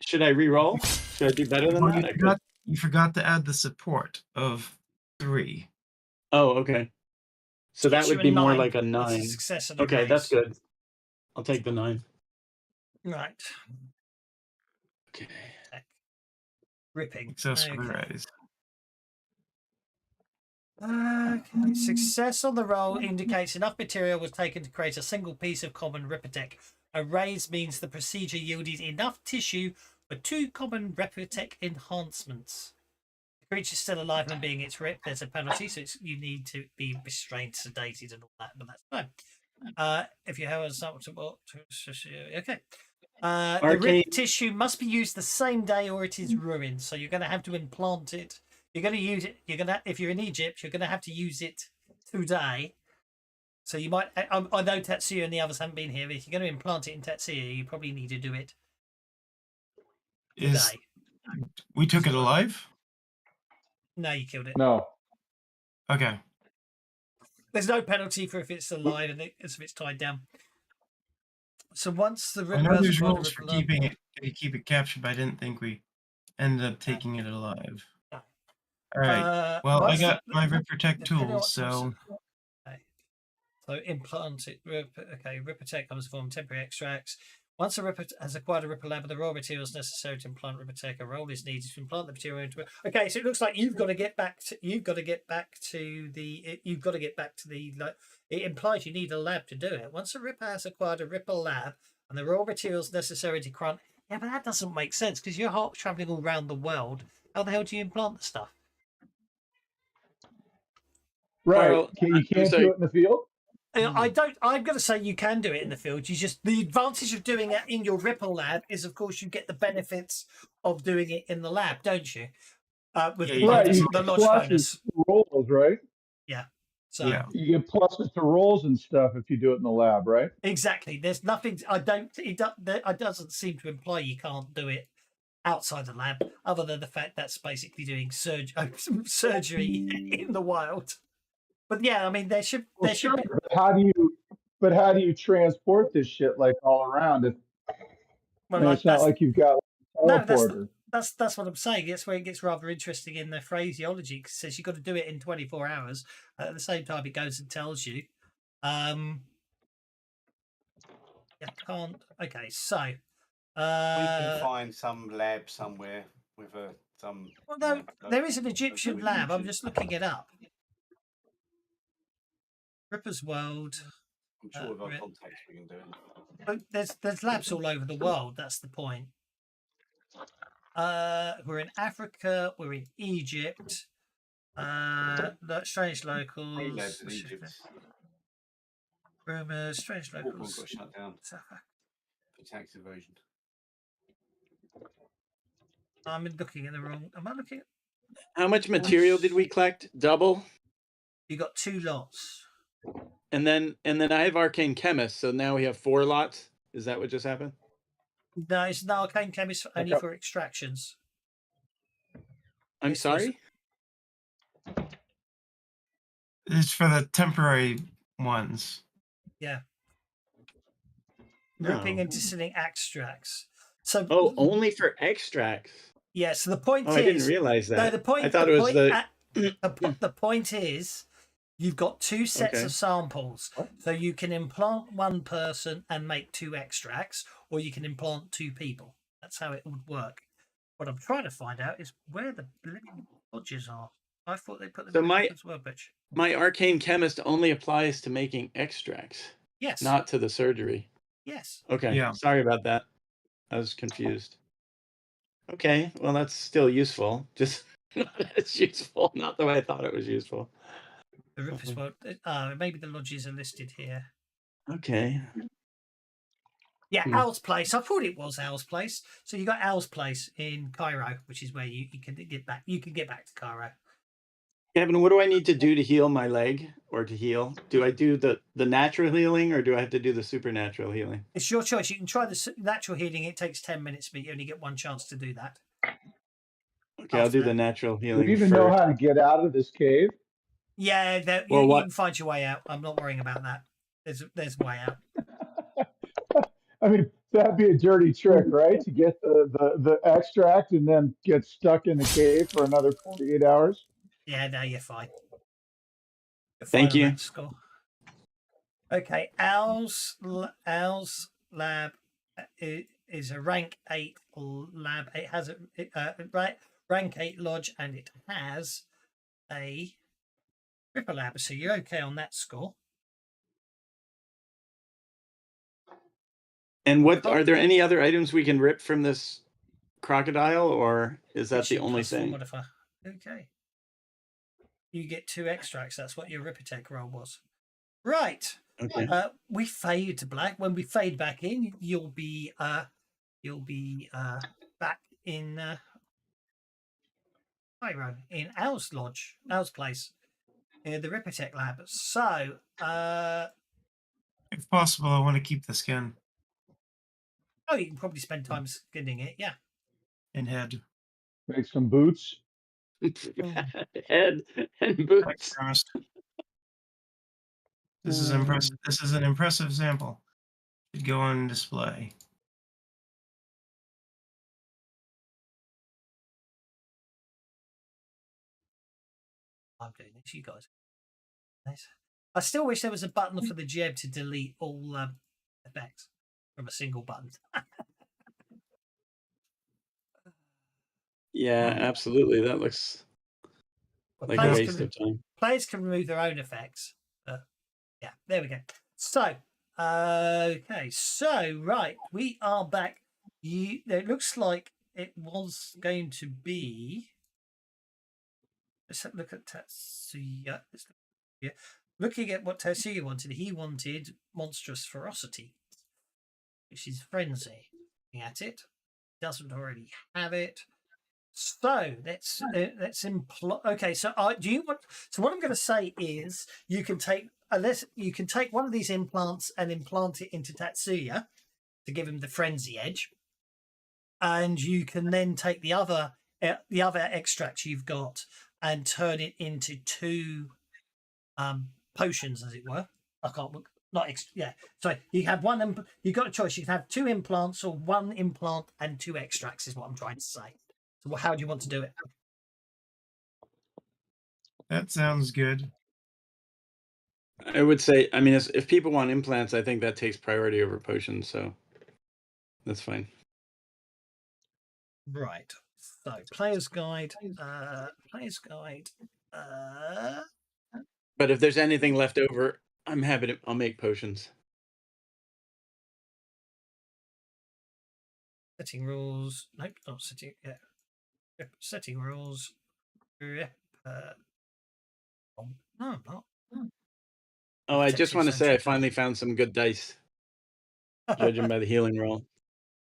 Should I re-roll? Should I do better than Well, that? you forgot to add the support of 3. Oh, okay. So that Gets you would a be more 9. like a That's 9. success and a Okay, that's raise. good. I'll take the 9. Right. Okay. Ripping. Success Okay. for the raise. Okay. Success on the roll indicates enough material was taken to create a single piece of common Repotech. A raise means the procedure yielded enough tissue for 2 common Repotech enhancements. The creature is still alive and being its rip. There's a penalty, so you need to be restrained, sedated, and all that, but that's fine. If you have a sample, okay. The Arcane- ripped tissue must be used the same day or it is ruined. So you're going to have to implant it. You're going to use it. If you're in Egypt, you're going to have to use it today. So you might. I know Tetsuya and the others haven't been here. But if you're going to implant it in Tetsuya, you probably need to do it today. We took it alive? No, you killed it. No. Okay. There's no penalty for if it's alive and if it's tied down. So once the I ripper know has there's acquired a rules for ripper lab- keeping it to keep it captured, but I didn't think we ended up taking it alive. No. All right. Well, I once got the- my Ripper Tech depending on tools, what so Okay. So implant it. Ripper Tech comes from temporary extracts. Once a Ripper has acquired a Ripper lab with the raw materials necessary to implant Ripper Tech, a roll is needed to implant the material into it. Okay, so it looks like you've got to get back to the. It implies you need a lab to do it. Once a Ripper has acquired a Ripper lab and the raw materials necessary to grant. Yeah, but that doesn't make sense because you're traveling all around the world. How the hell do you implant the stuff? Right. Carl, You can't do it in the field? I don't. I'm going to say you can do it in the field. You just the advantage of doing it in your Ripple lab is, of course, you get the benefits of doing it in the lab, don't you? With Yeah, the you Right. bonus, You the get lodge pluses bonus. to rolls, right? Yeah. So Yeah. You get pluses to rolls and stuff if you do it in the lab, right? exactly. There's nothing. I don't. It doesn't seem to imply you can't do it outside the lab, other than the fact that's basically doing surgery in the wild. But yeah, I mean, there should Sure, be. but how do you transport this shit like all around? Well, And like it's not that's like you've got a no, teleporter. that's what I'm saying. That's where it gets rather interesting in the phraseology. It says you've got to do it in 24 hours. At the same time, it goes and tells you, you can't. Okay, so We can find some lab somewhere with some. well, you no, know, there is an local Egyptian lab. I'm Egyptian. just looking it up. Ripper's World. I'm sure with our contacts we can do it. Oh, there's labs all over the world. That's the point. We're in Africa. We're in Egypt. Strange Three locals. labs in Egypt. Rumors. Strange Hawthorne locals. got shut down South Africa. for tax evasion. I'm looking in the wrong. Am I looking? How much material did we collect? Double? You got 2 lots. And then I have arcane chemist, so now we have 4 lots. Is that what just happened? No, it's an arcane chemist only for extractions. I'm This was- sorry? It's for the temporary ones. Yeah. No. Ripping and distilling extracts. So Oh, only for extracts. yeah. So the point Oh, is, I didn't realize that. no, the point. I thought the it was point, the point is, you've got 2 sets Okay. of samples, so you can implant 1 person and make 2 extracts, or you can implant 2 people. That's how it would work. What I'm trying to find out is where the bloody lodges are. I thought they put them So in my- as well, bitch. My arcane chemist only applies to making extracts, Yes. not to the surgery. Yes. Okay. Yeah. Sorry about that. I was confused. Okay. Well, that's still useful. Just not as useful. Not the way I thought it was useful. The Ripper's World. Maybe the lodges are listed here. Okay. Yeah, Hmm. Al's Place. I thought it was Al's Place. So you got Al's Place in Cairo, which is where you can get back. You can get back to Cairo. Kevin, what do I need to do to heal my leg or to heal? Do I do the natural healing or do I have to do the supernatural healing? It's your choice. You can try the natural healing. It takes 10 minutes, but you only get 1 chance to do that. Okay, I'll After do that. the natural Do healing you even know first. how to get out of this cave? Yeah, Well, you what- can find your way out. I'm not worrying about that. There's a way out. I mean, that'd be a dirty trick, right? To get the extract and then get stuck in the cave for another 48 hours. Yeah, no, you're fine. You're Thank fine on you. that score. Okay, Al's lab is a rank 8 lab. It has a rank 8 lodge, and it has a Ripper lab. So you're okay on that score. And what are there any other items we can rip from this crocodile, or is that the Achieve only plus 4 thing? modifier. Okay. You get 2 extracts. That's what your Rippertech roll was. Right. Okay. We fade to black. When we fade back in, you'll be back in Cairo, in Al's lodge, Al's place, in the Rippertech lab. So, If possible, I want to keep the skin you can probably spend time skinning it. Yeah. and head. Make some boots. Head and Like boots. promised. This is impressive. This is an impressive sample. Should go on display. I'm doing this, you guys. Nice. I still wish there was a button for the Jeb to delete all effects from a single button. Yeah, absolutely. That looks But like a players waste of time. players can remove their own effects. But yeah, there we go. So, okay, so right, we are back. It looks like it was going to be. Let's have a look at Tatsuya. Let's look Yeah. Looking at what Tetsuya wanted, he wanted monstrous ferocity, which is frenzy. Looking at it, doesn't already have it. So let's imply. Okay, so do you want? So what I'm going to say is, you can take one of these implants and implant it into Tatsuya to give him the frenzy edge, and you can then take the other extract you've got and turn it into two potions, as it were. I can't look. Yeah. So you have one. You've got a choice. You can have two implants or one implant and two extracts. Is what I'm trying to say. So how do you want to do it? That sounds good. I would say, I mean, if people want implants, I think that takes priority over potions, so that's fine. Right. So player's guide. Player's guide. But if there's anything left over, I'm happy to. I'll make potions. Setting rules. Nope, not setting. Yeah. Setting rules. No, I'm not. Oh, I just want to say I Centric. finally found some good dice, judging by the healing roll.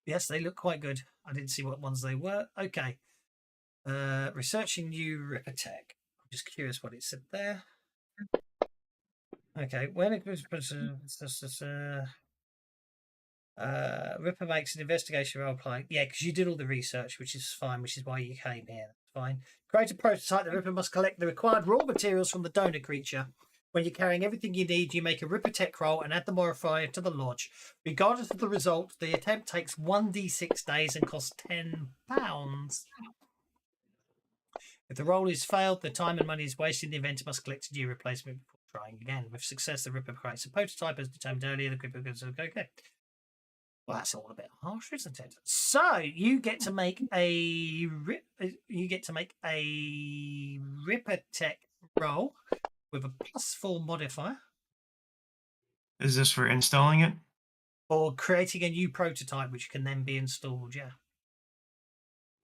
Yes, they look quite good. I didn't see what ones they were. Okay. Researching new Ripper tech. I'm just curious what it said there. Okay. When it was Ripper makes an investigation role play. Yeah, because you did all the research, which is fine, which is why you came here. That's fine. Create a prototype. The Ripper must collect the required raw materials from the donor creature. When you're carrying everything you need, you make a Ripper tech roll and add the modifier to the lodge. Regardless of the result, the attempt takes 1d6 days and costs £10. If the roll is failed, the time and money is wasted. The inventor must collect a new replacement before trying again. With success, the Ripper creates a prototype as determined earlier. The Ripper goes, okay. Well, that's all a bit harsh, isn't it? So you get to make a Ripper tech roll with a +4 modifier, Is this for installing it? or creating a new prototype which can then be installed. Yeah.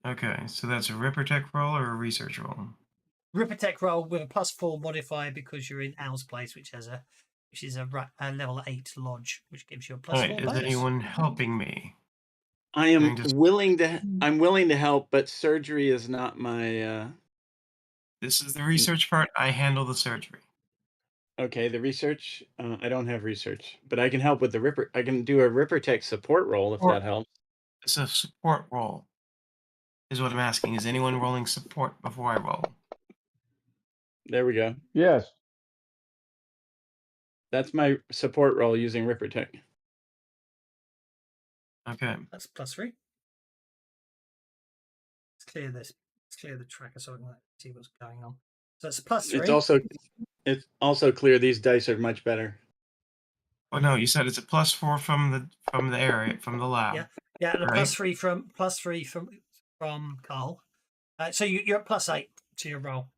Okay, so that's a Ripper Tech roll or a research roll? Ripper tech roll with a +4 modifier because you're in Al's place, which is a level 8 lodge, which gives you a +4 Alright, is bonus. anyone helping me? I am Just- willing to. I'm willing to help, but surgery is not my. This is the research part. I handle the surgery. Okay, the research. I don't have research, but I can help with the Ripper. I can do a Ripper Tech support roll if that helps. It's a support roll, is what I'm asking. Is anyone rolling support before I roll? There we go. Yes. That's my support roll using Ripper Tech. Okay. That's +3. Let's clear this. Let's clear the tracker so I can see what's going on. So it's a +3. It's also clear these dice are much better. Oh no, you said it's a +4 from the area, from the lab. Yeah, and a right? +3 from Carl. So you're at +8 to your roll.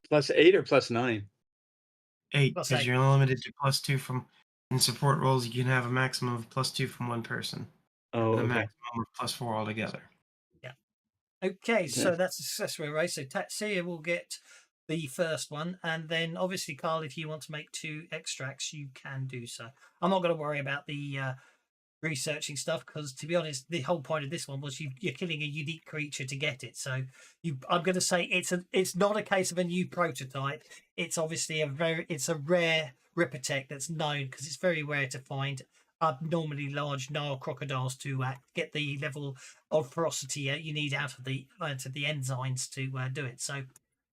+8 or +9? 8, Plus because 8. you're limited to +2 from. In support roles, you can have a maximum of +2 from one person. Oh, And a okay. maximum of +4 altogether. Okay, so that's a successful array. So Tatsuya will get the first one, and then obviously, Carl, if you want to make 2 extracts, you can do so. I'm not going to worry about the researching stuff because, to be honest, the whole point of this one was you're killing a unique creature to get it. So I'm going to say it's not a case of a new prototype. It's obviously it's a rare Ripper tech that's known because it's very rare to find abnormally large Nile crocodiles to get the level of ferocity you need out of the enzymes to do it. So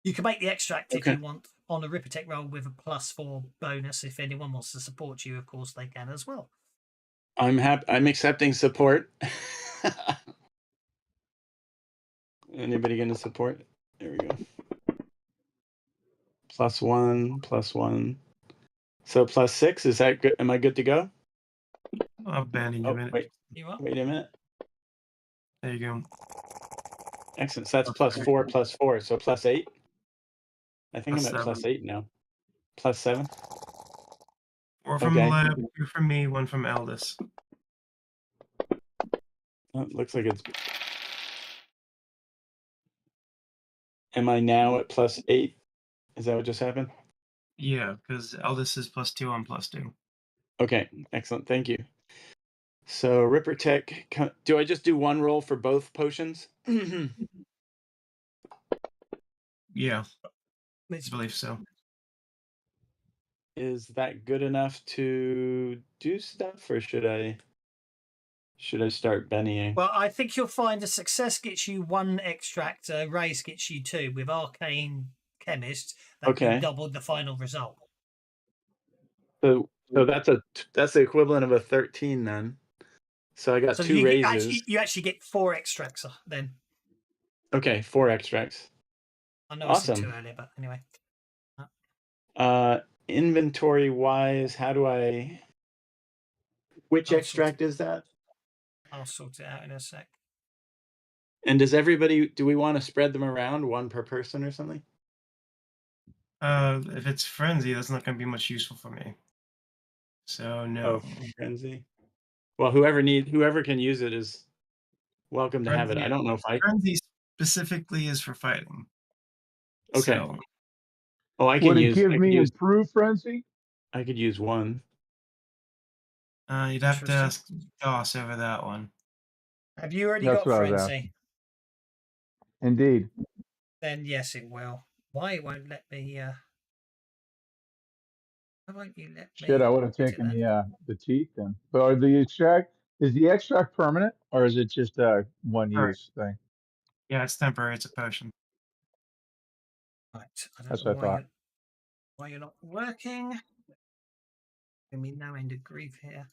you can make the extract if you want on a Ripper tech roll with a +4 bonus. If anyone wants to support you, of course they can as well. I'm happy. I'm accepting support. Anybody going to support? There we go. +1. So +6. Is that good? Am I good to go? I'll abandon you a minute. Wait. You are? Wait a minute. There you go. Excellent. So that's +4. So +8. I think I'm at +7. +8 now. +7. 4 from the lab, 2 from me, 1 from Aldous. Oh, it looks like it's am I now at +8? Is that what just happened? Yeah, because Eldest is +2 on +2. Okay, excellent. Thank you. So Ripper Tech, do I just do one roll for both potions? Yeah, I It's believe so. Is that good enough to do stuff, or should I start Bennying? Well, I think you'll find a success gets you 1 extract, a raise gets you 2. With Arcane Chemist, that Okay. you doubled the final result. So that's the equivalent of a 13 then. So I got So 2 raises. you actually get 4 extracts then. Okay, 4 extracts. I know I said 2 Awesome. earlier, but anyway. Inventory wise, how do I? Which I'll extract is that? I'll sort it out in a sec. And does everybody? Do we want to spread them around, 1 per person or something? If it's Frenzy, that's not going to be much useful for me. So no. Oh, Frenzy. Well, whoever can use it is welcome to have it. I don't know if I. Frenzy specifically is for fighting. Okay. So, Oh, I can Would it use. give I could me use. improved frenzy? I could use 1. you'd have to Interesting. ask Doss over that one. Have you already That's got what I was Frenzy? Indeed. Then yes, it will. Why it won't let me? Why won't you let me? Shit, I would have edit taken that? the teeth then. But are the extract is the extract permanent or is it just a one use thing? Yeah, it's temporary. It's a potion. Right. I don't That's know what I thought. why you're not working. Give me no end of grief here.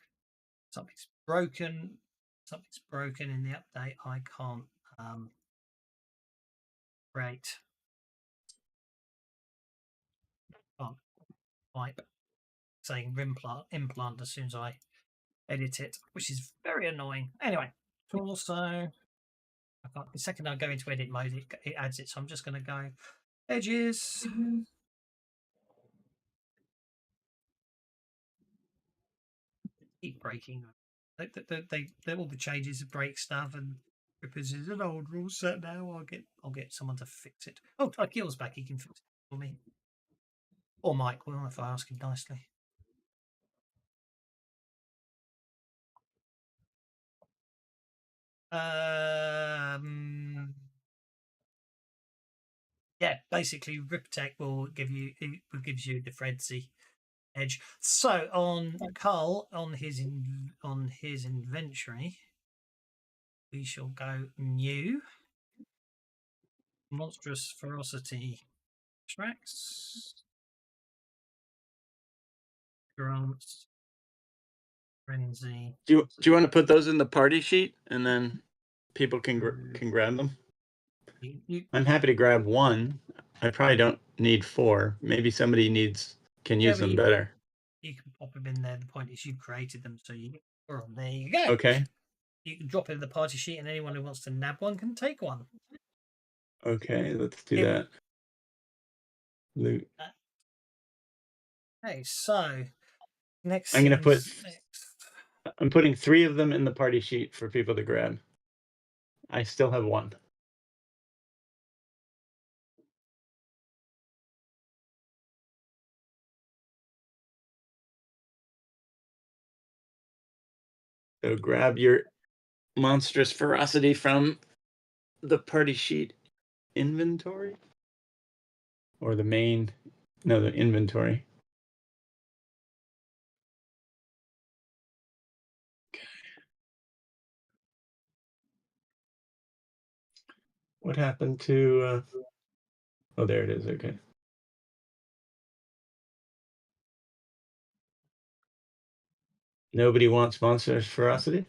Something's broken. Something's broken in the update. I can't create. Can't type saying implant as soon as I edit it, which is very annoying. Anyway, also I can't, the second I go into edit mode, it adds it. So I'm just going to go edges. Keep breaking. They all the changes break stuff, and Rippers is an old rule set now. I'll get someone to fix it. Oh, Gil's back. He can fix it for me, or Mike will if I ask him nicely. Yeah, basically Riptech will give you the frenzy edge. So on Carl on his inventory, we shall go new monstrous ferocity extracts grants frenzy. Do you want to put those in the party sheet and then people can grab them? I'm happy to grab 1. I probably don't need 4. Maybe somebody can use them better. You can pop them in there. The point is you created them, so you get 4 on. There you go. Okay. You can drop it in the party sheet, and anyone who wants to nab one can take one. Okay, let's do that. Loot. Okay, so next. I'm putting 3 of them in the party sheet for people to grab. I still have 1. So grab your monstrous ferocity from the party sheet inventory, or the inventory. Okay. What happened to? Oh, there it is. Okay. Nobody wants monstrous ferocity?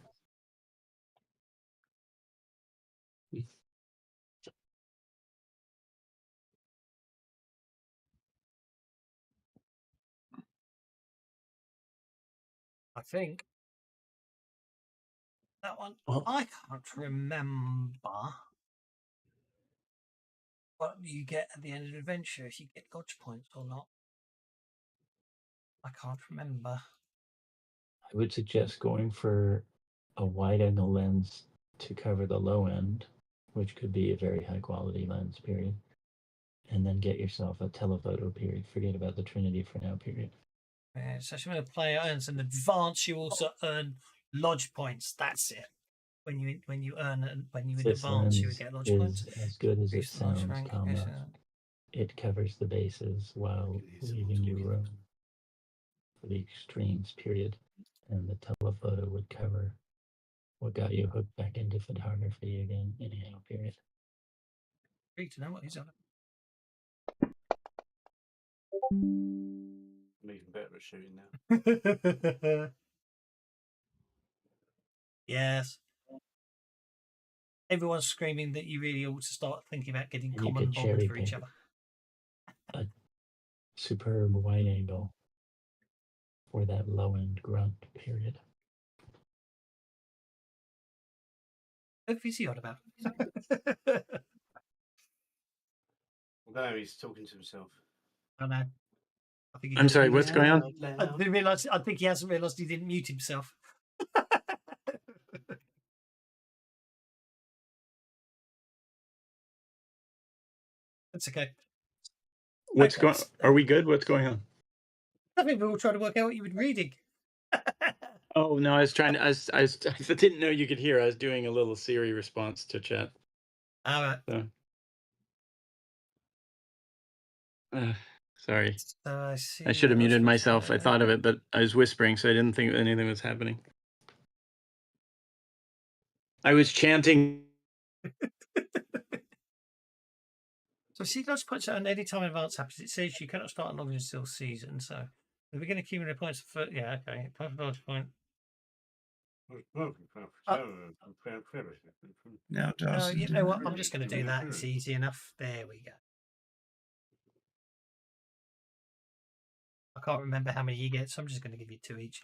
I think that one. Well, I can't remember what you get at the end of the adventure, if you get dodge points or not. I can't remember. I would suggest going for a wide angle lens to cover the low end, which could be a very high quality lens, period. and then get yourself a telephoto period. Forget about the Trinity for now period. So when a player earns an advance, you also earn lodge points. That's it. When you This advance, you would lens get lodge is points. as good as it Increase the lodge sounds, rank. comma. It covers the bases while leaving you room for the extremes period, and the telephoto would cover what got you hooked back into photography again, anyhow period. Great to know what he's on. I'm even better at shooting now. Yes. Everyone's screaming that you really ought to start thinking about getting And you common could bond cherry for each pick other. a superb wide angle for that low end grunt period. What is he on about? No, he's talking to himself. I know. I think he I'm doesn't sorry, realise- what's going on? I didn't realise. I think he hasn't realised he didn't mute himself. That's okay. What's Okay, going? Are we good? What's going on? I think we were trying to work out what you were reading. Oh no, I was trying to. I didn't know you could hear. I was doing a little Siri response to chat. All right. So. Sorry. So I see. I should have muted myself. I thought of it, but I was whispering, so I didn't think anything was happening. I was chanting. So see, lodge points at any time in advance happens. It says you cannot start a lodge until season. So the beginning accumulated points for okay. Time for lodge point. Now, Dawson, You know what? I'm just going to do that. It's easy enough. There we go. I can't remember how many you get, so I'm just going to give you 2 each.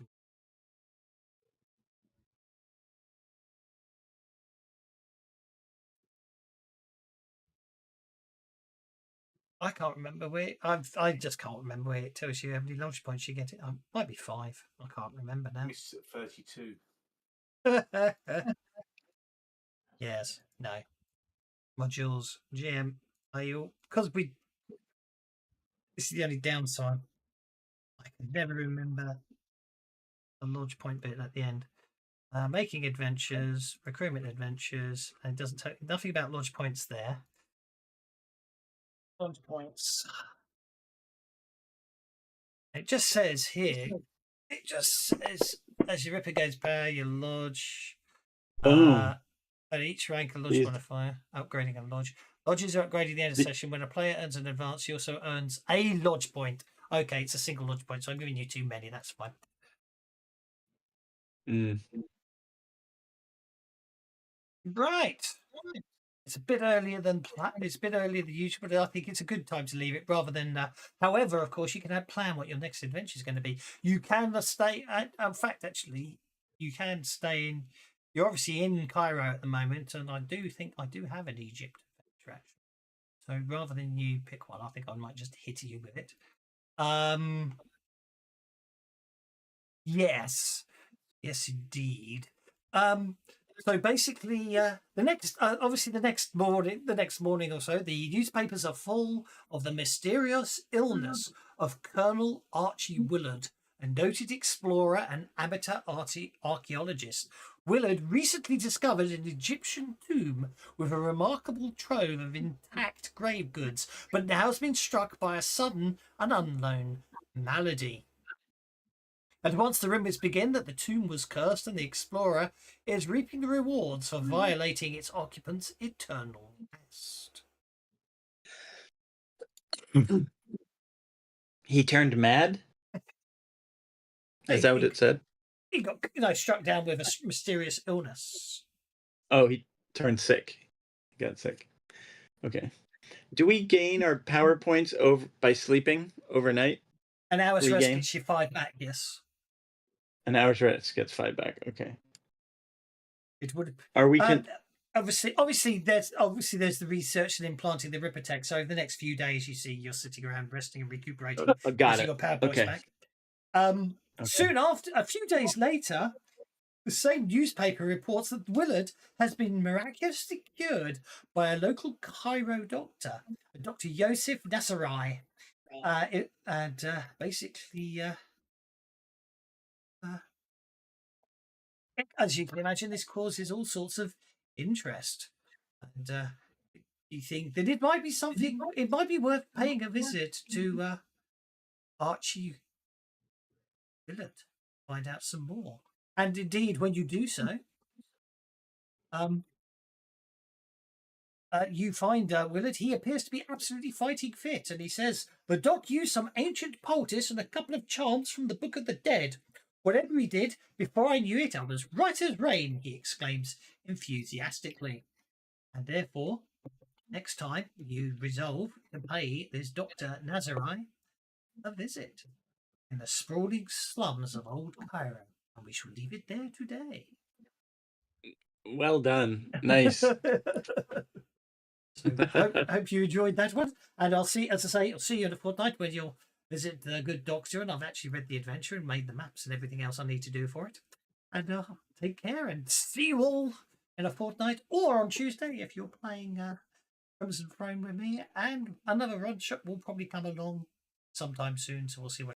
I can't remember where I just can't remember where it tells you how many lodge points you get. It might be 5. I can't remember now. It's at 32. Yes, no. Modules, GM, are you because we? This is the only downside. I can never remember the lodge point bit at the end. Making adventures, recruitment adventures, and it doesn't tell nothing about lodge points there. Lodge points. It just says here. It just says as your Ripper gains power, your lodge. Boom. At each rank, a lodge modifier, upgrading a lodge. Lodges are upgraded at the end of the session. When a player earns an advance, he also earns a lodge point. Okay, it's a single lodge point, so I'm giving you too many. That's fine. Right. It's a bit earlier than usual, but I think it's a good time to leave it rather than. However, of course, you can plan what your next adventure is going to be. You can stay. In fact, actually, you can stay in. You're obviously in Cairo at the moment, and I do think I do have an Egypt adventure. So rather than you pick one, I think I might just hit you with it. Yes, indeed. So basically, the next morning or so, the newspapers are full of the mysterious illness of Colonel Archie Willard, a noted explorer and amateur archaeologist. Willard recently discovered an Egyptian tomb with a remarkable trove of intact grave goods, but now has been struck by a sudden and unknown malady. At once the rumours begin that the tomb was cursed and the explorer is reaping the rewards for violating its occupant's eternal rest. He turned mad? Is that what it said? He got struck down with a mysterious illness. Oh, he turned sick. He got sick. Okay. Do we gain our power points by sleeping overnight? An hour's rest gets you 5 back, yes. An hour's rest gets 5 back, okay. It would. Are we obviously there's the research and implanting the Ripper tech. So over the next few days, you see you're sitting around resting and recuperating. Got it. Your power points back. Soon after, a few days later, The same newspaper reports that Willard has been miraculously cured by a local Cairo doctor, Dr. Yosef Nasserai. Basically, as you can imagine, this causes all sorts of interest. And you think that it might be something, it might be worth paying a visit to Archie Willard, find out some more. And indeed, when you do so, you find Willard. He appears to be absolutely fighting fit, and he says, "The doc used some ancient poultice and a couple of charms from the Book of the Dead. Whatever he did, before I knew it, I was right as rain," he exclaims enthusiastically. And therefore, next time you resolve to pay this Dr. Nazarai a visit in the sprawling slums of Old Cairo, and we shall leave it there today. Well done. Nice. So hope you enjoyed that one, and I'll see, as I say, I'll see you in a fortnight when you'll visit the good doctor, and I've actually read the adventure and made the maps and everything else I need to do for it. And take care, and see you all in a fortnight, or on Tuesday if you're playing Crimson Throne with me. And another run shot will probably come along sometime soon, so we'll see what